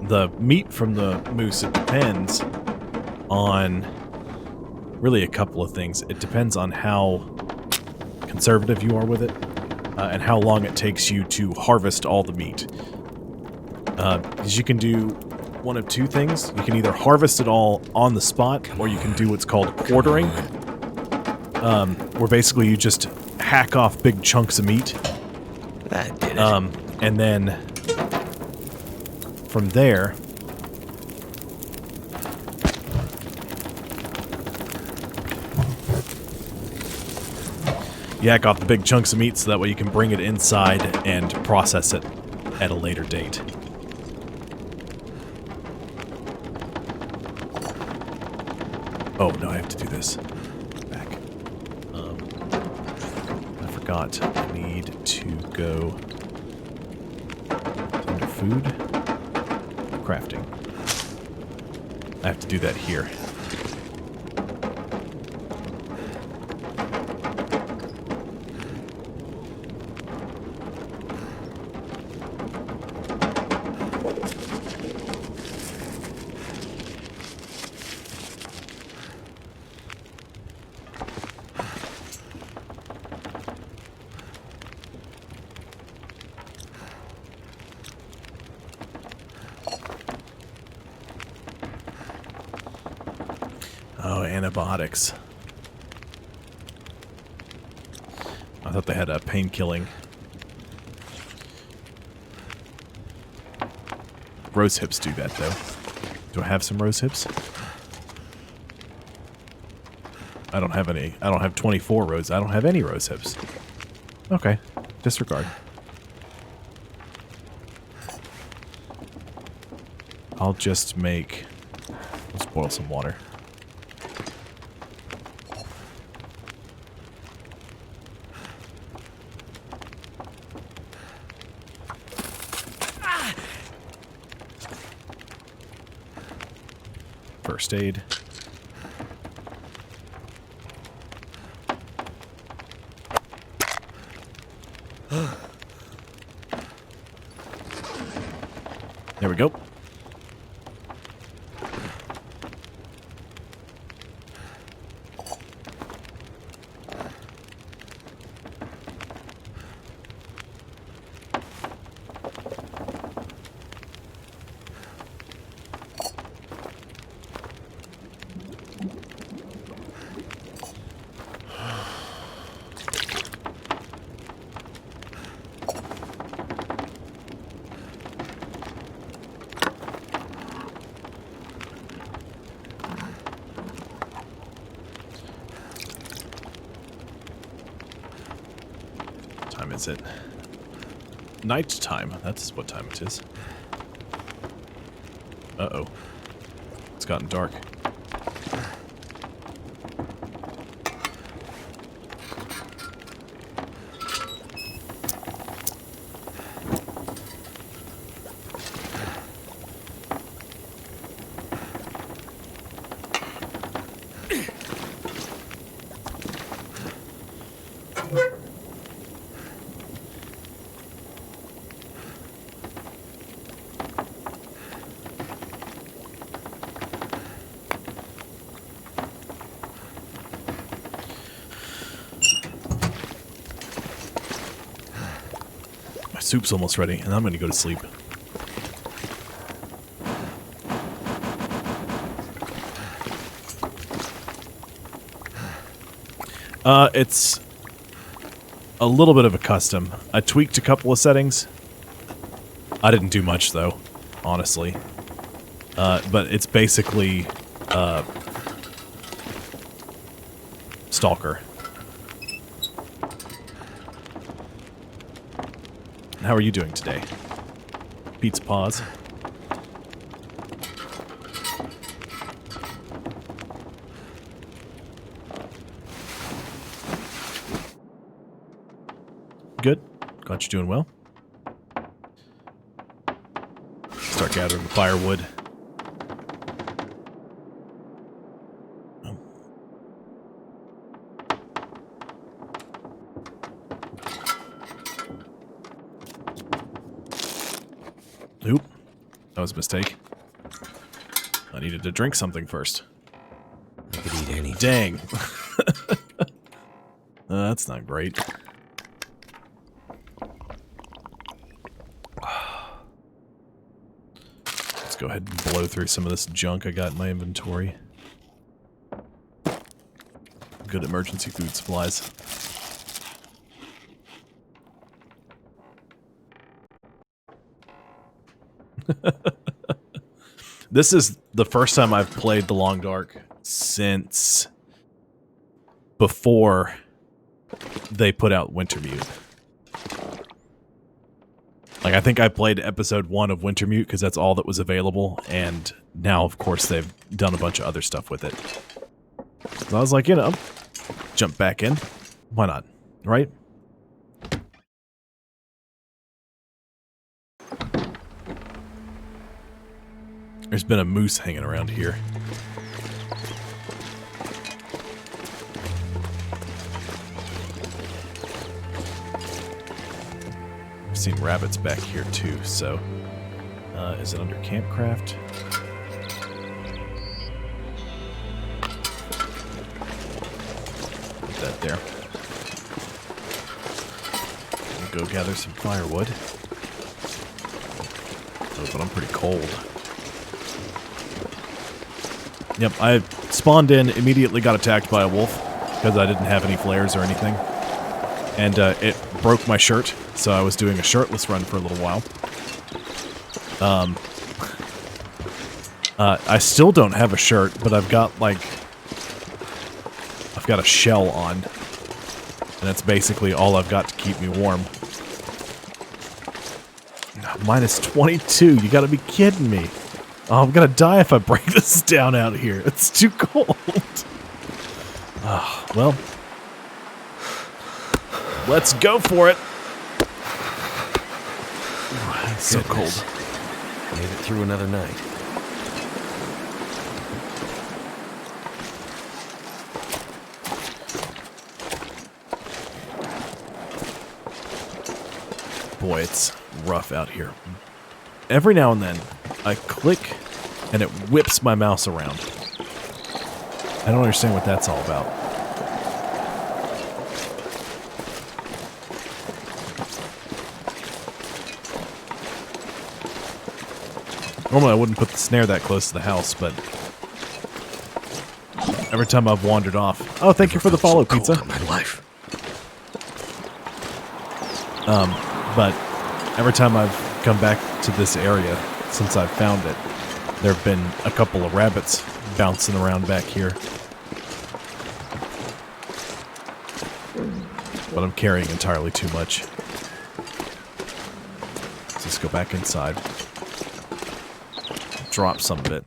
The meat from the moose, it depends on really a couple of things. It depends on how conservative you are with it and how long it takes you to harvest all the meat. Because you can do one of two things. You can either harvest it all on the spot, or you can do what's called quartering, where basically you just hack off big chunks of meat. That did it. And then from there, you hack off the big chunks of meat so that way you can bring it inside and process it at a later date. Oh, no, I have to do this. Back. I forgot. I need to go under food. Crafting. I have to do that here. Oh, antibiotics. I thought they had a pain-killing. Rose hips do that, though. Do I have some rose hips? I don't have any. I don't have 24 rose. I don't have any rose hips. Okay. Disregard. I'll just make... Let's boil some water. First aid. There we go. Is it night time? That's what time it is. Uh-oh. It's gotten dark. Soup's almost ready, and I'm going to go to sleep. It's a little bit of a custom. I tweaked a couple of settings. I didn't do much, though, honestly. But it's basically Stalker. how are you doing today? Pete's paws. Good. Glad you're doing well. Start gathering the firewood. Oop. That was a mistake. I needed to drink something first. I could eat anything. Dang. That's not great. Let's go ahead and blow through some of this junk I got in my inventory. Good emergency food supplies. This is the first time I've played The Long Dark since before they put out Wintermute. Like, I think I played episode 1 of Wintermute because that's all that was available, and now, of course, they've done a bunch of other stuff with it. So I was like, you know, jump back in. Why not? Right? There's been a moose hanging around here. I've seen rabbits back here too, so... is it under Campcraft? Put that there. We'll go gather some firewood. Oh, but I'm pretty cold. Yep, I spawned in, immediately got attacked by a wolf because I didn't have any flares or anything. And it broke my shirt, so I was doing a shirtless run for a little while. I still don't have a shirt, but I've got, like... I've got a shell on. And that's basically all I've got to keep me warm. Minus 22, you gotta be kidding me. Oh, I'm gonna die if I break this down out here. It's too cold. Oh, well. Let's go for it. Ooh, it's so cold. Made it through another night. Boy, it's rough out here. Every now and then, I click and it whips my mouse around. I don't understand what that's all about. Normally I wouldn't put the snare that close to the house, but every time I've wandered off... Oh, thank you for the follow, Pizza. In my life. But every time I've come back to this area since I've found it, there have been a couple of rabbits bouncing around back here. But I'm carrying entirely too much. Let's just go back inside. Drop some of it.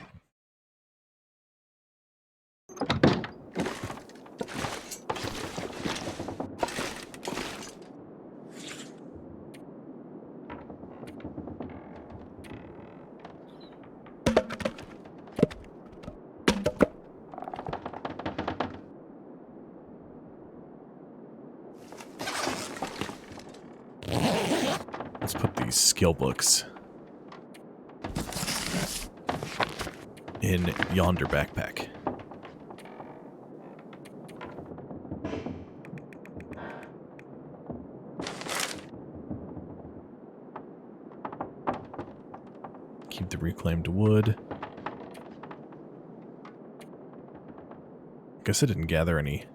Let's put these skill books in yonder backpack. Keep the reclaimed wood. Guess I didn't gather any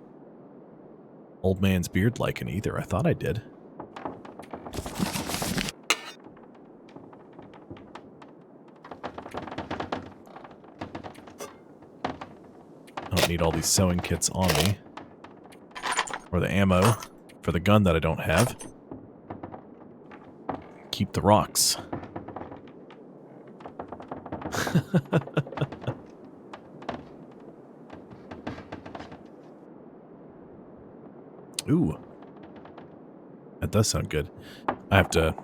old man's beard lichen either. I thought I did. I don't need all these sewing kits on me. Or the ammo for the gun that I don't have. keep the rocks. Ooh. That does sound good. I have to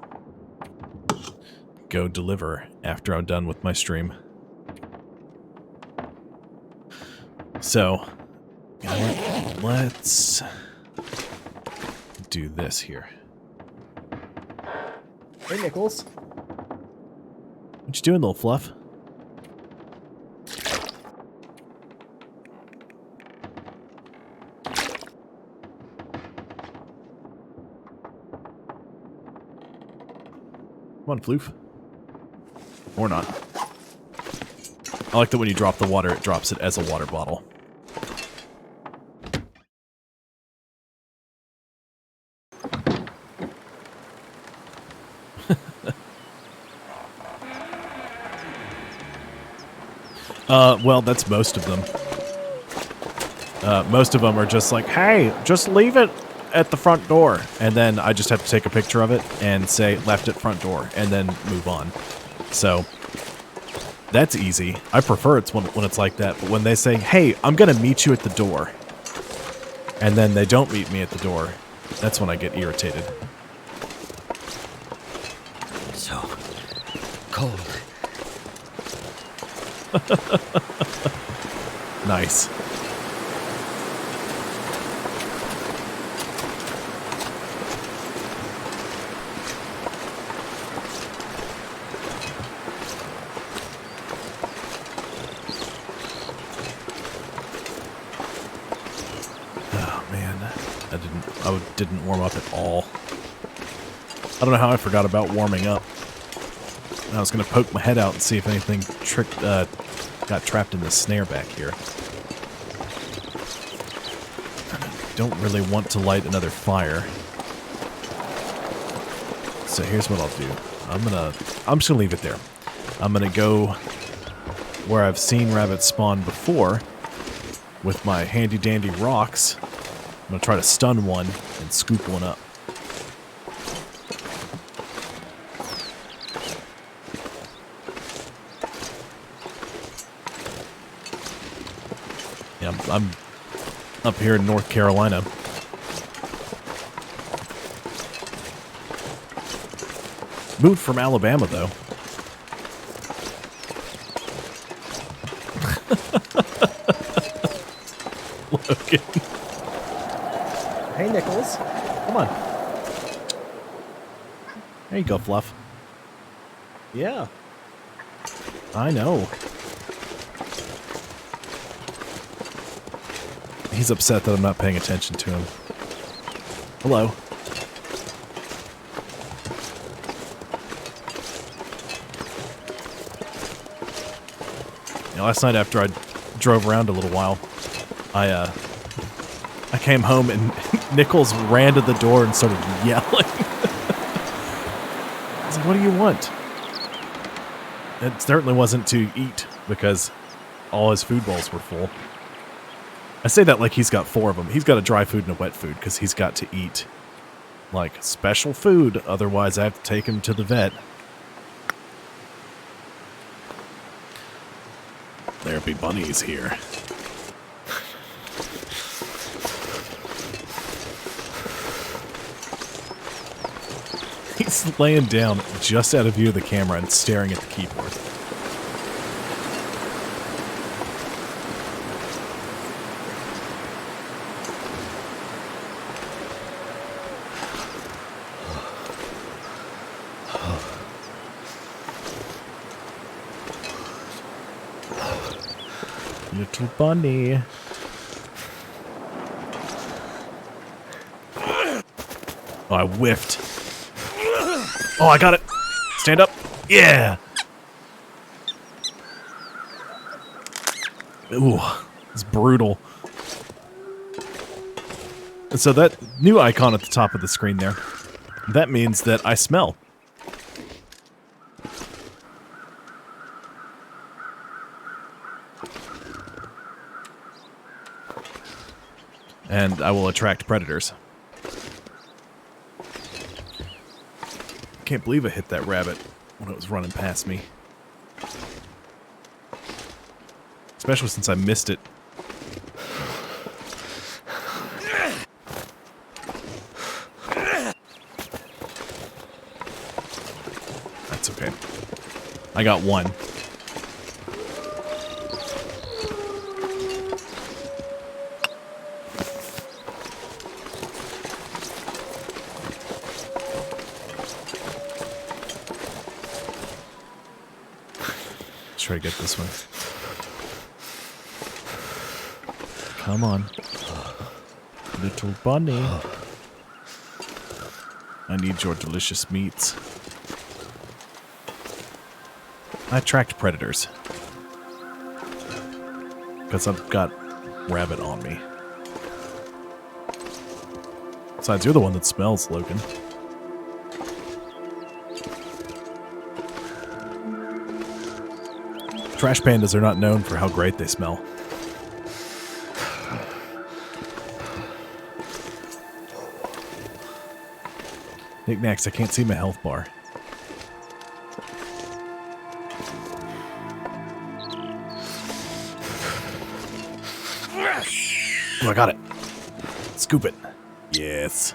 go deliver after I'm done with my stream. So, you know what? Let's do this here. Hey, Nichols. What you doing, little fluff? Come on, Floof. Or not. I like that when you drop the water, it drops it as a water bottle. Well, that's most of them. Most of them are just like, hey, just leave it at the front door. And then I just have to take a picture of it and say, left at front door, and then move on. So, that's easy. I prefer it's when it's like that. But when they say, hey, I'm going to meet you at the door, and then they don't meet me at the door, that's when I get irritated. So cold. Nice. Oh man, I didn't warm up at all. I don't know how I forgot about warming up. I was gonna poke my head out and see if anything got trapped in the snare back here. I don't really want to light another fire. So here's what I'll do. I'm just gonna leave it there. I'm gonna go where I've seen rabbits spawn before with my handy dandy rocks. I'm gonna try to stun one and scoop one up. Yeah, I'm up here in North Carolina. Moved from Alabama, though. Logan. Hey, Nichols. Come on. There you go, Fluff. Yeah. I know. He's upset that I'm not paying attention to him. Hello. You know, last night after I drove around a little while, I came home and Nichols ran to the door and started yelling. I was like, what do you want? It certainly wasn't to eat because all his food bowls were full. I say that like he's got 4 of them. He's got a dry food and a wet food because he's got to eat like special food. Otherwise, I have to take him to the vet. There be bunnies here. He's laying down just out of view of the camera and staring at the keyboard. Little bunny. Oh, I whiffed. Oh, I got it. Stand up. Yeah. Ooh, it's brutal. And so that new icon at the top of the screen there, that means that I smell. And I will attract predators. Can't believe I hit that rabbit when it was running past me. Especially since I missed it. That's okay. I got one. Let's try to get this one. Come on. Little bunny. I need your delicious meats. I attract predators. Because I've got rabbit on me. Besides, you're the one that smells, Logan. Trash pandas are not known for how great they smell. Knickknacks, I can't see my health bar. Oh, I got it. Scoop it. Yes.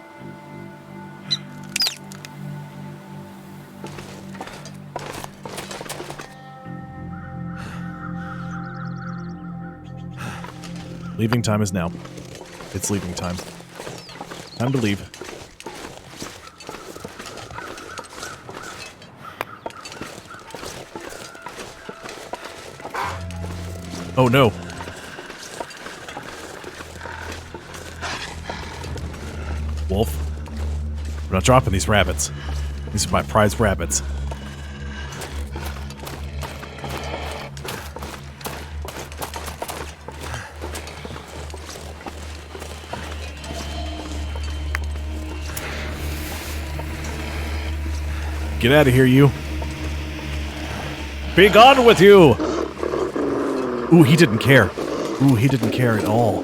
Leaving time is now. It's leaving time. Time to leave. Oh no. Wolf. We're not dropping these rabbits. These are my prized rabbits. Get out of here, you. Be gone with you! Ooh, he didn't care. Ooh, he didn't care at all.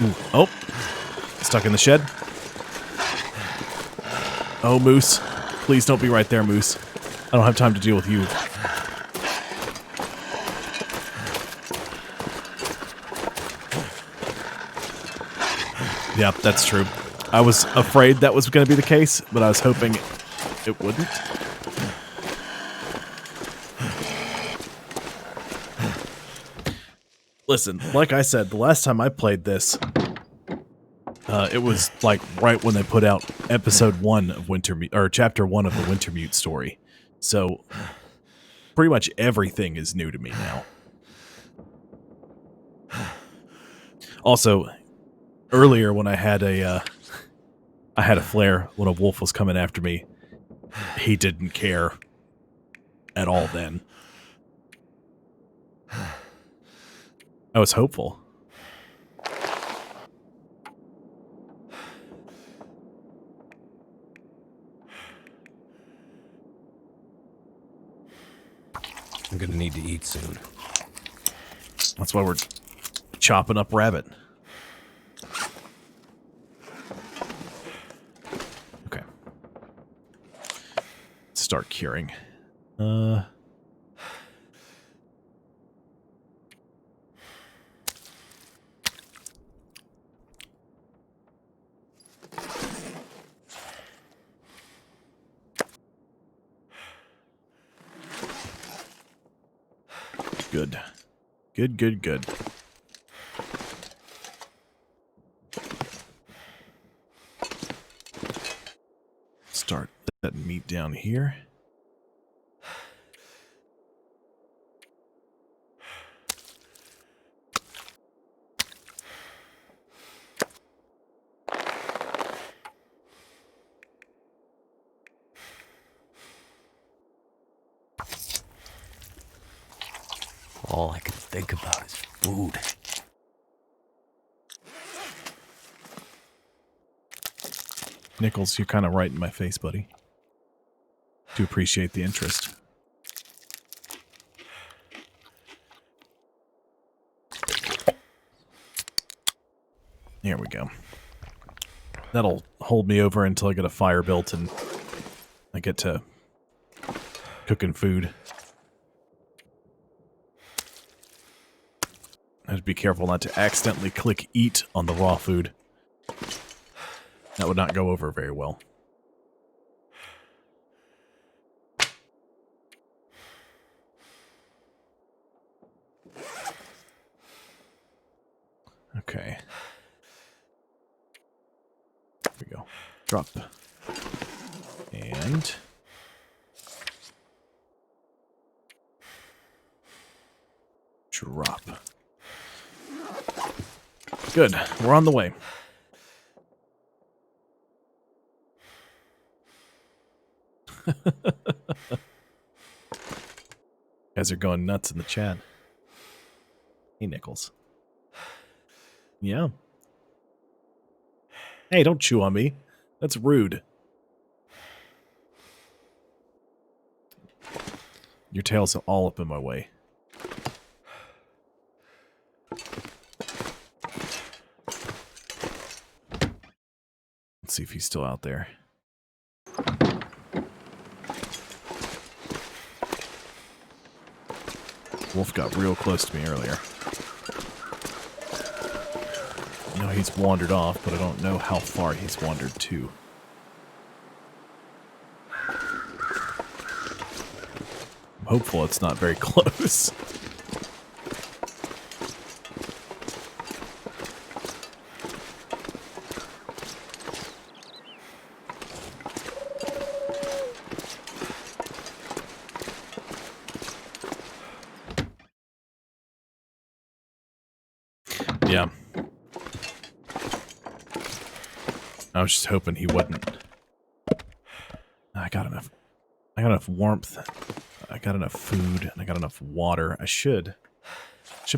Ooh, oh. Stuck in the shed. Oh, Moose. Please don't be right there, Moose. I don't have time to deal with you. Yeah, that's true. I was afraid that was going to be the case, but I was hoping it wouldn't. Listen, like I said, the last time I played this, it was like right when they put out episode 1 of Wintermute, or chapter 1 of the Wintermute story. So pretty much everything is new to me now. Also, earlier when I had a flare when a wolf was coming after me, he didn't care at all then. I was hopeful. I'm gonna need to eat soon. That's why we're chopping up rabbit. Okay. Start curing. Good. Good, good, good. Start that meat down here. All I can think about is food. Nichols, you're kind of right in my face, buddy. Do appreciate the interest. Here we go. That'll hold me over until I get a fire built and I get to cooking food. I have to be careful not to accidentally click eat on the raw food. That would not go over very well. Okay. There we go. Drop. And... drop. Good. We're on the way. Guys are going nuts in the chat. Hey, Nichols. Yeah. Hey, don't chew on me. That's rude. Your tail's all up in my way. Let's see if he's still out there. Wolf got real close to me earlier. I know he's wandered off, but I don't know how far he's wandered to. I'm hopeful it's not very close. Yeah. I was just hoping he wouldn't. I got enough warmth. I got enough food, and I got enough water. I should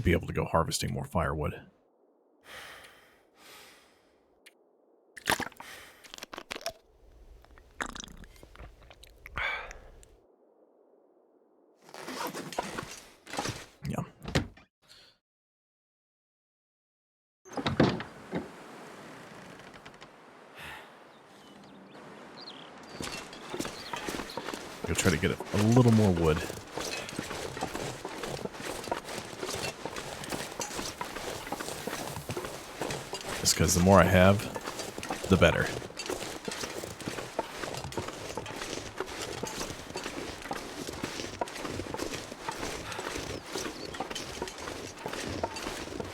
be able to go harvesting more firewood. Yeah. I'll try to get a little more wood. Just because the more I have, the better.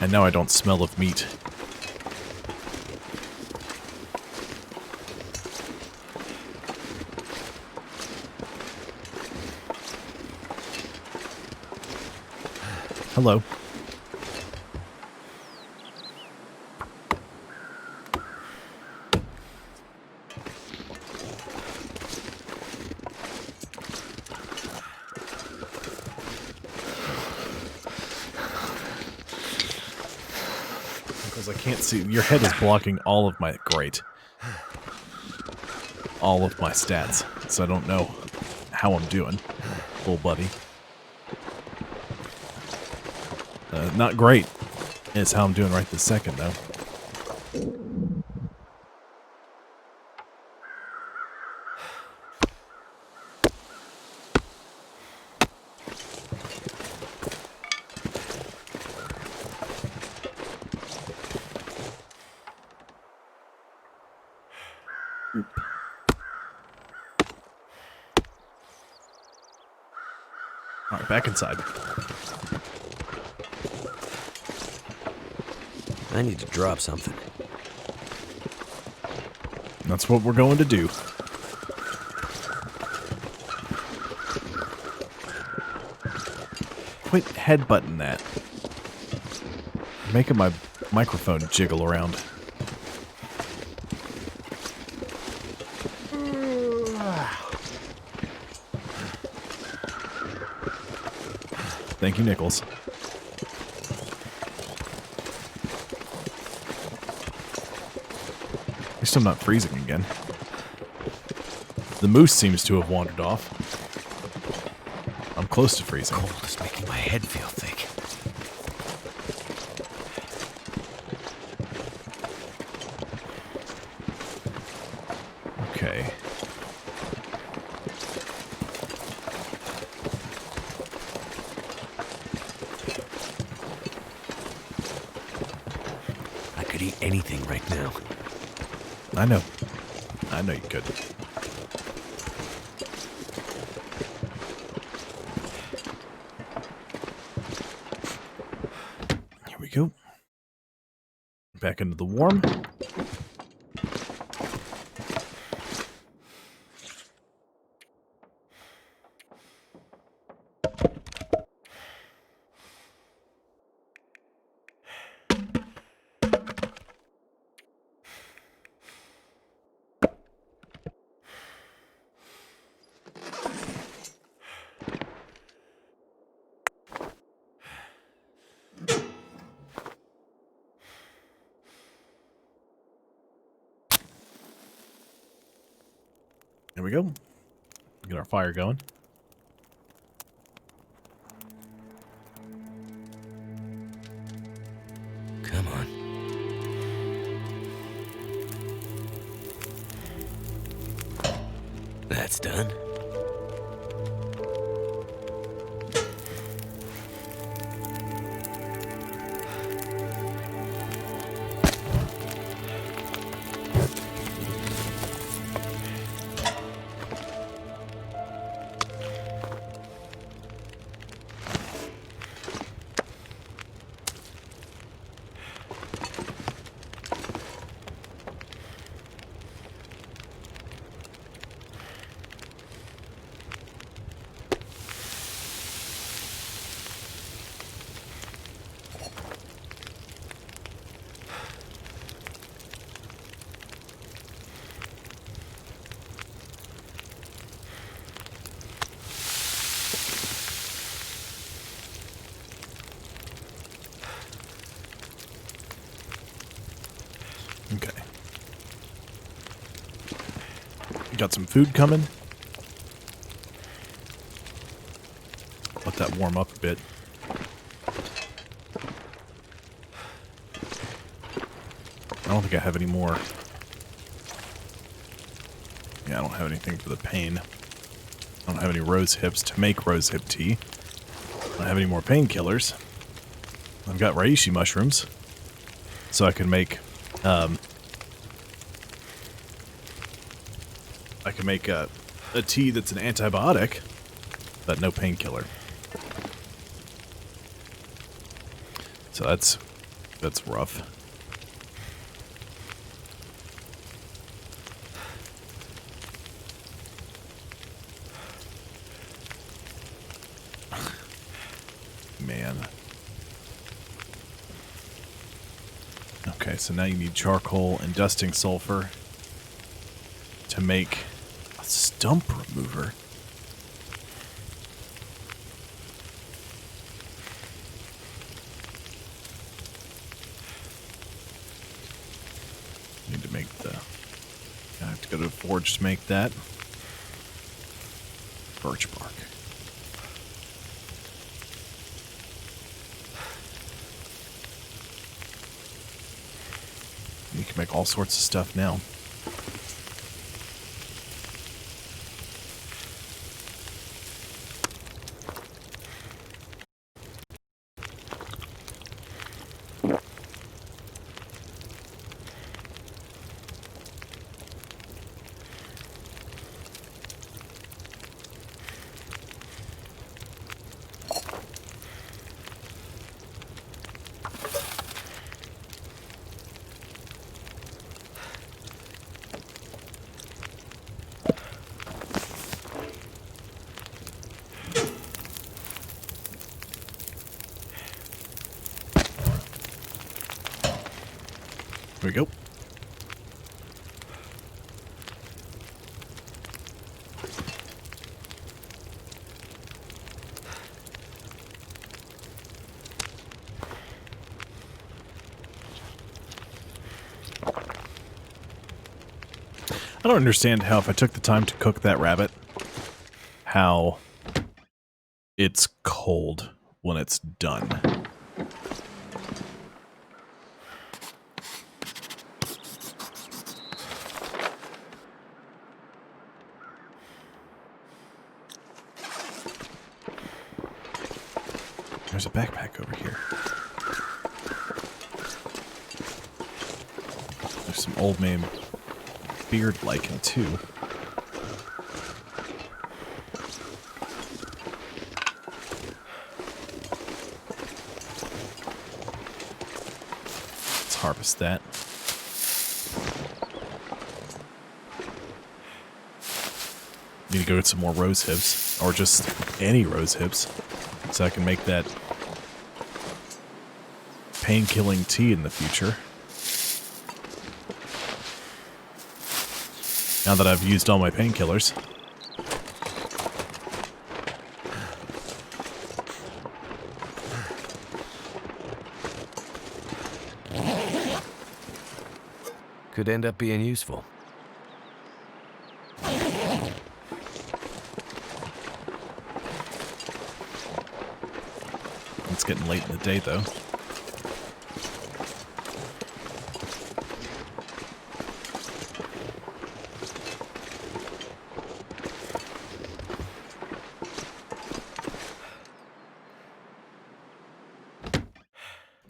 And now I don't smell of meat. Hello. Because I can't see. Your head is blocking all of my... Great. All of my stats. So I don't know how I'm doing, little buddy. Not great is how I'm doing right this second, though. Oop. All right, back inside. I need to drop something. That's what we're going to do. Quit headbutting that. Making my microphone jiggle around. Thank you, Nichols. At least I'm not freezing again. The moose seems to have wandered off. I'm close to freezing. Cold is making my head feel thick. Okay. I could eat anything right now. I know. I know you could. Here we go. Back into the warm. There we go. Get our fire going. Come on. That's done. Okay. Got some food coming. Let that warm up a bit. I don't think I have any more. Yeah, I don't have anything for the pain. I don't have any rose hips to make rose hip tea. I don't have any more painkillers. I've got reishi mushrooms. So I can make, a tea that's an antibiotic, but no painkiller. So that's rough. Man. Okay, so now you need charcoal and dusting sulfur to make a stump remover. Need to make the... I have to go to the forge to make that. Birch bark. You can make all sorts of stuff now. There we go. I don't understand how if I took the time to cook that rabbit, how it's cold when it's done. There's a backpack over here. There's some old man beard lichen too. Let's harvest that. Need to go get some more rose hips, or just any rose hips, so I can make that pain-killing tea in the future. Now that I've used all my painkillers. Could end up being useful. It's getting late in the day, though.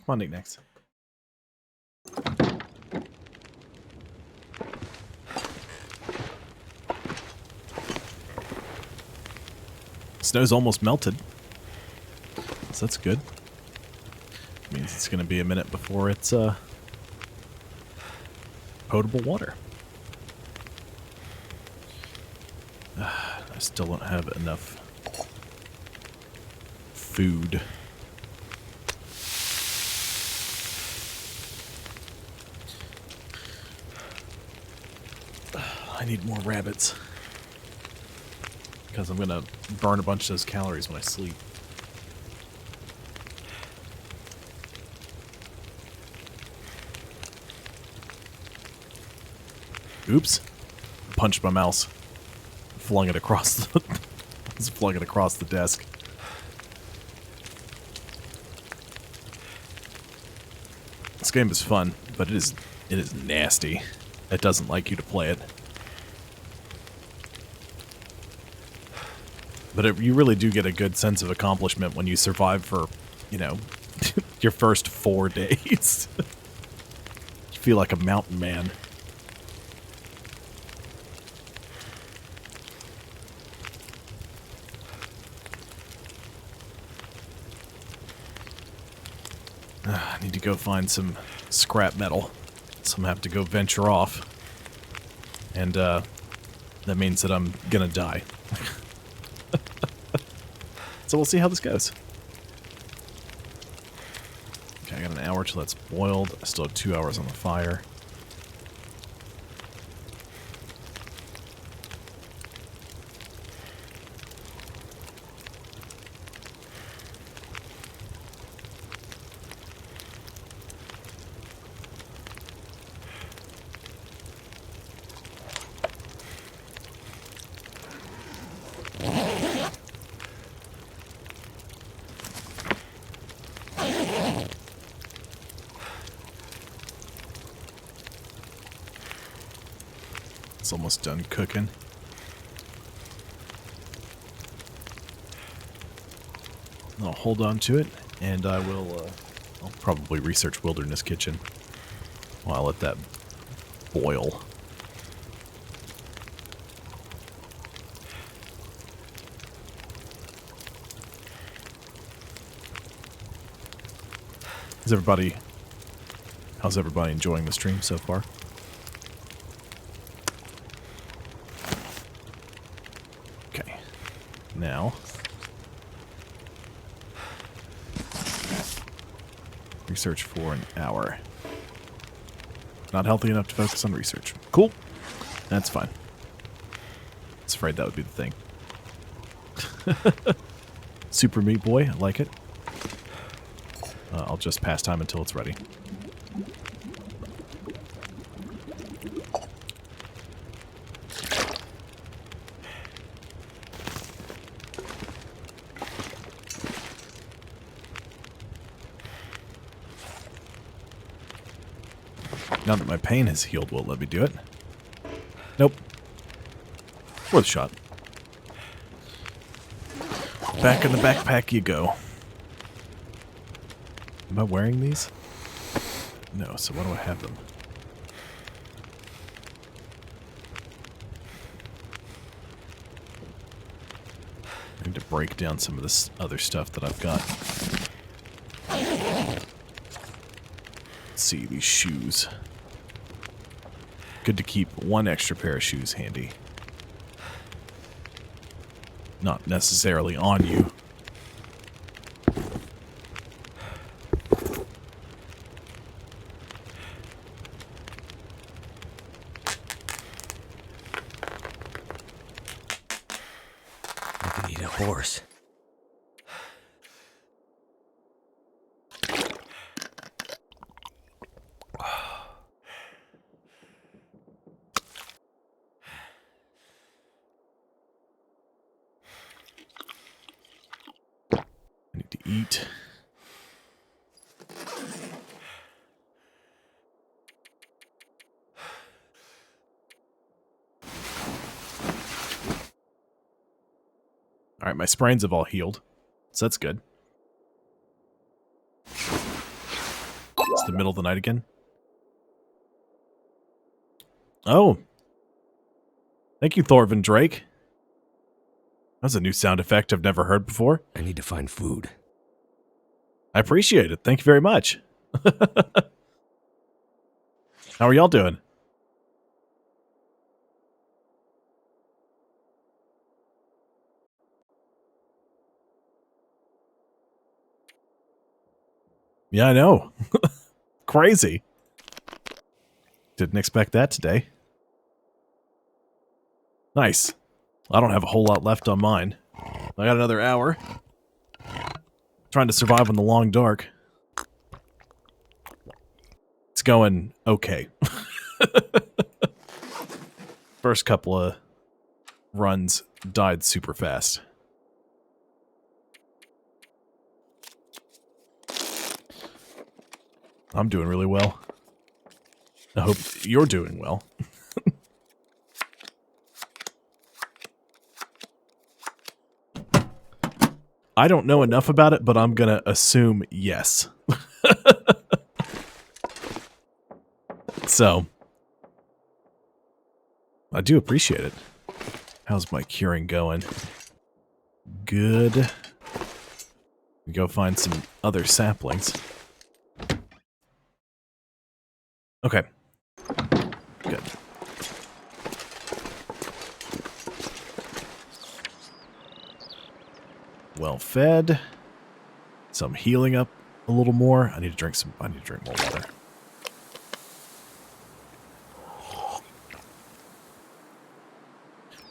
Come on, Knickknacks. Snow's almost melted. So that's good. Means it's going to be a minute before it's potable water. I still don't have enough food. I need more rabbits. Because I'm going to burn a bunch of those calories when I sleep. Oops. Punched my mouse. Flung it across the flung it across the desk. This game is fun, but it is nasty. It doesn't like you to play it. But you really do get a good sense of accomplishment when you survive for, you know, your first 4 days. You feel like a mountain man. I need to go find some scrap metal. So I'm gonna have to go venture off. And that means that I'm gonna die. So we'll see how this goes. Okay, I got an hour till that's boiled. I still have 2 hours on the fire. It's almost done cooking. I'll hold on to it, and I will, I'll probably research Wilderness Kitchen while I let that boil. How's everybody enjoying the stream so far? Okay, now research for an hour. Not healthy enough to focus on research. Cool, that's fine. I was afraid that would be the thing. Super Meat Boy, I like it. I'll just pass time until it's ready. Now that my pain has healed, will it let me do it? Nope. Worth a shot. Back in the backpack you go. Am I wearing these? No, so why do I have them? I need to break down some of this other stuff that I've got. Let's see, these shoes. Good to keep one extra pair of shoes handy. Not necessarily on you. I need a horse. I need to eat. Alright, my sprains have all healed. So that's good. It's the middle of the night again. Oh. Thank you, Thorvin Drake. That's a new sound effect I've never heard before. I need to find food. I appreciate it. Thank you very much. How are y'all doing? Yeah, I know. Crazy. Didn't expect that today. Nice. I don't have a whole lot left on mine. I got another hour. Trying to survive in the long dark. It's going okay. First couple of runs died super fast. I'm doing really well. I hope you're doing well. I don't know enough about it, but I'm gonna assume yes. So, I do appreciate it. How's my curing going? Good. Go find some other saplings. Okay. Good. Well fed. So I'm healing up a little more. I need to drink more water.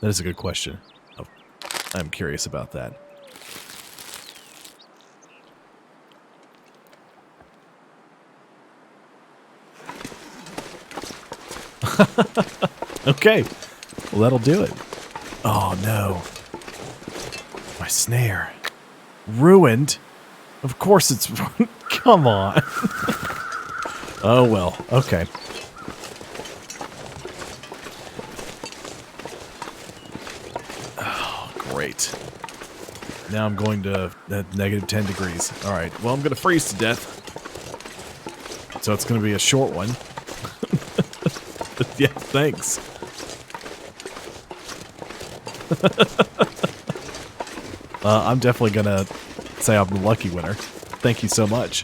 That is a good question. Oh, I'm curious about that. Okay. Well, that'll do it. Oh, no. My snare. Ruined? Of course it's... Come on. Oh, well. Okay. Oh, great. Now I'm going to negative 10 degrees. Alright. Well, I'm going to freeze to death. So it's going to be a short one. Yeah, thanks. I'm definitely gonna say I'm the lucky winner. Thank you so much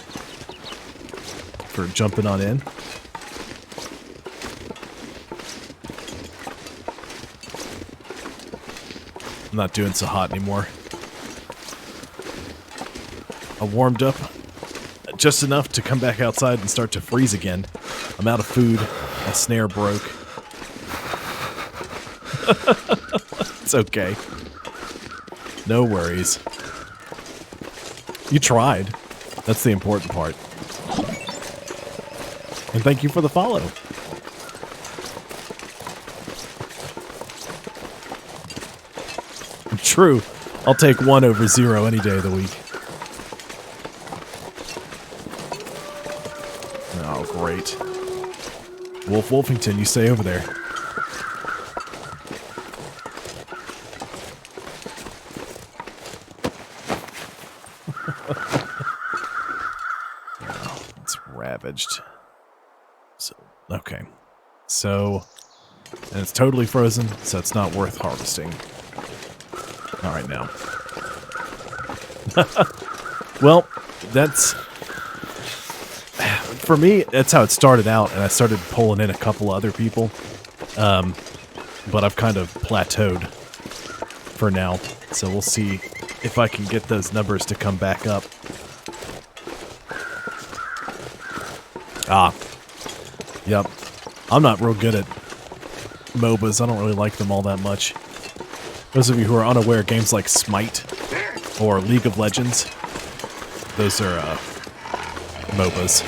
for jumping on in. I'm not doing so hot anymore. I warmed up just enough to come back outside and start to freeze again. I'm out of food. My snare broke. It's okay. No worries. You tried. That's the important part. And thank you for the follow. True. I'll take 1 over 0 any day of the week. Oh, great. Wolf Wolfington, you stay over there. So, okay. So, and it's totally frozen, so it's not worth harvesting. All right, now. Well, that's... For me, that's how it started out, and I started pulling in a couple other people. But I've kind of plateaued for now, so we'll see if I can get those numbers to come back up. Ah. Yep. I'm not real good at MOBAs. I don't really like them all that much. Those of you who are unaware, games like Smite or League of Legends, those are MOBAs.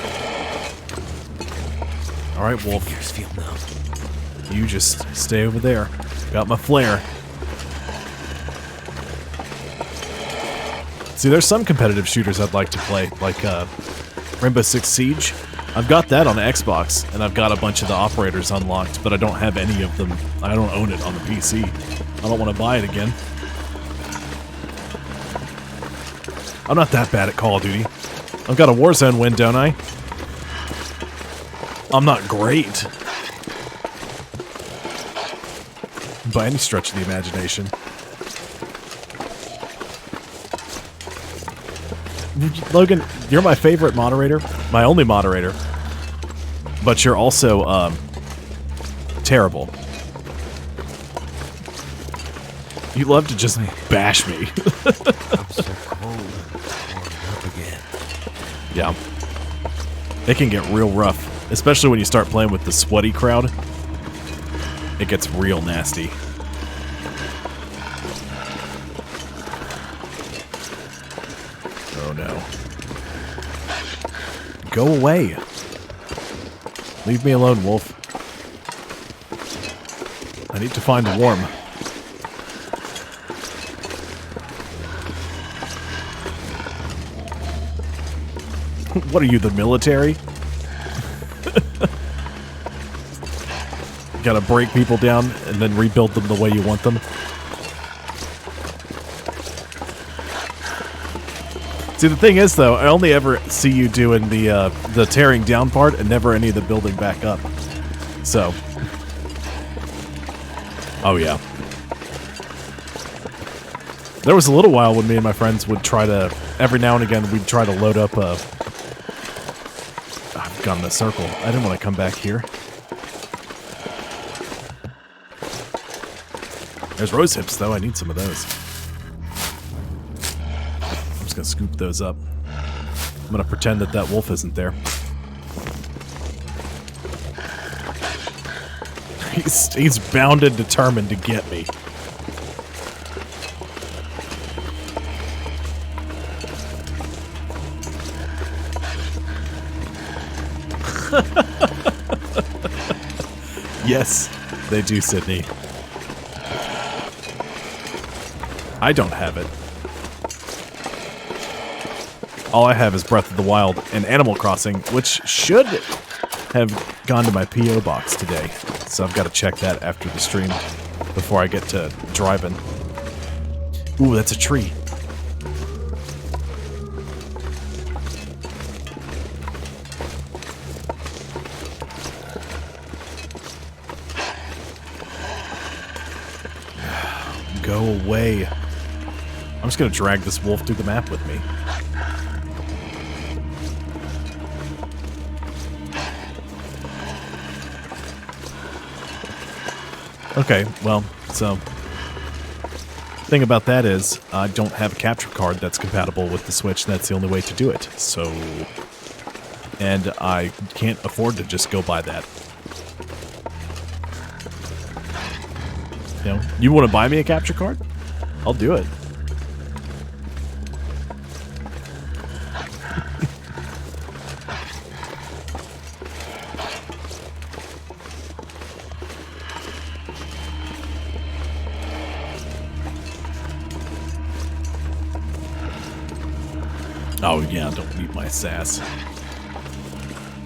Alright, Wolf. Fingers feel numb. You just stay over there. Got my flare. See, there's some competitive shooters I'd like to play, like Rainbow Six Siege. I've got that on the Xbox, and I've got a bunch of the operators unlocked, but I don't have any of them. I don't own it on the PC. I don't want to buy it again. I'm not that bad at Call of Duty. I've got a Warzone win, don't I? I'm not great. By any stretch of the imagination. Logan, you're my favorite moderator. My only moderator. But you're also, terrible. You love to just bash me. I'm so cold. Warming up again. Yeah. It can get real rough. Especially when you start playing with the sweaty crowd. It gets real nasty. Oh no. Go away. Leave me alone, Wolf. I need to find a worm. What are you, the military? You gotta break people down and then rebuild them the way you want them. See, the thing is, though, I only ever see you doing the tearing down part and never any of the building back up. So. Oh, yeah. There was a little while when me and my friends would try to, every now and again, we'd try to load up a... I've gone in a circle. I didn't want to come back here. There's rose hips, though. I need some of those. I'm just going to scoop those up. I'm going to pretend that wolf isn't there. He's bound and determined to get me. Yes, they do, Sydney. I don't have it. All I have is Breath of the Wild and Animal Crossing, which should have gone to my P.O. box today. So I've got to check that after the stream before I get to driving. Ooh, that's a tree. Go away. I'm just gonna drag this wolf through the map with me. Okay, well, so thing about that is I don't have a capture card that's compatible with the Switch. That's the only way to do it. So, and I can't afford to just go buy that. You know, you want to buy me a capture card? I'll do it. Oh yeah, don't eat my sass.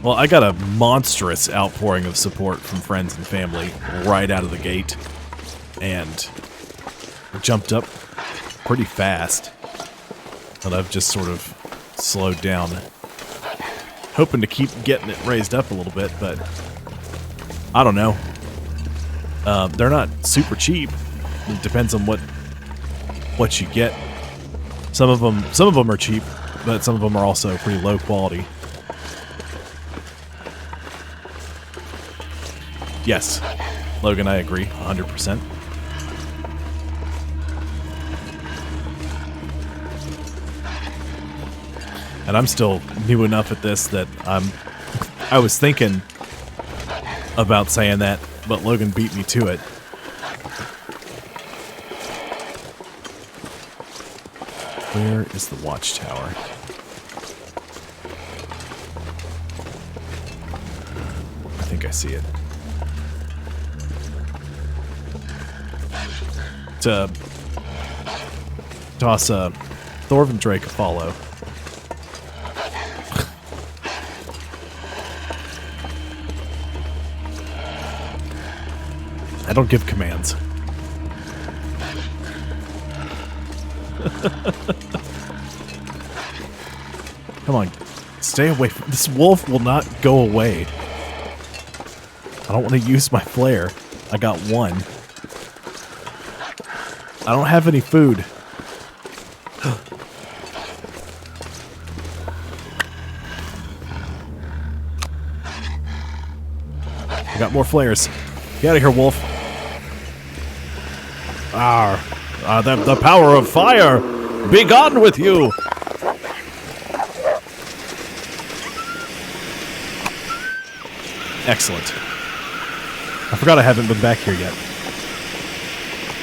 Well, I got a monstrous outpouring of support from friends and family right out of the gate. And jumped up pretty fast, but I've just sort of slowed down. hoping to keep getting it raised up a little bit, but I don't know. They're not super cheap. It depends on what you get. Some of them are cheap, but some of them are also pretty low quality. Yes, Logan, I agree, 100%. And I'm still new enough at this that I was thinking about saying that, but Logan beat me to it. Where is the watchtower? I think I see it. To toss Thorvin Drake a follow. I don't give commands. Come on, stay away from this wolf. Will not go away. I don't want to use my flare. I got one. I don't have any food. I got more flares. Get out of here, wolf. The power of fire! Be gone with you! Excellent. I forgot I haven't been back here yet.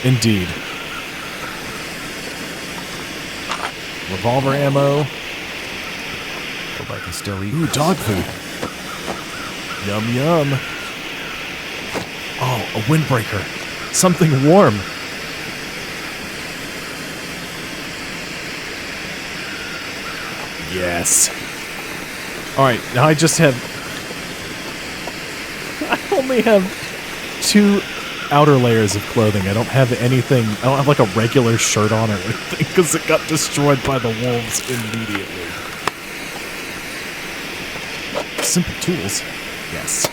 Indeed. Revolver ammo. Hope I can still eat. Ooh, dog food. Yum, yum. Oh, a windbreaker. Something warm. Yes. Alright, now I just have... I only have 2 outer layers of clothing. I don't have anything... I don't have like a regular shirt on or anything because it got destroyed by the wolves immediately. Simple tools. Yes.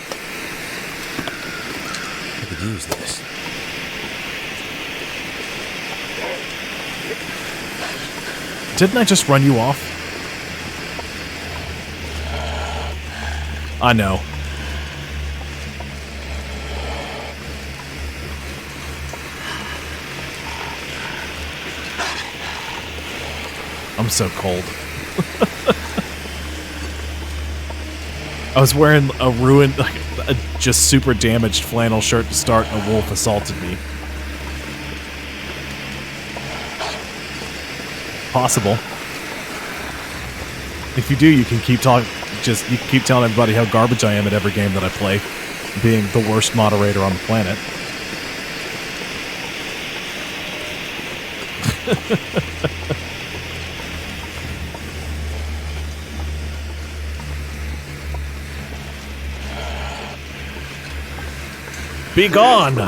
I could use this. Didn't I just run you off? I know. I'm so cold. I was wearing a ruined, like, a just super damaged flannel shirt to start, and a wolf assaulted me. Possible. If you do, you can keep talking. You can keep telling everybody how garbage I am at every game that I play, being the worst moderator on the planet. Be gone!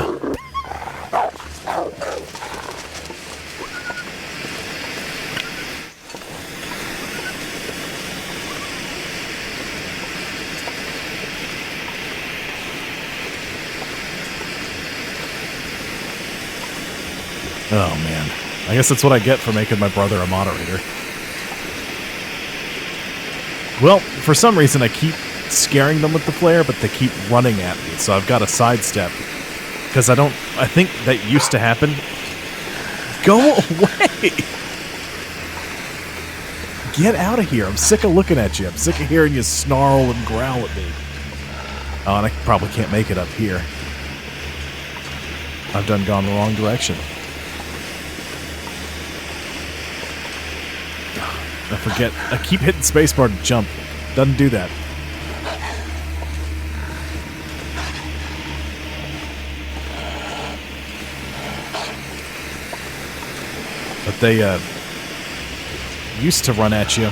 Oh, man. I guess that's what I get for making my brother a moderator. Well, for some reason I keep scaring them with the flare, but they keep running at me, so I've got to sidestep. Because I think that used to happen. Go away! Get out of here. I'm sick of looking at you. I'm sick of hearing you snarl and growl at me. Oh, and I probably can't make it up here. I've done gone the wrong direction. I forget. I keep hitting spacebar to jump. Doesn't do that. But they used to run at you,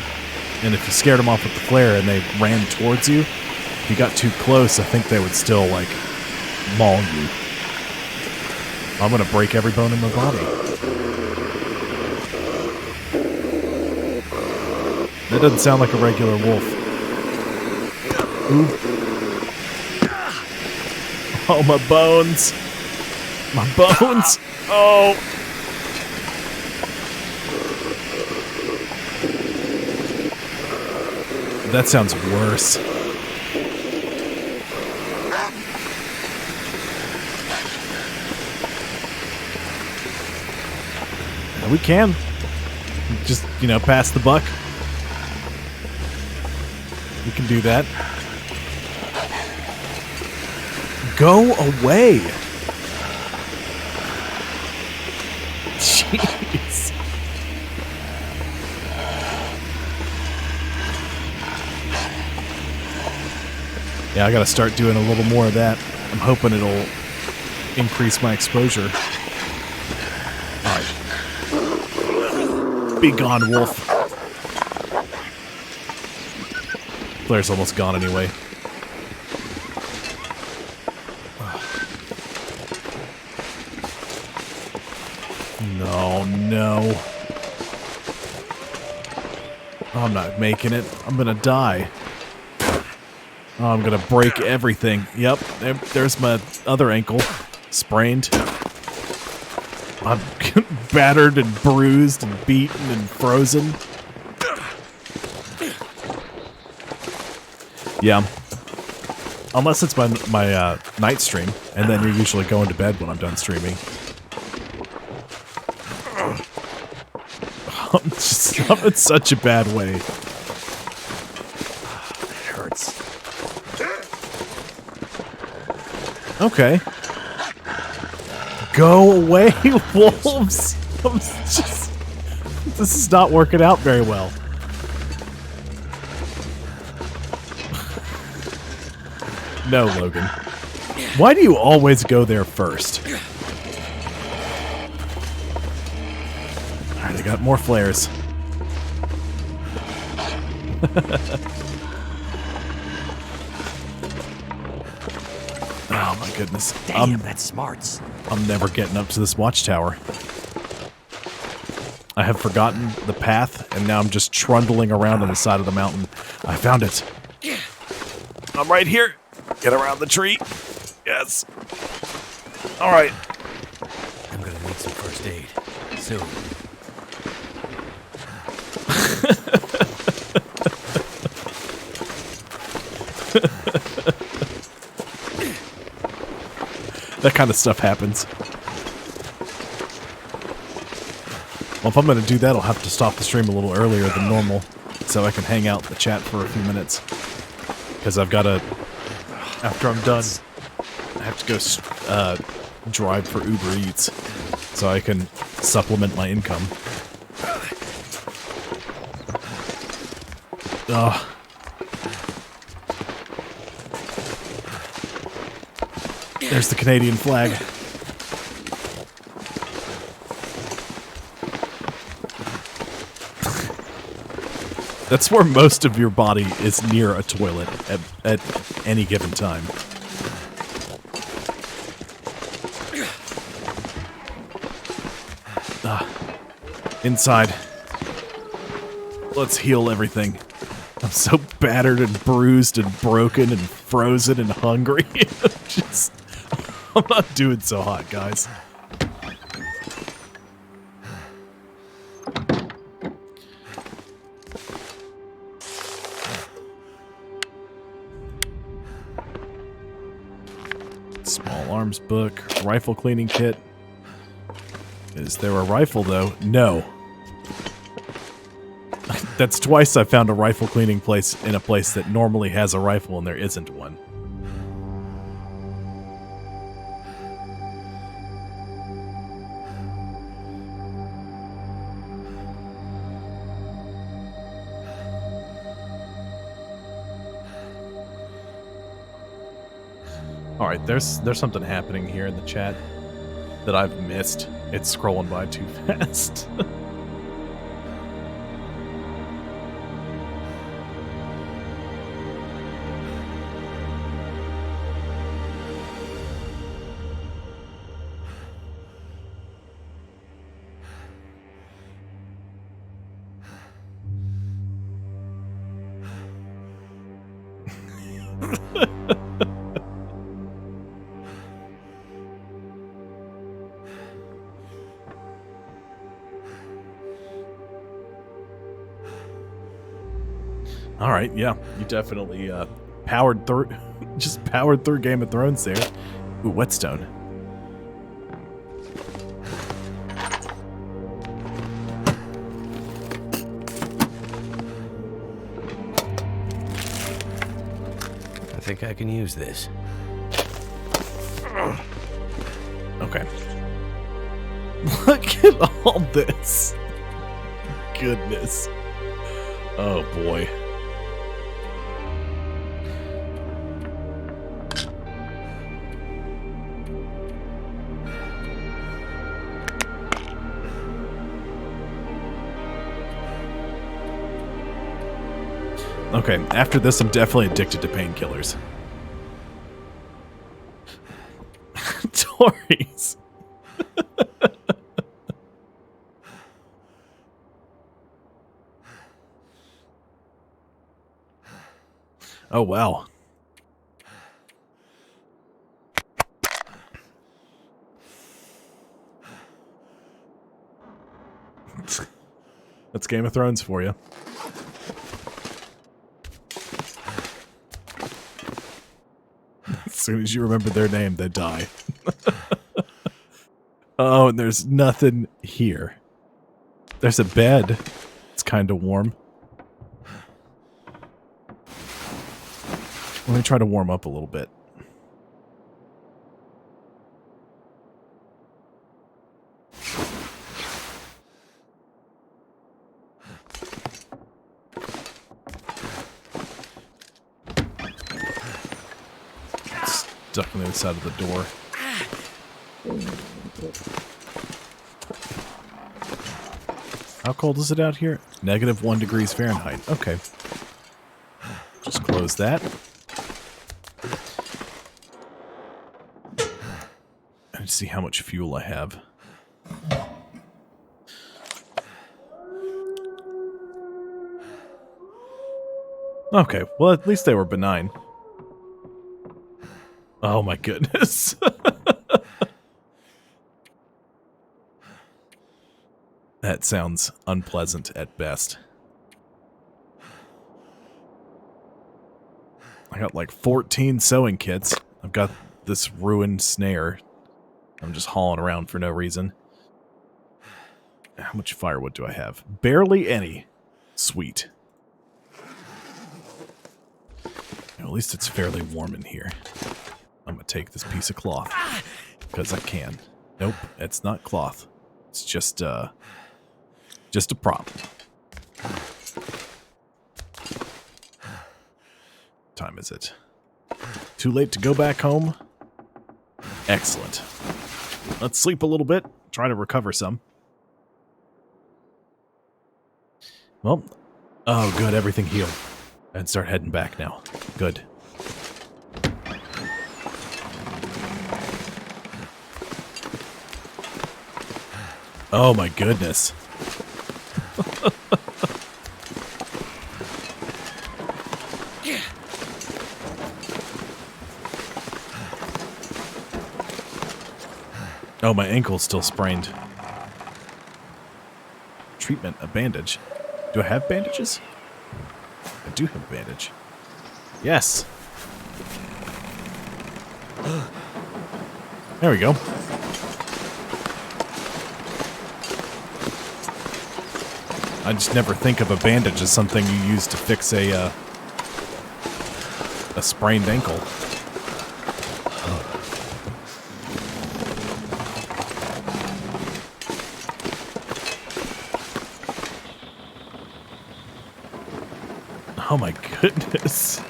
and if you scared them off with the flare and they ran towards you, if you got too close, I think they would still, like, maul you. I'm gonna break every bone in my body. That doesn't sound like a regular wolf. Oh, my bones. My bones. Oh. That sounds worse. We can. Just, you know, pass the buck. We can do that. Go away. Jeez. Yeah, I gotta start doing a little more of that. I'm hoping it'll increase my exposure. Alright. Be gone, wolf. Flare's almost gone anyway. No, no. Oh, I'm not making it. I'm gonna die. Oh, I'm gonna break everything. Yep, there's my other ankle. Sprained. I'm battered and bruised and beaten and frozen. Yeah. Unless it's my night stream, and then you're usually going to bed when I'm done streaming. I'm in such a bad way. It hurts. Okay. Go away, wolves! This is not working out very well. No, Logan. Why do you always go there first? Alright, I got more flares. Oh my goodness. Damn, that's smarts. I'm never getting up to this watchtower. I have forgotten the path, and now I'm just trundling around on the side of the mountain. I found it. I'm right here. Get around the tree. Yes. All right. I'm gonna need some first aid soon. That kind of stuff happens. Well, if I'm going to do that, I'll have to stop the stream a little earlier than normal so I can hang out in the chat for a few minutes. Because I've got to... After I'm done, I have to go drive for Uber Eats so I can supplement my income. Ugh. There's the Canadian flag. That's where most of your body is near a toilet at any given time. Inside. Let's heal everything. I'm so battered and bruised and broken and frozen and hungry. I'm not doing so hot, guys. Small arms book, rifle cleaning kit. Is there a rifle, though? No. That's twice I found a rifle cleaning place in a place that normally has a rifle and there isn't one. Alright, there's something happening here in the chat that I've missed. It's scrolling by too fast. All right, yeah, you definitely powered through, just powered through Game of Thrones there. Ooh, whetstone. I think I can use this. Okay. Look at all this. Goodness. Oh boy. Okay, after this, I'm definitely addicted to painkillers. Tories. Oh, wow. That's Game of Thrones for you. As soon as you remember their name, they die. Oh, and there's nothing here. There's a bed. It's kind of warm. Let me try to warm up a little bit. Stuck on the other side of the door. How cold is it out here? -1 degrees Fahrenheit. Okay. Just close that. And see how much fuel I have. Okay, well at least they were benign. Oh my goodness. That sounds unpleasant at best. I got like 14 sewing kits. I've got this ruined snare. I'm just hauling around for no reason. How much firewood do I have? Barely any. Sweet. At least it's fairly warm in here. I'm gonna take this piece of cloth. Because I can. Nope, it's not cloth. It's just a prop. What time is it? Too late to go back home? Excellent. Let's sleep a little bit. Try to recover some. Well, oh good, everything healed. And start heading back now. Good. Oh my goodness. Oh, my ankle's still sprained. Treatment, a bandage. Do I have bandages? I do have a bandage. Yes. There we go. I just never think of a bandage as something you use to fix a sprained ankle. Oh my goodness.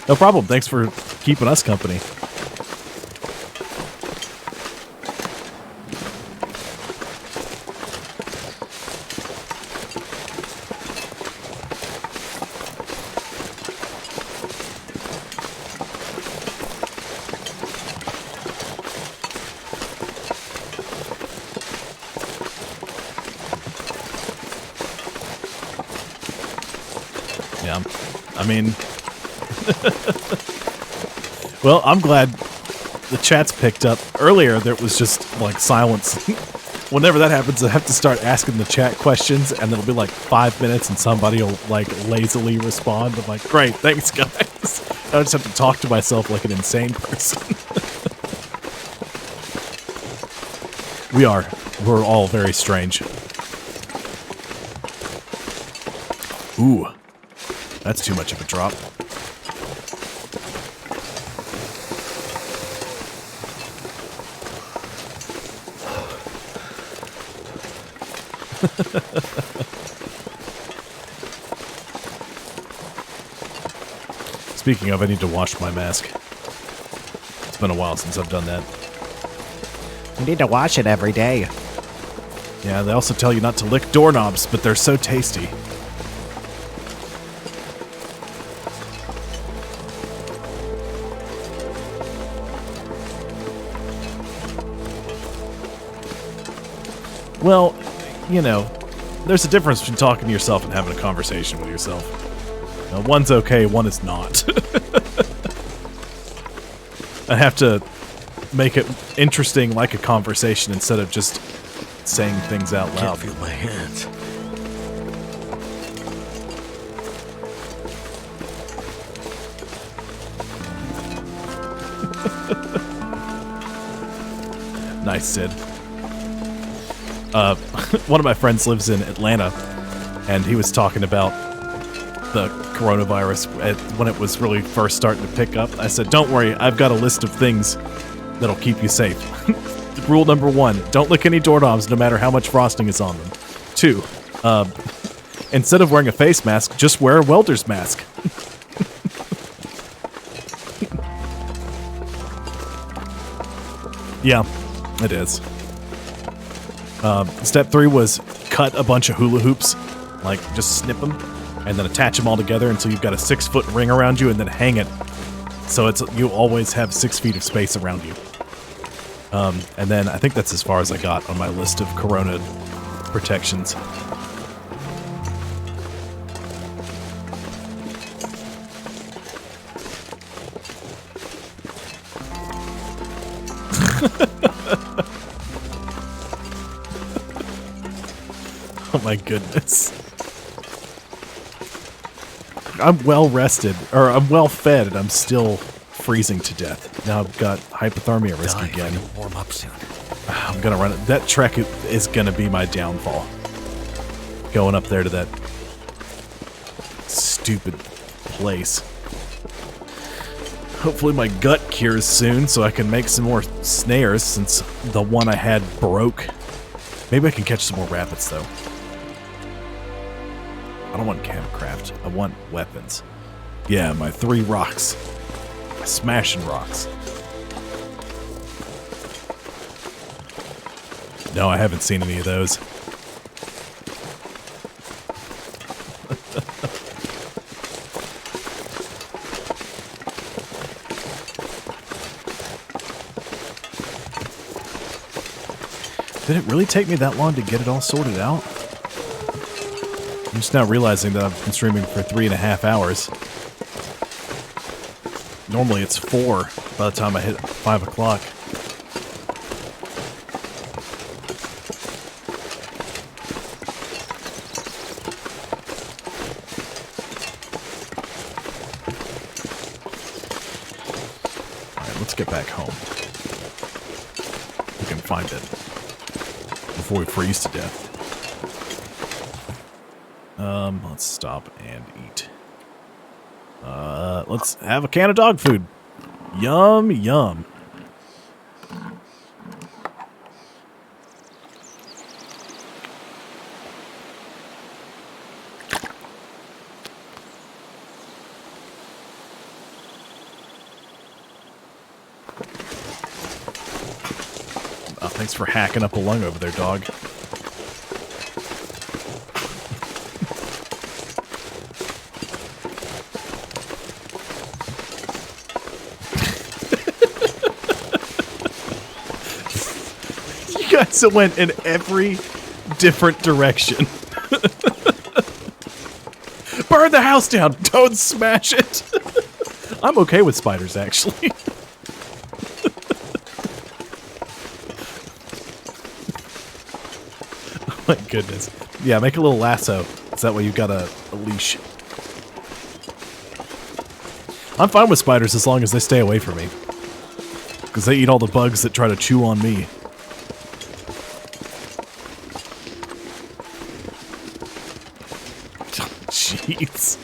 No problem. Thanks for keeping us company. Yeah. I mean, well, I'm glad the chat's picked up. Earlier, there was just like silence. Whenever that happens, I have to start asking the chat questions, and it'll be like 5 minutes, and somebody will like lazily respond. I'm like, great, thanks, guys. I just have to talk to myself like an insane person. We're all very strange. Ooh, that's too much of a drop. Speaking of, I need to wash my mask. It's been a while since I've done that. You need to wash it every day. Yeah, they also tell you not to lick doorknobs, but they're so tasty. Well, you know, there's a difference between talking to yourself and having a conversation with yourself. Now, one's okay, one is not. I have to make it interesting like a conversation instead of just saying things out I loud. can't feel my hands. Nice, Sid. One of my friends lives in Atlanta, and he was talking about the coronavirus when it was really first starting to pick up. I said, don't worry, I've got a list of things that'll keep you safe. Rule number 1, don't lick any doorknobs no matter how much frosting is on them. 2, instead of wearing a face mask, just wear a welder's mask. Yeah, it is. Step 3 was cut a bunch of hula hoops, like just snip them, and then attach them all together until you've got a 6-foot ring around you, and then hang it. So you always have 6 feet of space around you. And then I think that's as far as I got on my list of corona protections. Oh my goodness. I'm well rested, or I'm well fed, and I'm still freezing to death. Now I've got hypothermia risk Die, again. I can warm up soon. I'm gonna run it. That trek is gonna be my downfall. Going up there to that stupid place. Hopefully my gut cures soon so I can make some more snares since the one I had broke. Maybe I can catch some more rabbits though. I don't want campcraft. I want weapons. Yeah, my 3 rocks. My smashing rocks. No, I haven't seen any of those. Did it really take me that long to get it all sorted out? I'm just now realizing that I've been streaming for 3.5 hours. Normally it's 4 by the time I hit 5 o'clock. Alright, let's get back home. We can find it before we freeze to death. Let's stop and eat. Let's have a can of dog food. Yum, yum. Oh, thanks for hacking up a lung over there, dog. You guys went in every different direction. burn the house down. Don't smash it. I'm okay with spiders, actually. Oh my goodness. Yeah, make a little lasso. So that way you've got a leash. I'm fine with spiders as long as they stay away from me. Because they eat all the bugs that try to chew on me. Jeez.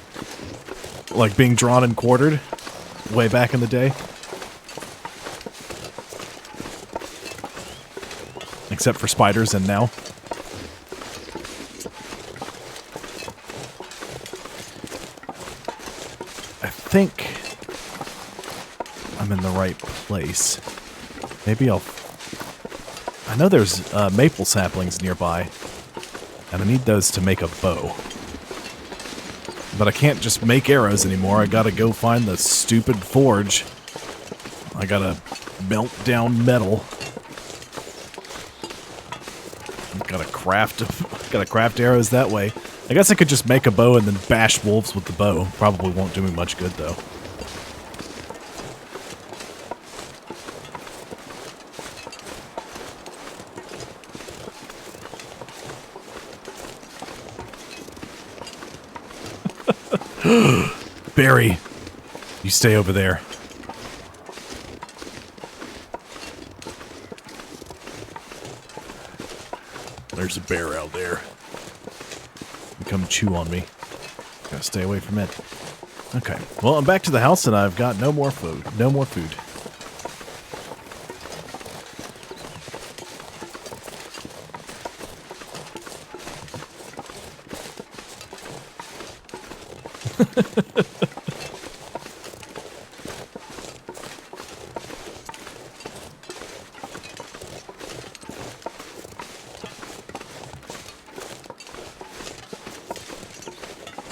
Like being drawn and quartered way back in the day. Except for spiders and now. I think I'm in the right place. Maybe I'll... I know there's maple saplings nearby. And I need those to make a bow. But I can't just make arrows anymore. I gotta go find the stupid forge. I gotta melt down metal. Gotta craft arrows that way. I guess I could just make a bow and then bash wolves with the bow. Probably won't do me much good though. Barry, you stay over there. There's a bear out there. Come chew on me. Gotta stay away from it. Okay. Well, I'm back to the house and I've got no more food. No more food.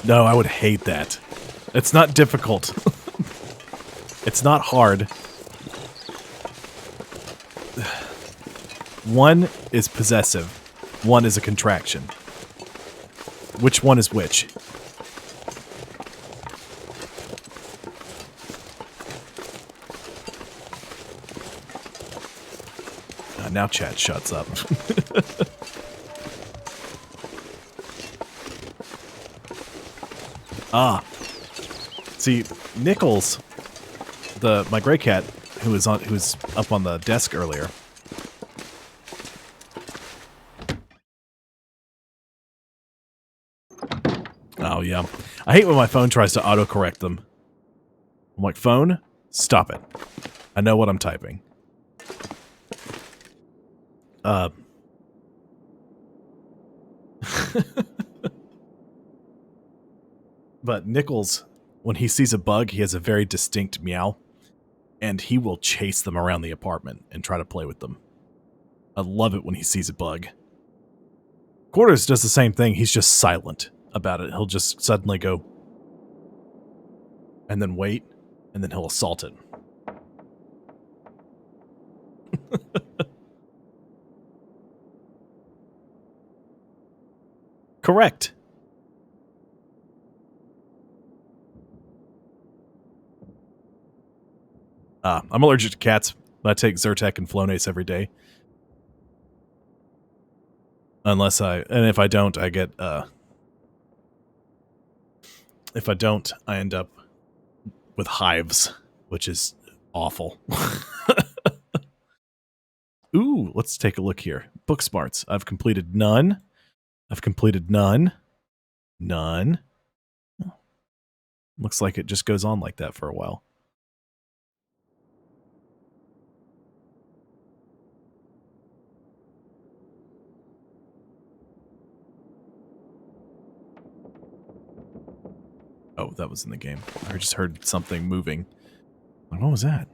No, I would hate that. It's not difficult. It's not hard. One is possessive. One is a contraction. Which one is which? Now chat shuts up. Ah. See, Nichols, my gray cat, who was up on the desk earlier. Oh yeah. I hate when my phone tries to autocorrect them. I'm like, phone, stop it. I know what I'm typing. But Nichols, when he sees a bug, he has a very distinct meow, and he will chase them around the apartment and try to play with them. I love it when he sees a bug. Quarters does the same thing, he's just silent about it. He'll just suddenly go, and then wait, and then he'll assault it. Correct. I'm allergic to cats, but I take Zyrtec and Flonase every day. And if I don't, I get, if I don't, I end up with hives, which is awful. Ooh, let's take a look here. Book smarts. I've completed none. I've completed none. None. Looks like it just goes on like that for a while. Oh, that was in the game. I just heard something moving. Like, what was that?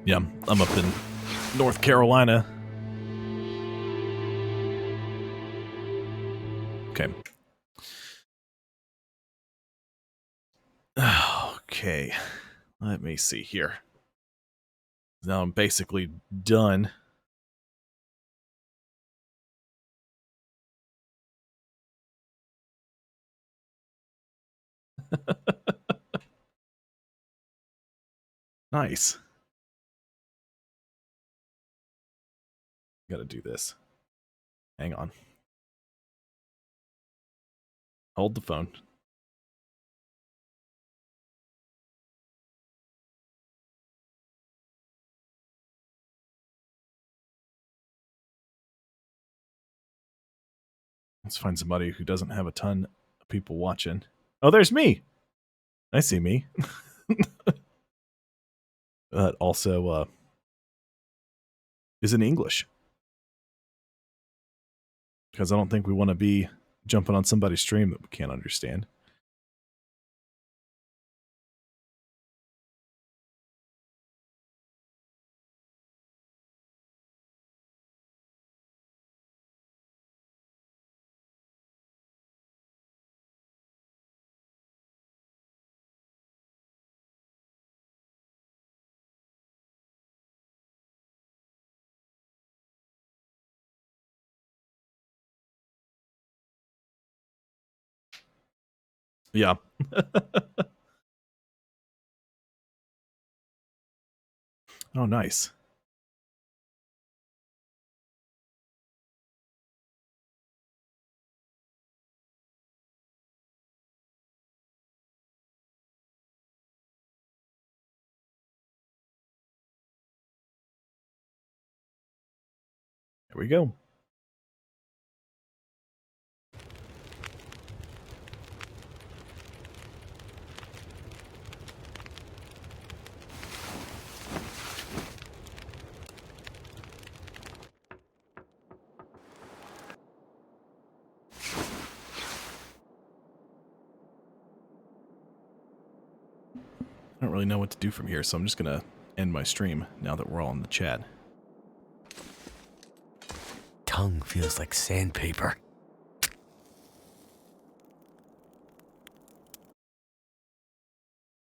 Yeah, I'm up in North Carolina. Okay. Okay. Let me see here. Now I'm basically done Nice. Gotta do this. Hang on. Hold the phone. Let's find somebody who doesn't have a ton of people watching. Oh, there's me. I see me. That also is in English. Because I don't think we want to be jumping on somebody's stream that we can't understand. Yeah. Oh, nice. Here we go. I don't really know what to do from here, so I'm just going to end my stream now that we're all in the chat. Tongue feels like sandpaper.